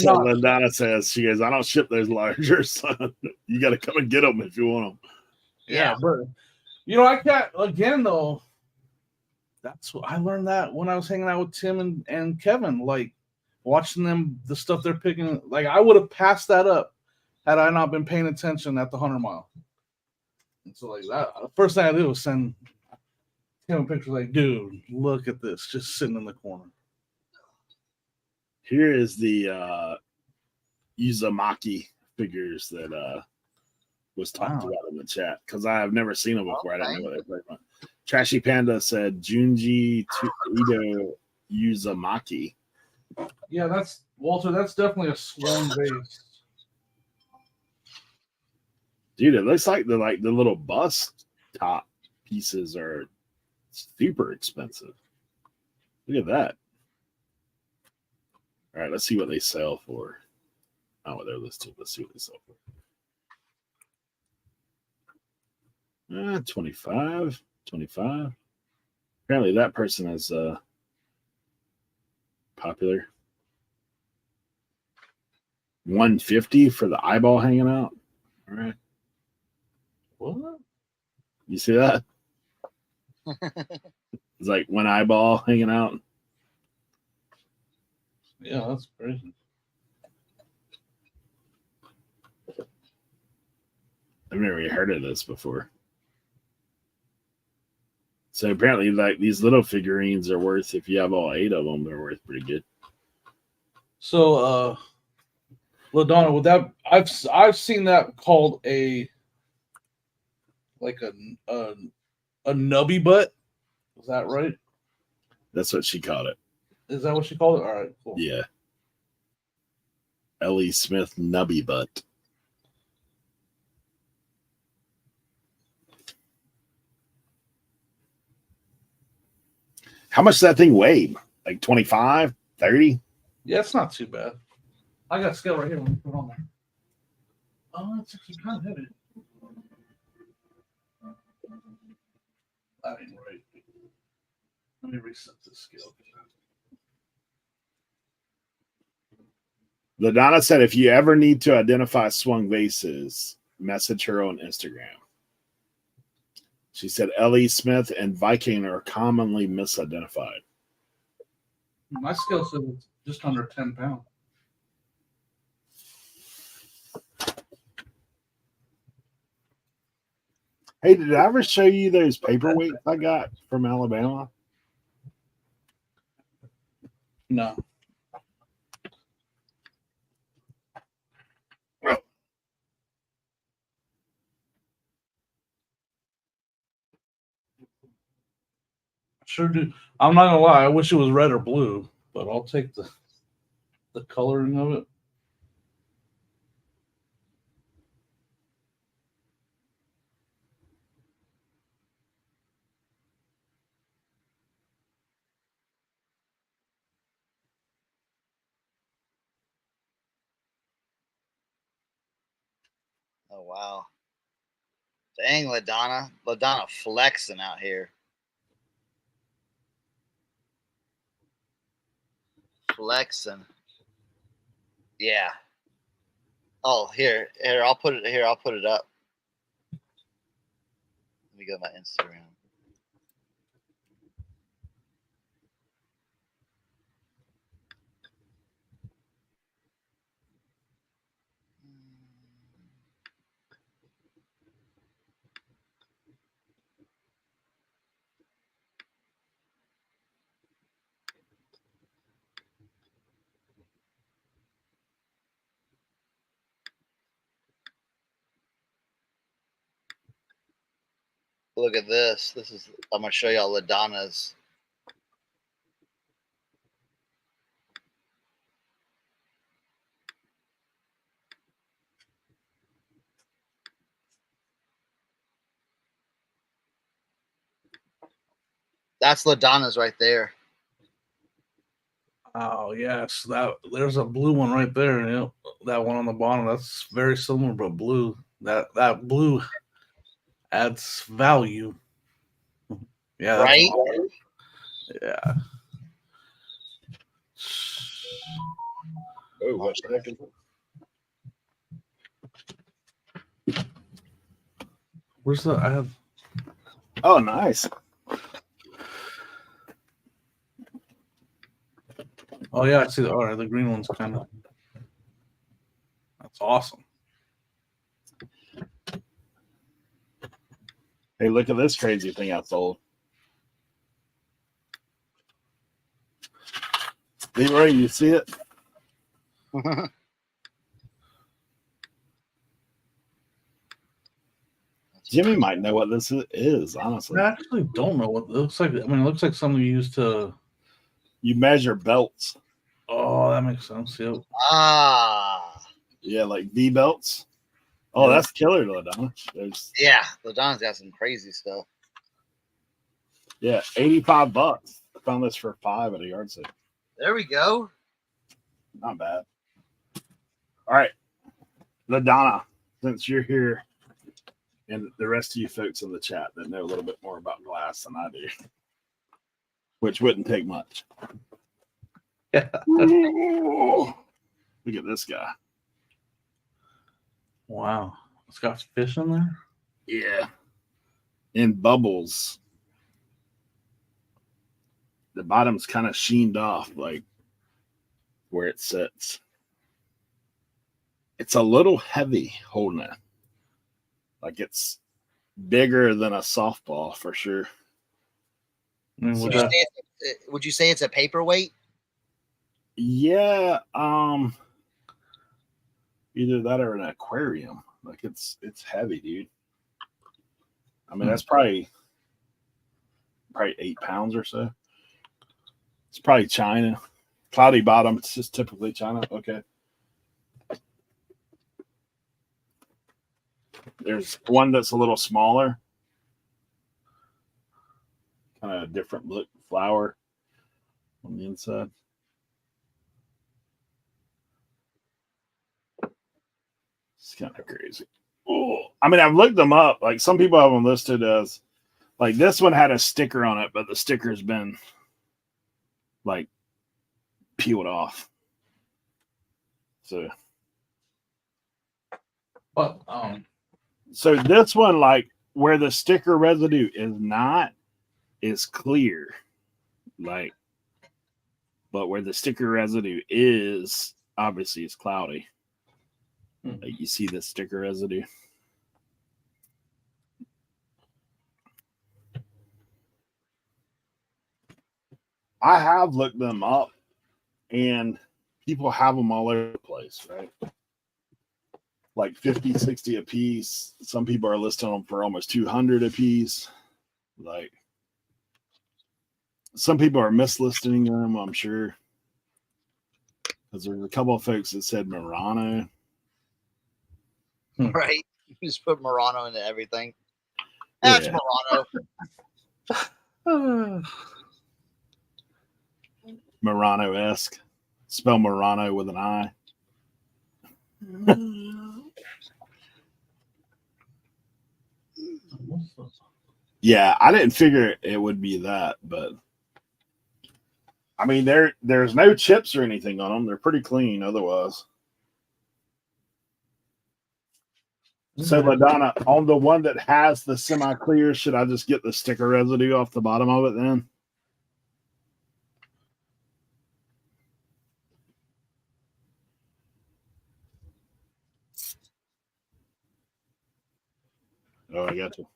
what LaDonna says. She goes, I don't ship those larger, son. You got to come and get them if you want them. Yeah, but you know, I can't again though. That's what I learned that when I was hanging out with Tim and Kevin, like watching them, the stuff they're picking. Like I would have passed that up had I not been paying attention at the 100 mile. And so like that, the first thing I did was send him a picture. Like, dude, look at this, just sitting in the corner. Here is the Uzumaki figures that was talked about in the chat because I have never seen them before. I didn't know what they played on. Trashy Panda said Junji Ito Uzumaki. Yeah, that's Walter. That's definitely a swung base. Dude, it looks like the little bust top pieces are super expensive. Look at that. All right, let's see what they sell for. Oh, they're listed. Let's see what they sell for. 25. Apparently that person is popular. 150 for the eyeball hanging out. All right. What? You see that? It's like one eyeball hanging out. Yeah, that's crazy. I've never even heard of this before. So apparently, like these little figurines are worth, if you have all 8 of them, they're worth pretty good. So, LaDonna, with that, I've seen that called a nubby butt. Is that right? That's what she called it. Is that what she called it? All right, cool. Yeah. Ellie Smith nubby butt. How much does that thing weigh? Like 25, 30? Yeah, it's not too bad. I got a scale right here. Let me put it on there. Oh, it's actually kind of heavy. That ain't right. Let me reset this scale. LaDonna said if you ever need to identify swung vases, message her on Instagram. She said Ellie Smith and Viking are commonly misidentified. My scale said it's just under 10 pounds. Hey, did I ever show you those paperweights I got from Alabama? No. Sure do. I'm not gonna lie. I wish it was red or blue, but I'll take the coloring of it. Oh wow. Dang, LaDonna. LaDonna flexing out here. Flexing. Yeah. Oh, here. I'll put it here. I'll put it up. Let me go to my Instagram. Look at this. I'm gonna show y'all LaDonna's. That's LaDonna's right there. Oh yes, there's a blue one right there. Yep. That one on the bottom. That's very similar, but blue. That blue adds value. Yeah, that's Right? awesome. Yeah. Oh, what the heck is that? Where's the? I have. Oh, nice. Oh yeah, I see the. All right, the green one's kind of. That's awesome. Hey, look at this crazy thing I sold. Leroy, you see it? Jimmy might know what this is, honestly. I actually don't know what it looks like. I mean, it looks like something you use to. You measure belts. Oh, that makes sense. Yep. Ah. Yeah, like V belts. Oh, Yeah. that's killer, LaDonna. There's Yeah, LaDonna's got some crazy stuff. yeah, $85. I found this for $5 at a yard sale. There we go. Not bad. All right, LaDonna, since you're here, and the rest of you folks in the chat that know a little bit more about glass than I do, which wouldn't take much. Yeah. Ooh, look at this guy. Wow. It's got fish in there. Yeah. In bubbles. The bottom's kind of sheened off, like where it sits. It's a little heavy holding it. Like it's bigger than a softball for sure. I mean, Would you say it's a paperweight? Yeah, either that or an aquarium. Like it's heavy, dude. I mean, that's probably 8 pounds or so. It's probably China. Cloudy bottom. It's just typically China. Okay. There's one that's a little smaller. Kind of a different look flower on the inside. It's kind of crazy. Oh, I mean, I've looked them up. Like some people have them listed as like this one had a sticker on it, but the sticker's been like peeled off. So but so this one, like where the sticker residue is not, is clear. Like, but where the sticker residue is, obviously it's cloudy. Like you see the sticker residue. I have looked them up and people have them all over the place, right? Like 50, 60 a piece. Some people are listing them for almost 200 a piece. Like some people are mislisting them, I'm sure. Because there's a couple of folks that said Murano. Right. You just put Murano into everything. That's Yeah. Murano. Murano-esque. Spell Murano with an I. Yeah, I didn't figure it would be that, but I mean, there's no chips or anything on them. They're pretty clean otherwise. So, LaDonna, on the one that has the semi-clear, should I just get the sticker residue off the bottom of it then? Oh, I got you.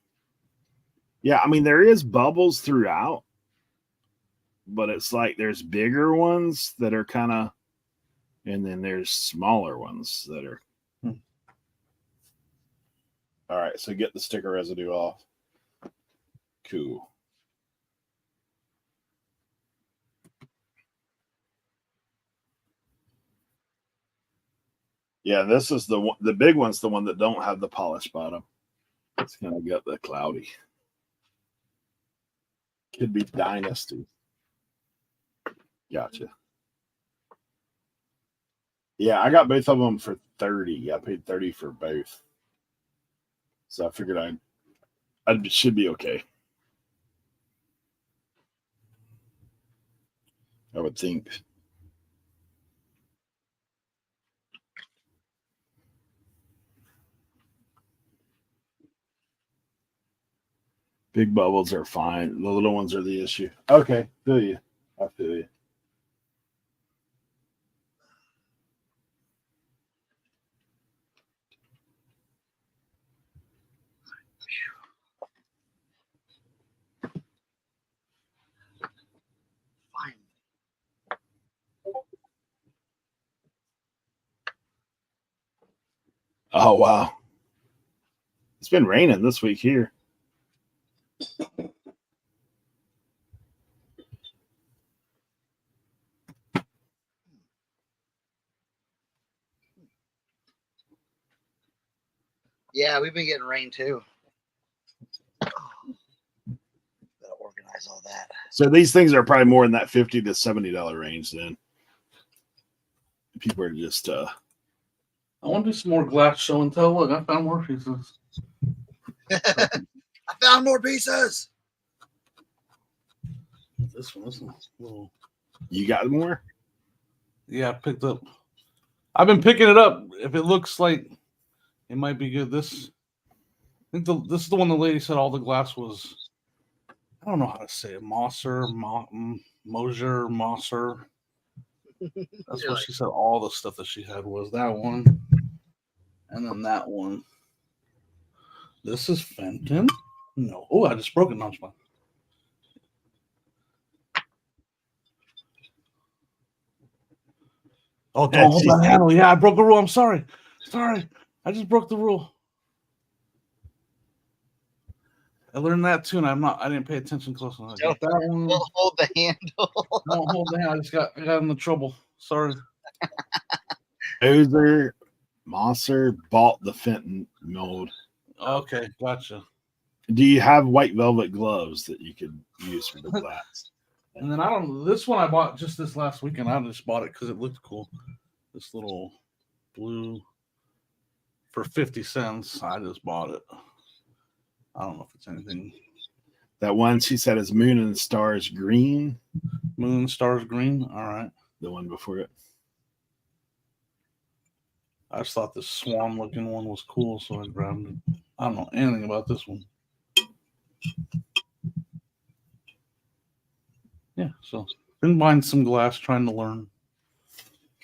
Yeah, I mean, there is bubbles throughout, but it's like there's bigger ones that are kind of, and then there's smaller ones that are. All right, so get the sticker residue off. Cool. Yeah, this is the one, the big one's the one that don't have the polished bottom. It's kind of got the cloudy. Could be Dynasty. Gotcha. Yeah, I got both of them for 30. I paid 30 for both. So I figured I should be okay. I would think. Big bubbles are fine. The little ones are the issue. Okay, feel you. I feel you. Fine. Oh wow. It's been raining this week here. Yeah, we've been getting rain too. Gotta organize all that. So these things are probably more in that $50 to $70 range then. People are just I want to do some more glass show and tell. Look, I found more pieces. I found more pieces. This one's a little. You got more? Yeah, I picked up. I've been picking it up. If it looks like it might be good, this. I think this is the one the lady said all the glass was. I don't know how to say it. Mosser, Mosier, Mosser. That's what she said. All the stuff that she had was that one, and then that one. This is Fenton. No, oh, I just broke it. No, it's fine. Oh, don't hold that handle. Yeah, I broke the rule. I'm sorry. I just broke the rule. I learned that too, and I didn't pay attention close enough. Don't hold the handle. Don't hold the handle. I got into trouble. Sorry. Ozer, Mosser bought the Fenton mold. Okay, gotcha. Do you have white velvet gloves that you could use for the glass? And then this one I bought just this last weekend. I just bought it because it looked cool. This little blue for 50 cents. I just bought it. I don't know if it's anything. That one she said is Moon and Stars green. Moon Stars green. All right. The one before it. I just thought this swan looking one was cool, so I grabbed it. I don't know anything about this one. Yeah, so been buying some glass, trying to learn.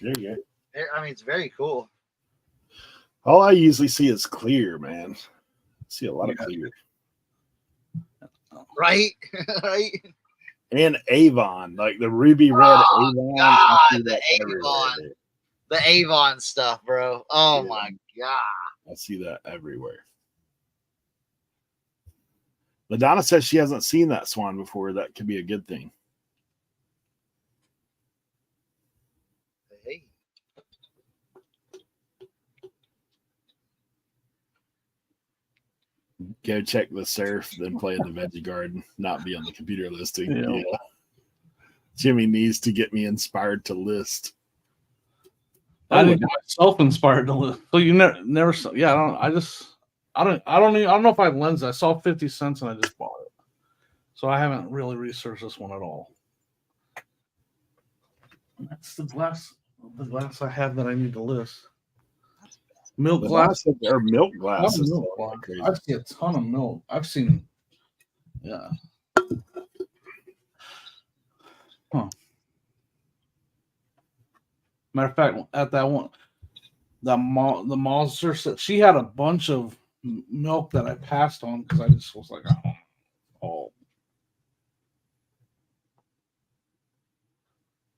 There you go. I mean, it's very cool. All I usually see is clear, man. I see a lot of clear. Right? Right? And Avon, like the ruby red Avon. God, I see the that everywhere. Avon. The Avon stuff, bro. Oh my God. I see that everywhere. LaDonna says she hasn't seen that swan before. That could be a good thing. Hey. Go check the surf, then play in the veggie garden, not be on the computer listing. Yeah. Yeah. Jimmy needs to get me inspired to list. I didn't get myself inspired to list. So you never saw. Yeah, I don't know if I have lenses. I saw 50 cents and I just bought it. So I haven't really researched this one at all. And that's the glass I have that I need to list. Milk glass or milk glass. I see a ton of milk. I've seen, yeah. Huh. Matter of fact, at that one, the monster said she had a bunch of milk that I passed on because I just was like, oh,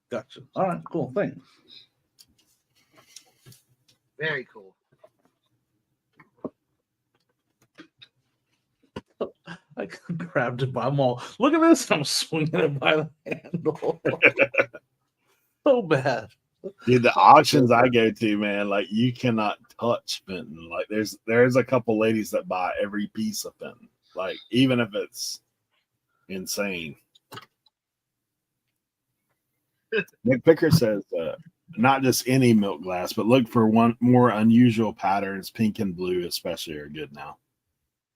gotcha. All right, cool. Thanks. Very cool. I grabbed it by them all. Look at this. I'm swinging it by the handle. So bad. Dude, the auctions I go to, man, like you cannot touch Fenton. Like there's a couple ladies that buy every piece of Fenton. Like even if it's insane. Nick Picker says, not just any milk glass, but look for one more unusual patterns. Pink and blue, especially, are good now.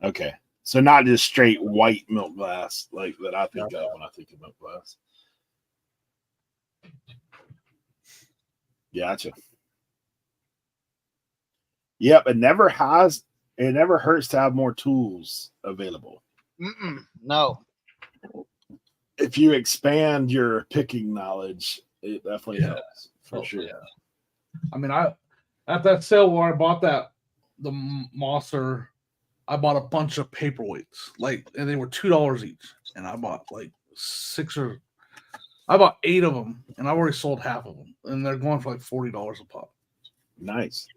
Okay, so not just straight white milk glass like that I think of when I think of milk glass. Gotcha. Yep, it never hurts to have more tools available. No. If you expand your picking knowledge, it definitely helps for sure. Yeah. I mean, at that sale where I bought the Mosser, I bought a bunch of paperweights, and they were $2 each, and I bought I bought 8 of them, and I've already sold half of them, and they're going for like $40 a pop. Nice.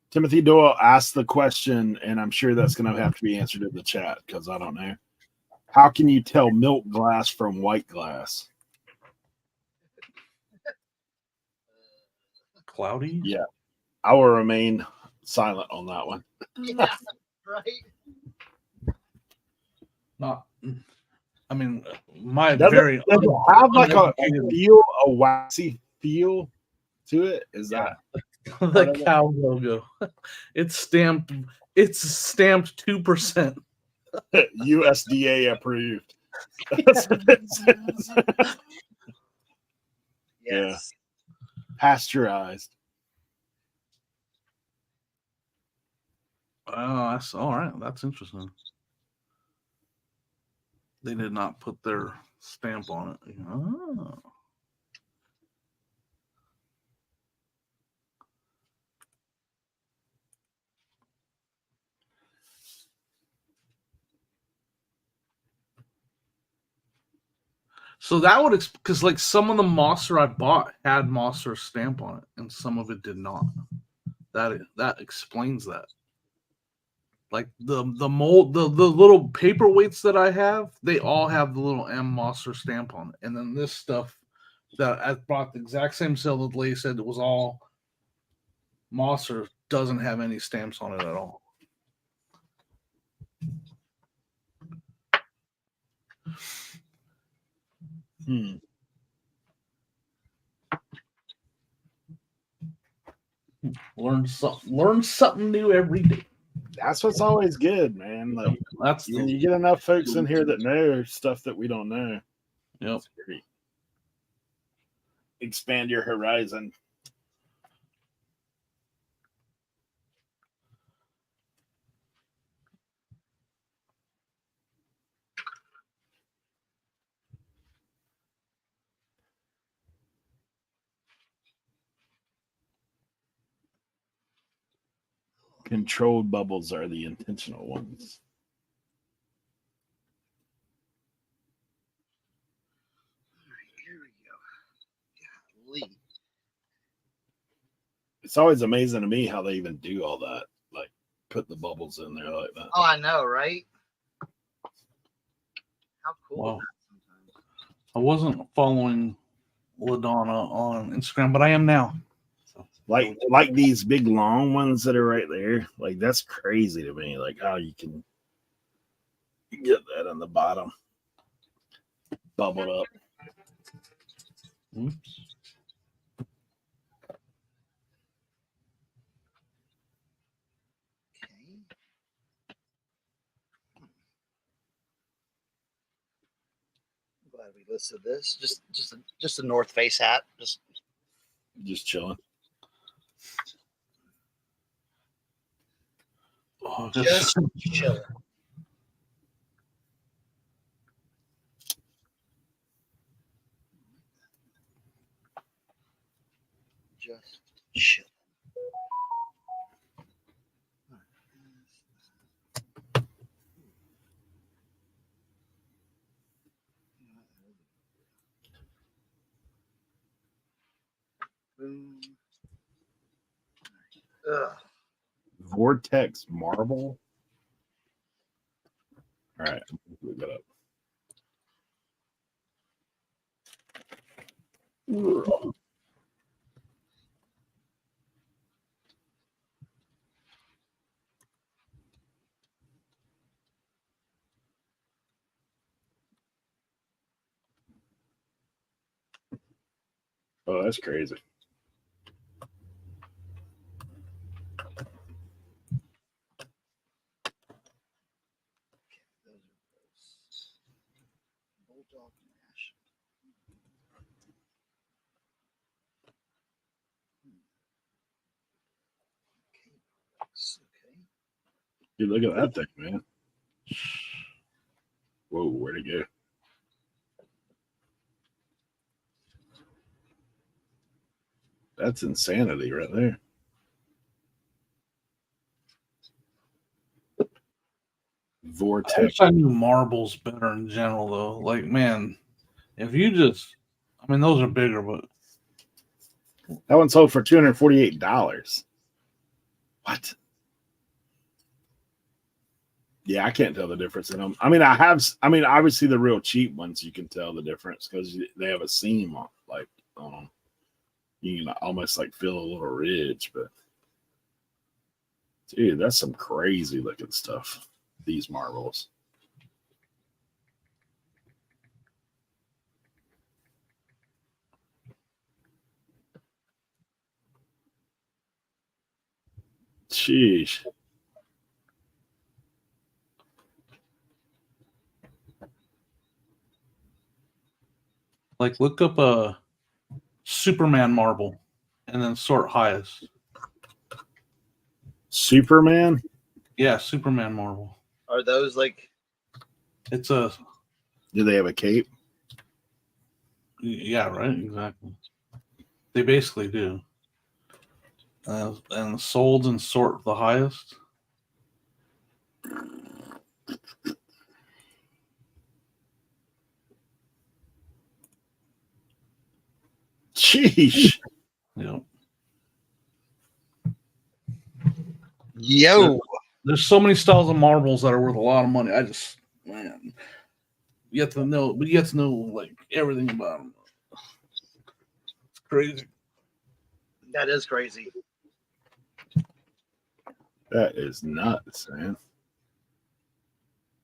Timothy Doyle asked the question, and I'm sure that's going to have to be answered in the chat because I don't know. How can you tell milk glass from white glass? Cloudy? Yeah. I will remain silent on that one. Yeah, right. Not. I mean, Does it have like a waxy feel to it? Is that the cow logo? It's stamped 2%. USDA approved. That's what it says. Yes. Yeah. Pasteurized. Oh, that's all right. That's interesting. They did not put their stamp on it. Oh. So that would because like some of the Mosser I bought had Mosser stamp on it, and some of it did not. That explains that. Like the mold, the little paperweights that I have, they all have the little M Mosser stamp on it, and then this stuff that I bought the exact same sale that the lady said it was all Mosser doesn't have any stamps on it at all. Learn something new every day. That's what's always good, man. Like that's when you get enough folks in here that know stuff that we don't know. Yep. Expand your horizon. Controlled bubbles are the intentional ones. Here we go. It's always amazing to me how they even do all that. Like put the bubbles in there like that. Oh, I know, right? How cool. Wow. I wasn't following LaDonna on Instagram, but I am now. Like these big long ones that are right there. Like that's crazy to me. Like how you can get that on the bottom. Bubbled up. Oops. Glad we listed this. Just a North Face hat. Just chilling. Oh, just chilling. Just chilling. Boom. Vortex marble. All right, look that up. Oh, that's crazy. Bulldog mash. Okay. Dude, look at that thing, man. Whoa, where'd it go? That's insanity right there. I Vortex. wish I knew marbles better in general, though. Like, man, if you just, I mean, those are bigger, but That one sold for $248. What? Yeah, I can't tell the difference in them. I mean, obviously the real cheap ones, you can tell the difference because they have a seam on, like, on them. You can almost like feel a little ridge, but dude, that's some crazy looking stuff. These marbles. Sheesh. like, look up a Superman marble and then sort highest. Superman? Yeah, Superman marble. Are those like? It's a, Do they have a cape? yeah, right, exactly. They basically do. And sold and sort the highest. Sheesh. Yep. Yo. There's so many styles of marbles that are worth a lot of money. I just, man, you have to know, but you have to know like everything about them. It's crazy. That is crazy. That is nuts, man.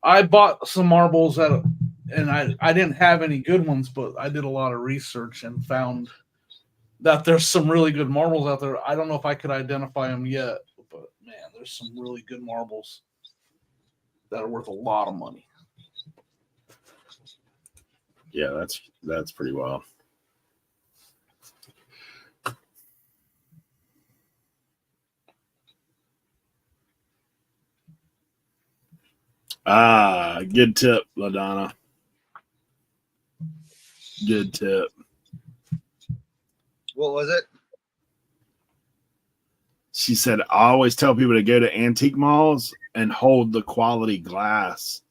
I bought some marbles and I didn't have any good ones, but I did a lot of research and found that there's some really good marbles out there. I don't know if I could identify them yet, but man, there's some really good marbles that are worth a lot of money. Yeah, that's pretty wild. Ah, good tip, LaDonna. Good tip. What was it? She said, I always tell people to go to antique malls and hold the quality glass,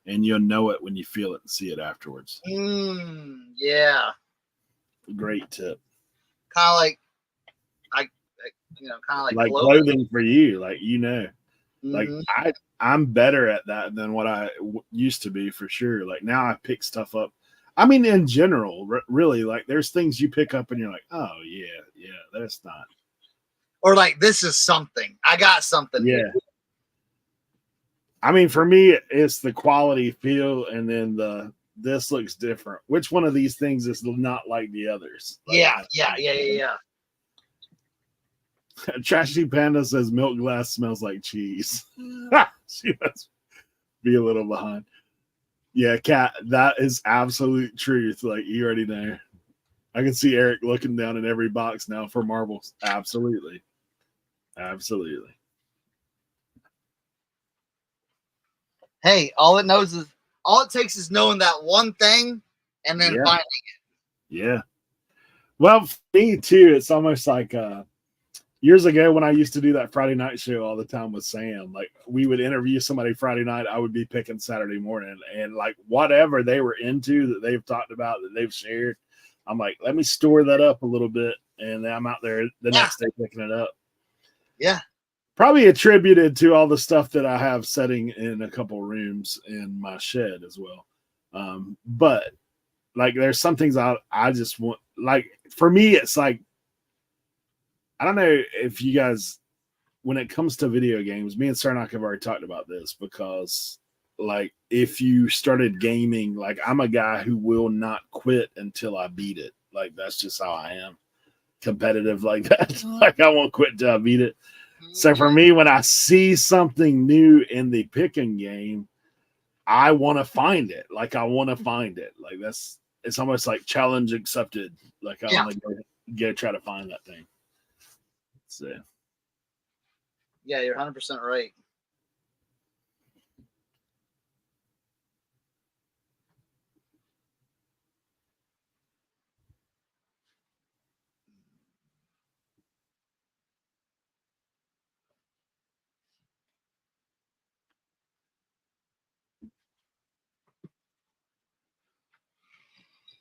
and you'll know it when you feel it and see it afterwards. Yeah. Great tip. Kind of like, kind of like clothing for you, like Mhm. like I'm better at that than what I used to be for sure. Like now I pick stuff up. I mean, in general, really, like there's things you pick up and you're like, oh yeah, that's not. Or like, this is something. I got something. Yeah. Here. I mean, for me, it's the quality feel, and then this looks different. Which one of these things is not like the others? Like, Yeah. Trashy Panda says milk glass smells like cheese. She must be a little behind. Yeah, Kat, that is absolute truth. Like you already know. I can see Eric looking down in every box now for marbles. Absolutely. Hey, all it takes is knowing that one thing and then finding it. Yeah. Well, for me too, it's almost like years ago when I used to do that Friday night show all the time with Sam, like we would interview somebody Friday night, I would be picking Saturday morning, and like whatever they were into that they've talked about, that they've shared, I'm like, let me store that up a little bit, and then I'm out there the next day picking it up. Yeah. Probably attributed to all the stuff that I have setting in a couple rooms in my shed as well. But like there's some things I just want, like for me, it's like, I don't know if you guys, when it comes to video games, me and Sarnak have already talked about this, because like if you started gaming, like I'm a guy who will not quit until I beat it. Like that's just how I am. Competitive like that. Like I won't quit till I beat it. So for me, when I see something new in the picking game, I want to find it. Like I want to find it. Like it's almost like challenge accepted. Like I want to go try to find that thing. So Yeah, you're 100% right.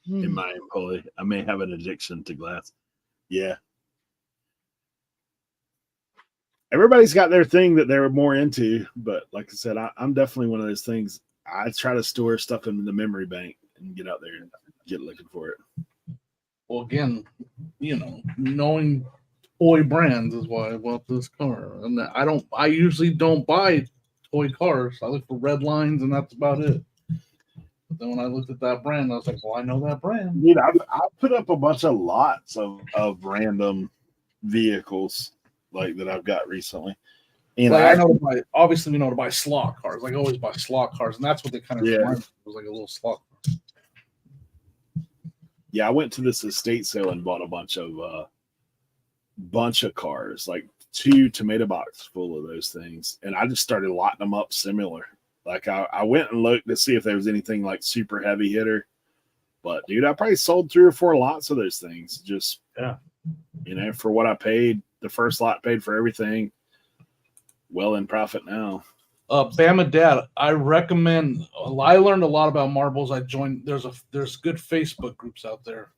in my employee, I may have an addiction to glass. Yeah. Everybody's got their thing that they're more into, but like I said, I'm definitely one of those things. I try to store stuff in the memory bank and get out there and get looking for it. Well, again, knowing toy brands is why I bought this car. And I usually don't buy toy cars. I look for red lines and that's about it. But then when I looked at that brand, I was like, well, I know that brand. Dude, I've put up a bunch of lots of random vehicles like that I've got recently. And like I know to buy, obviously we know to buy slot cars. Like I always buy slot cars, and that's what they kind of remind me. It was like a little slot car. Yeah, I went to this estate sale and bought a bunch of cars, like 2 tomato boxes full of those things, and I just started lotting them up similar. Like I went and looked to see if there was anything like super heavy hitter, but dude, I probably sold 3 or 4 lots of those things. Just for what I paid. The first lot paid for everything. Well in profit now. Bama Dad, I recommend. I learned a lot about marbles. I joined. There's good Facebook groups out there.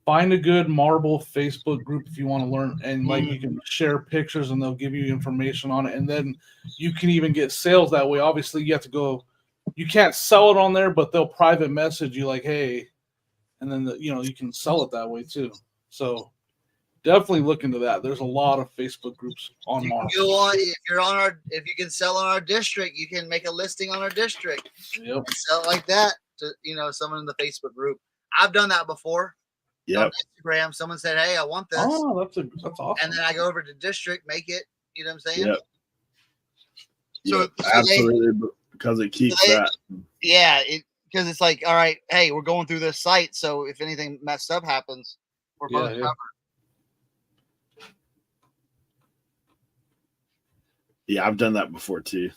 Find a good marble Facebook group if you want to learn, and like you can share pictures, and they'll give you information on it, and then you can even get sales that way. Obviously, you have to go. You can't sell it on there, but they'll private message you like, hey, and then you can sell it that way too. So definitely look into that. There's a lot of Facebook groups on Mars. If you can sell on our district, you can make a listing on our district. Yep. And sell it like that to someone in the Facebook group. I've done that before. Yeah. On Instagram, someone said, "Hey, I want this." Oh, that's awesome. And then I go over to district, make it. You know what I'm saying? Yep. So, yep, absolutely, because it keeps that. Yeah, because it's like, all right, hey, we're going through this site, so if anything messed up happens, we're both covered. Yeah, I've done that before too.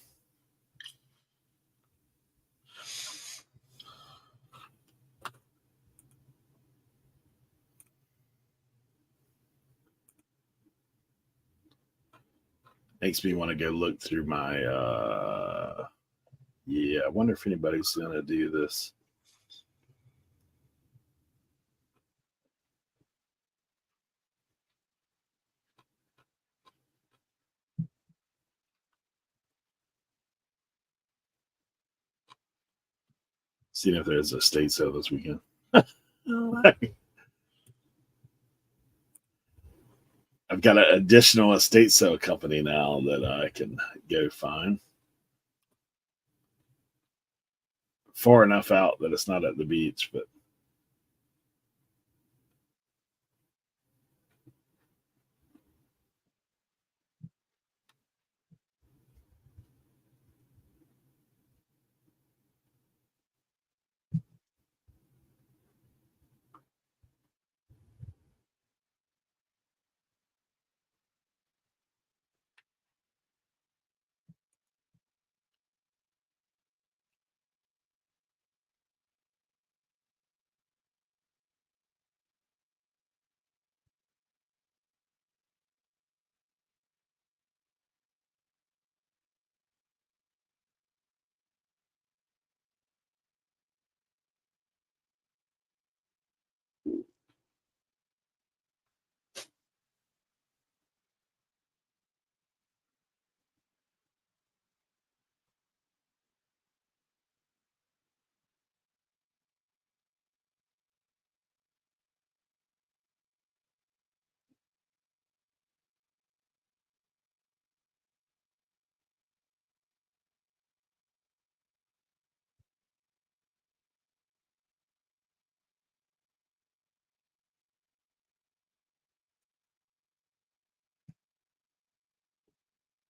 Makes me want to go look through my I wonder if anybody's gonna do this. Seeing if there's a estate sale this weekend. I've got an additional estate sale company now that I can go find. Far enough out that it's not at the beach, but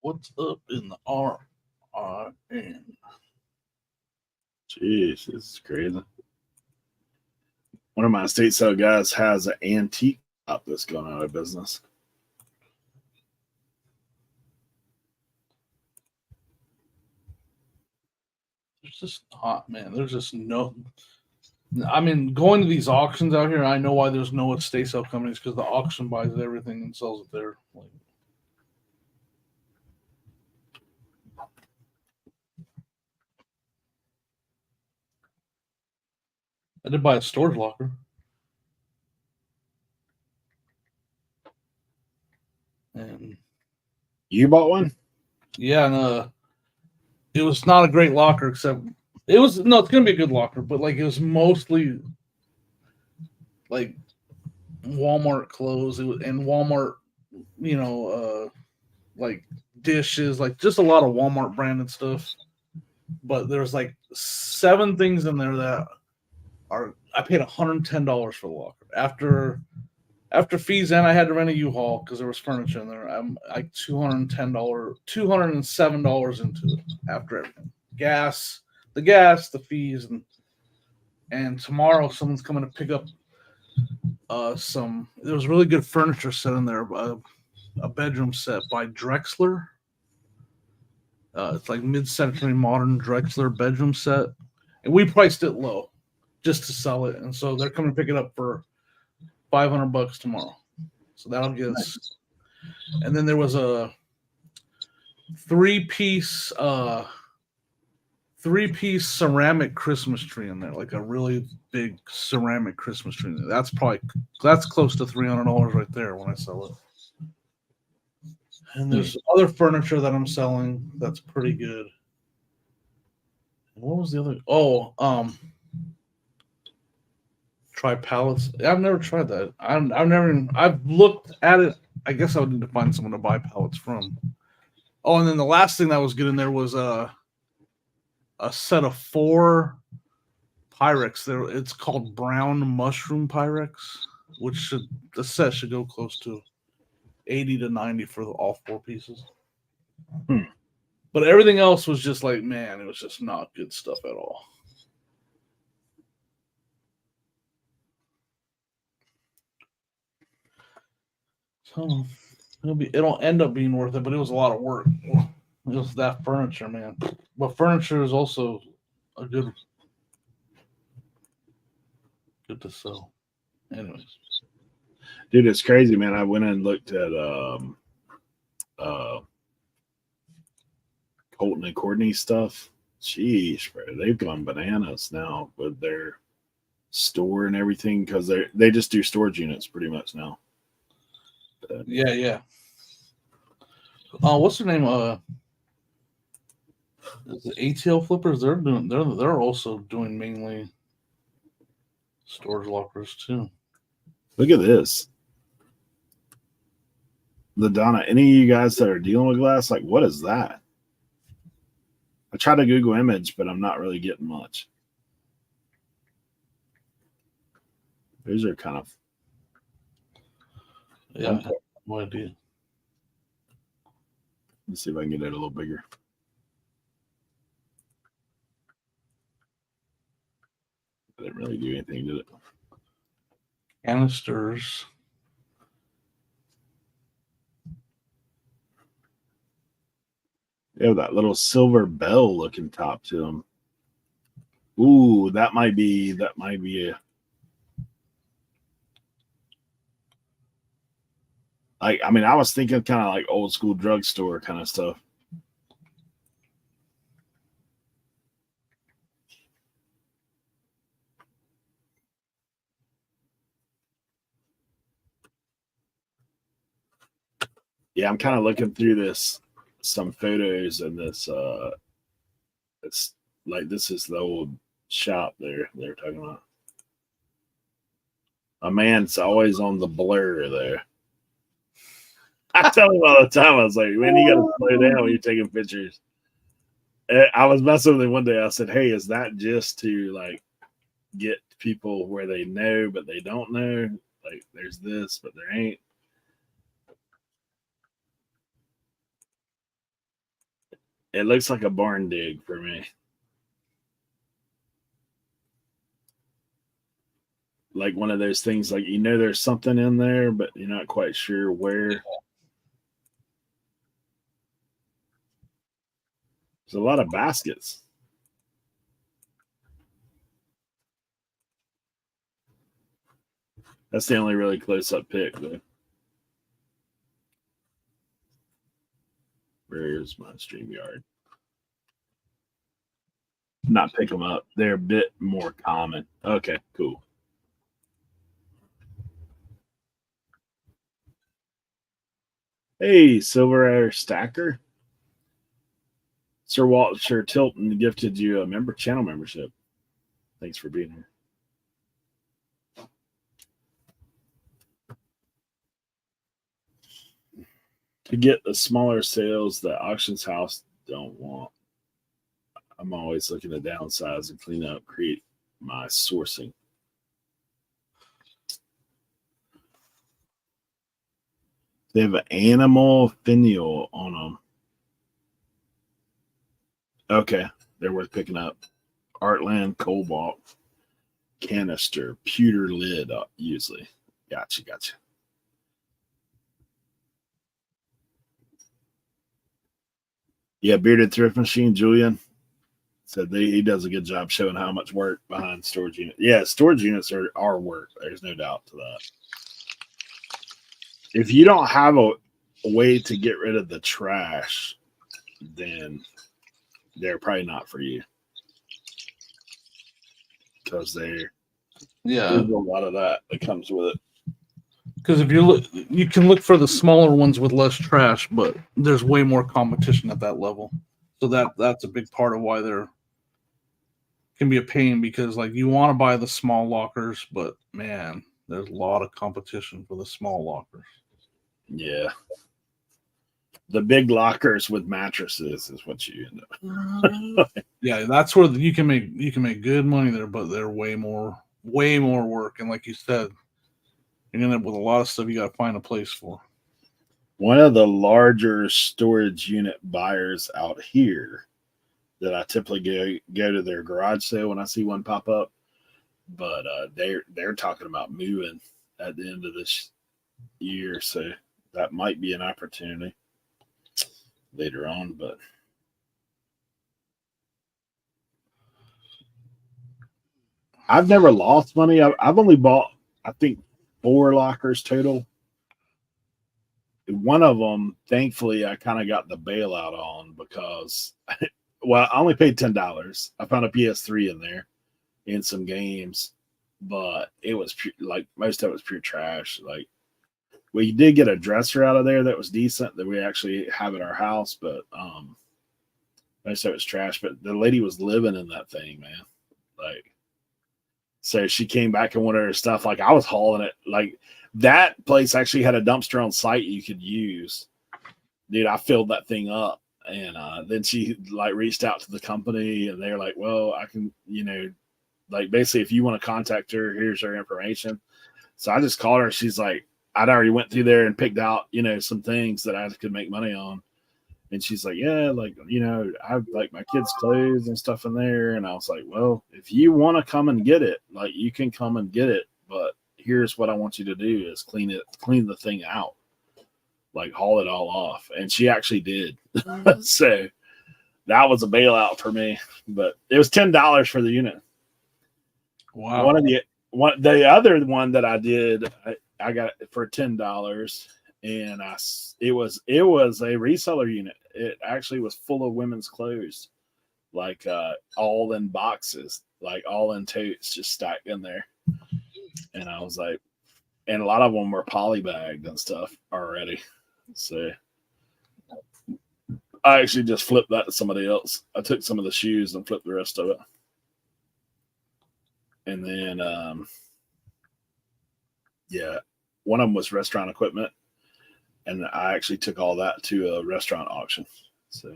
What's up in the RRN? Jeez, this is crazy. One of my estate sale guys has an antique shop that's going out of business. There's just not, man. There's just no. I mean, going to these auctions out here, I know why there's no estate sale companies, because the auction buys everything and sells it there. Like, I did buy a storage locker. And You bought one? yeah, and it was not a great locker, except it was no, it's gonna be a good locker, but like it was mostly like Walmart clothes. It was, and Walmart, you know, like dishes, like just a lot of Walmart branded stuff. But there's like 7 things in there that are I paid $110 for the locker. After fees, and I had to rent a U-Haul because there was furniture in there. I'm like $207 into it after everything. The fees, and tomorrow someone's coming to pick up there was really good furniture set in there, a bedroom set by Drexler. It's like mid-century modern Drexler bedroom set, and we priced it low just to sell it, and so they're coming to pick it up for $500 tomorrow. So that'll get us. And then there was a three-piece ceramic Christmas tree in there, like a really big ceramic Christmas tree. That's close to $300 right there when I sell it. And there's other furniture that I'm selling that's pretty good. What was the other? Try pallets. I've never tried that. I've looked at it. I guess I would need to find someone to buy pallets from. Oh, and then the last thing that was good in there was a set of 4 Pyrex. It's called brown mushroom Pyrex, the set should go close to 80 to 90 for all 4 pieces. But everything else was just like, man, it was just not good stuff at all. So it'll end up being worth it, but it was a lot of work. It was that furniture, man. But furniture is also a good to sell. Anyways. Dude, it's crazy, man. I went and looked at Colton and Courtney stuff. Jeez, bro, they've gone bananas now with their store and everything, because they just do storage units pretty much now. Yeah. What's their name? Is it ATL Flippers? They're also doing mainly storage lockers too. Look at this. LaDonna, any of you guys that are dealing with glass, like, what is that? I tried to Google image, but I'm not really getting much. These are kind of. Yeah, I have no idea. Let's see if I can get it a little bigger. I didn't really do anything, did it? Canisters. They have that little silver bell looking top to them. Ooh, that might be a. I mean, I was thinking kind of like old school drugstore kind of stuff. Yeah, I'm kind of looking through some photos, and this it's like, this is the old shop they're talking about. A man's always on the blur there. I tell him all the time, I was like, man, you gotta slow down when you're taking pictures. And I was messing with him one day. I said, hey, is that just to like get people where they know but they don't know? Like, there's this, but there ain't. It looks like a barn dig for me. Like one of those things, like there's something in there, but you're not quite sure where. There's a lot of baskets. That's the only really close-up pic, though. Where's my StreamYard? Not pick them up. They're a bit more common. Okay, cool. Hey, Silver Stacker. Sir Walter Tilton gifted you a channel membership. Thanks for being here. To get the smaller sales that auctions house don't want, I'm always looking to downsize and clean up, create my sourcing. They have an animal finial on them. Okay, they're worth picking up. Artland Cobalt canister, pewter lid, usually. Gotcha. Yeah, Bearded Thrift Machine, Julian said he does a good job showing how much work behind storage units. Yeah, storage units are work. There's no doubt to that. If you don't have a way to get rid of the trash, then they're probably not for you. Because there's a lot of that comes with it. Because if you look, you can look for the smaller ones with less trash, but there's way more competition at that level. So that's a big part of why they're can be a pain, because like you want to buy the small lockers, but man, there's a lot of competition for the small lockers. Yeah. The big lockers with mattresses is what you end up. Yeah, that's where you can make good money there, but they're way more work. And like you said, you're gonna end up with a lot of stuff you gotta find a place for. One of the larger storage unit buyers out here that I typically go to their garage sale when I see one pop up, but they're talking about moving at the end of this year, so that might be an opportunity later on. But I've never lost money. I've only bought, I think, 4 lockers total. One of them, thankfully, I kind of got the bailout on because, well, I only paid $10. I found a PS3 in there and some games, but it was like most of it was pure trash. Like, we did get a dresser out of there that was decent that we actually have at our house, but most of it was trash. But the lady was living in that thing, man. Like, so she came back and wanted her stuff. Like, I was hauling it. Like, that place actually had a dumpster on site you could use. Dude, I filled that thing up. And then she like reached out to the company and they're like, well, I can, like basically if you want to contact her, here's her information. So I just called her. She's like, I'd already went through there and picked out, some things that I could make money on. And she's like, yeah, like, I have like my kids' clothes and stuff in there. And I was like, well, if you want to come and get it, like you can come and get it. But here's what I want you to do is clean the thing out, like haul it all off. And she actually did. So that was a bailout for me, but it was $10 for the unit. Wow. The other one that I did, I got it for $10, and it was a reseller unit. It actually was full of women's clothes, like all in boxes, like all in totes, just stacked in there. And I was like, and a lot of them were polybagged and stuff already. So I actually just flipped that to somebody else. I took some of the shoes and flipped the rest of it. And then, one of them was restaurant equipment. And I actually took all that to a restaurant auction. So,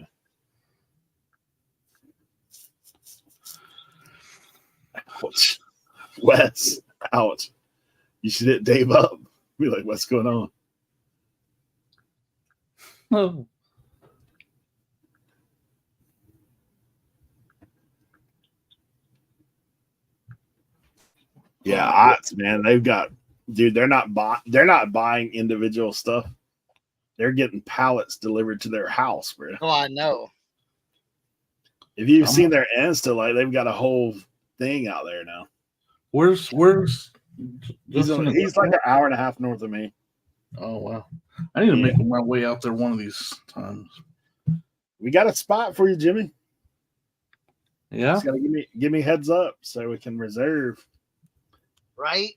ouch. Wes, ouch. You should hit Dave up. Be like, what's going on? Oh. Yeah, Ots, man, they've got, dude. They're not buying individual stuff. They're getting pallets delivered to their house, bro. Oh, I know. If you've seen their Insta, like they've got a whole thing out there now. Where's He's like an hour and a half north of me. Oh wow! I need to make my way out there one of these times. We got a spot for you, Jimmy. Yeah, just gotta give me heads up so we can reserve. Right?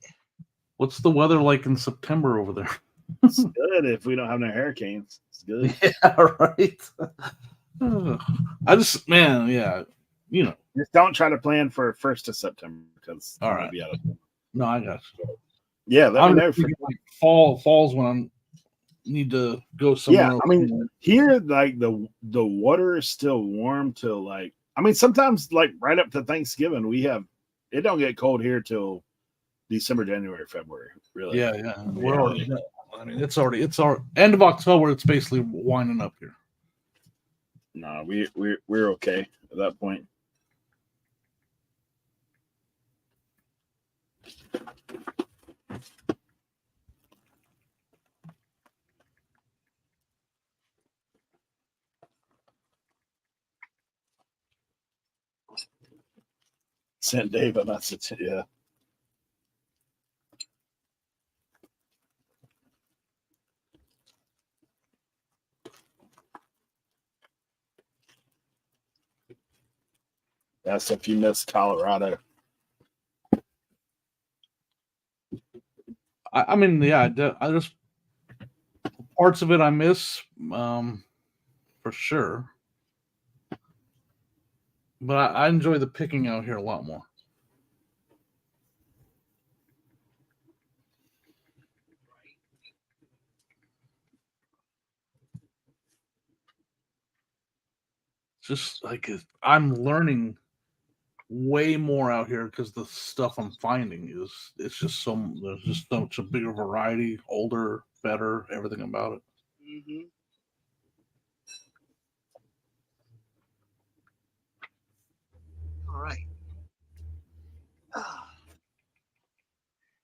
What's the weather like in September over there? It's good if we don't have no hurricanes. It's good. Yeah, right. I just, man, yeah, you know. Just don't try to plan for 1st of September because all right. be out of no, I got you. Yeah, let me know. Like falls when I need to go somewhere. Yeah, I mean, here like the water is still warm till like, I mean, sometimes like right up to Thanksgiving it don't get cold here till December, January, February. Really? Yeah. We're already. I mean, it's already end of October. It's basically winding up here. No, we're okay at that point. Sent Dave a message. Yeah. That's if you miss Colorado. I mean, yeah, I just parts of it I miss, for sure. But I enjoy the picking out here a lot more. Just like I'm learning way more out here because the stuff I'm finding there's just such a bigger variety, older, better, everything about it. Mm-hmm. All right.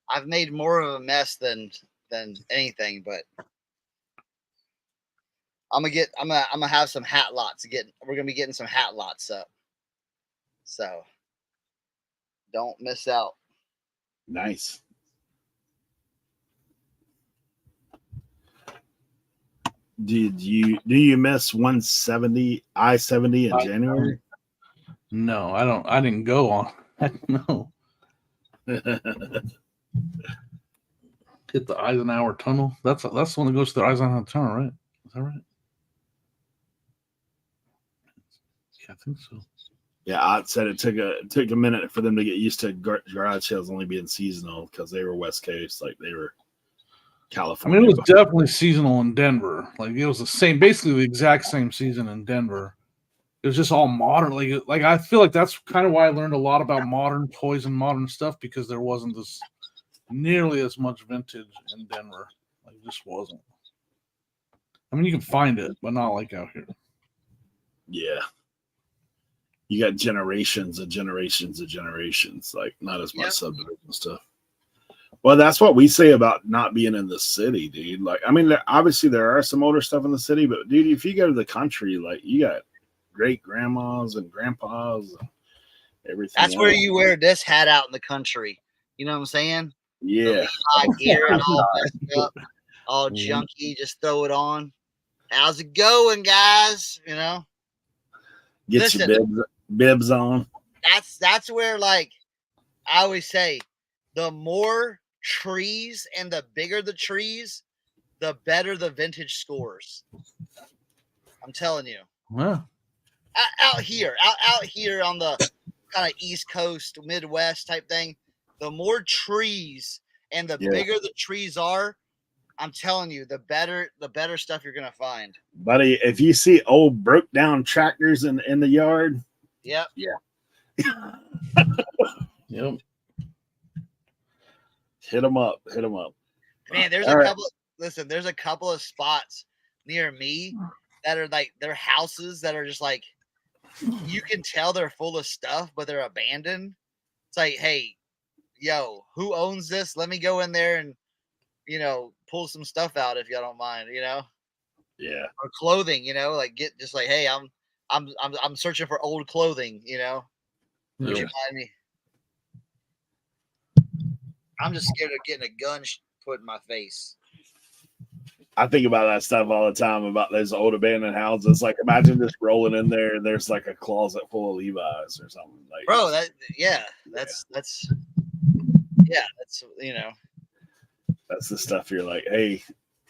I've made more of a mess than anything, but I'm gonna have some hat lots we're gonna be getting some hat lots up. So don't miss out. Nice. Do you miss 170 I-70 in January? No, I don't. I didn't go on. No. Hit the Eisenhower Tunnel. That's the one that goes to the Eisenhower Tunnel, right? Is that right? Yeah, I think so. Yeah, I said it took a minute for them to get used to garage sales only being seasonal because they were West Coast, like they were California. I mean, it was definitely seasonal in Denver. Like it was basically the exact same season in Denver. It was just all modern. Like I feel like that's kind of why I learned a lot about modern toys and modern stuff because there wasn't this nearly as much vintage in Denver. Like it just wasn't. I mean, you can find it, but not like out here. Yeah. You got generations of generations of generations, like not as much subdivision stuff. Well, that's what we say about not being in the city, dude. Like, I mean, obviously there are some older stuff in the city, but dude, if you go to the country, like you got great grandmas and grandpas and everything. That's where you wear this hat out in the country. You know what I'm saying? Yeah. Gear and all messed up, all junky, just throw it on. How's it going, guys? You know? Get your bibs on. That's where, like, I always say, the more trees and the bigger the trees, the better the vintage scores. I'm telling you. Yeah. Out here on the kind of East Coast, Midwest type thing, the more trees and the bigger the trees are, I'm telling you, the better stuff you're gonna find. Buddy, if you see old broke down tractors in the yard, yep. Yep. Hit them up. Man, there's a couple of spots near me that are like they're houses that are just like you can tell they're full of stuff, but they're abandoned. It's like, hey, yo, who owns this? Let me go in there and, you know, pull some stuff out if y'all don't mind, you know, Yeah. or clothing, you know, like get just like, hey, I'm searching for old clothing, you know. Would you mind me? I'm just scared of getting a gun put in my face. I think about that stuff all the time about those old abandoned houses. Like, imagine just rolling in there and there's like a closet full of Levi's or something. Like, Bro, that's you know. That's the stuff you're like, hey,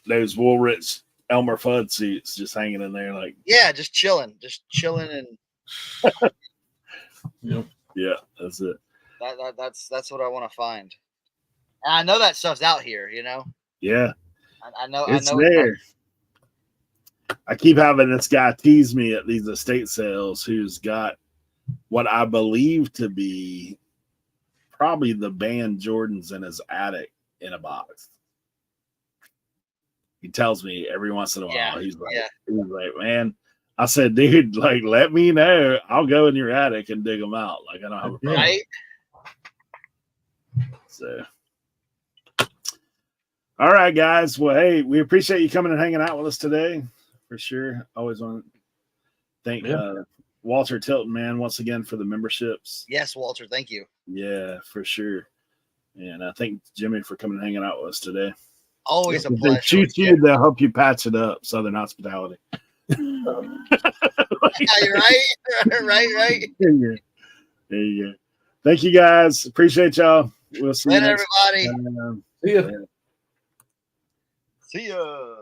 those Woolrich Elmer Fudd suits just hanging in there, like, Yeah, just chilling and yeah, that's it. that's what I want to find. And I know that stuff's out here, you know. Yeah, I know it's I know there. I keep having this guy tease me at these estate sales who's got what I believe to be probably the band Jordans in his attic in a box. He tells me every once in a while. Yeah, He's like, man. I said, dude, like, let me know. I'll go in your attic and dig them out. Like, I don't have a problem. right? So, all right, guys. Well, hey, we appreciate you coming and hanging out with us today, for sure. Always want to thank Walter Tilton, man, once again for the memberships. Yes, Walter, thank you. Yeah, for sure. And I thank Jimmy for coming and hanging out with us today. Always a If pleasure. they shoot you, they'll help you patch it up. Southern hospitality. Yeah, you're right. right. There you go. Thank you, guys. Appreciate y'all. We'll see you Later, next everybody. time. See ya. See ya.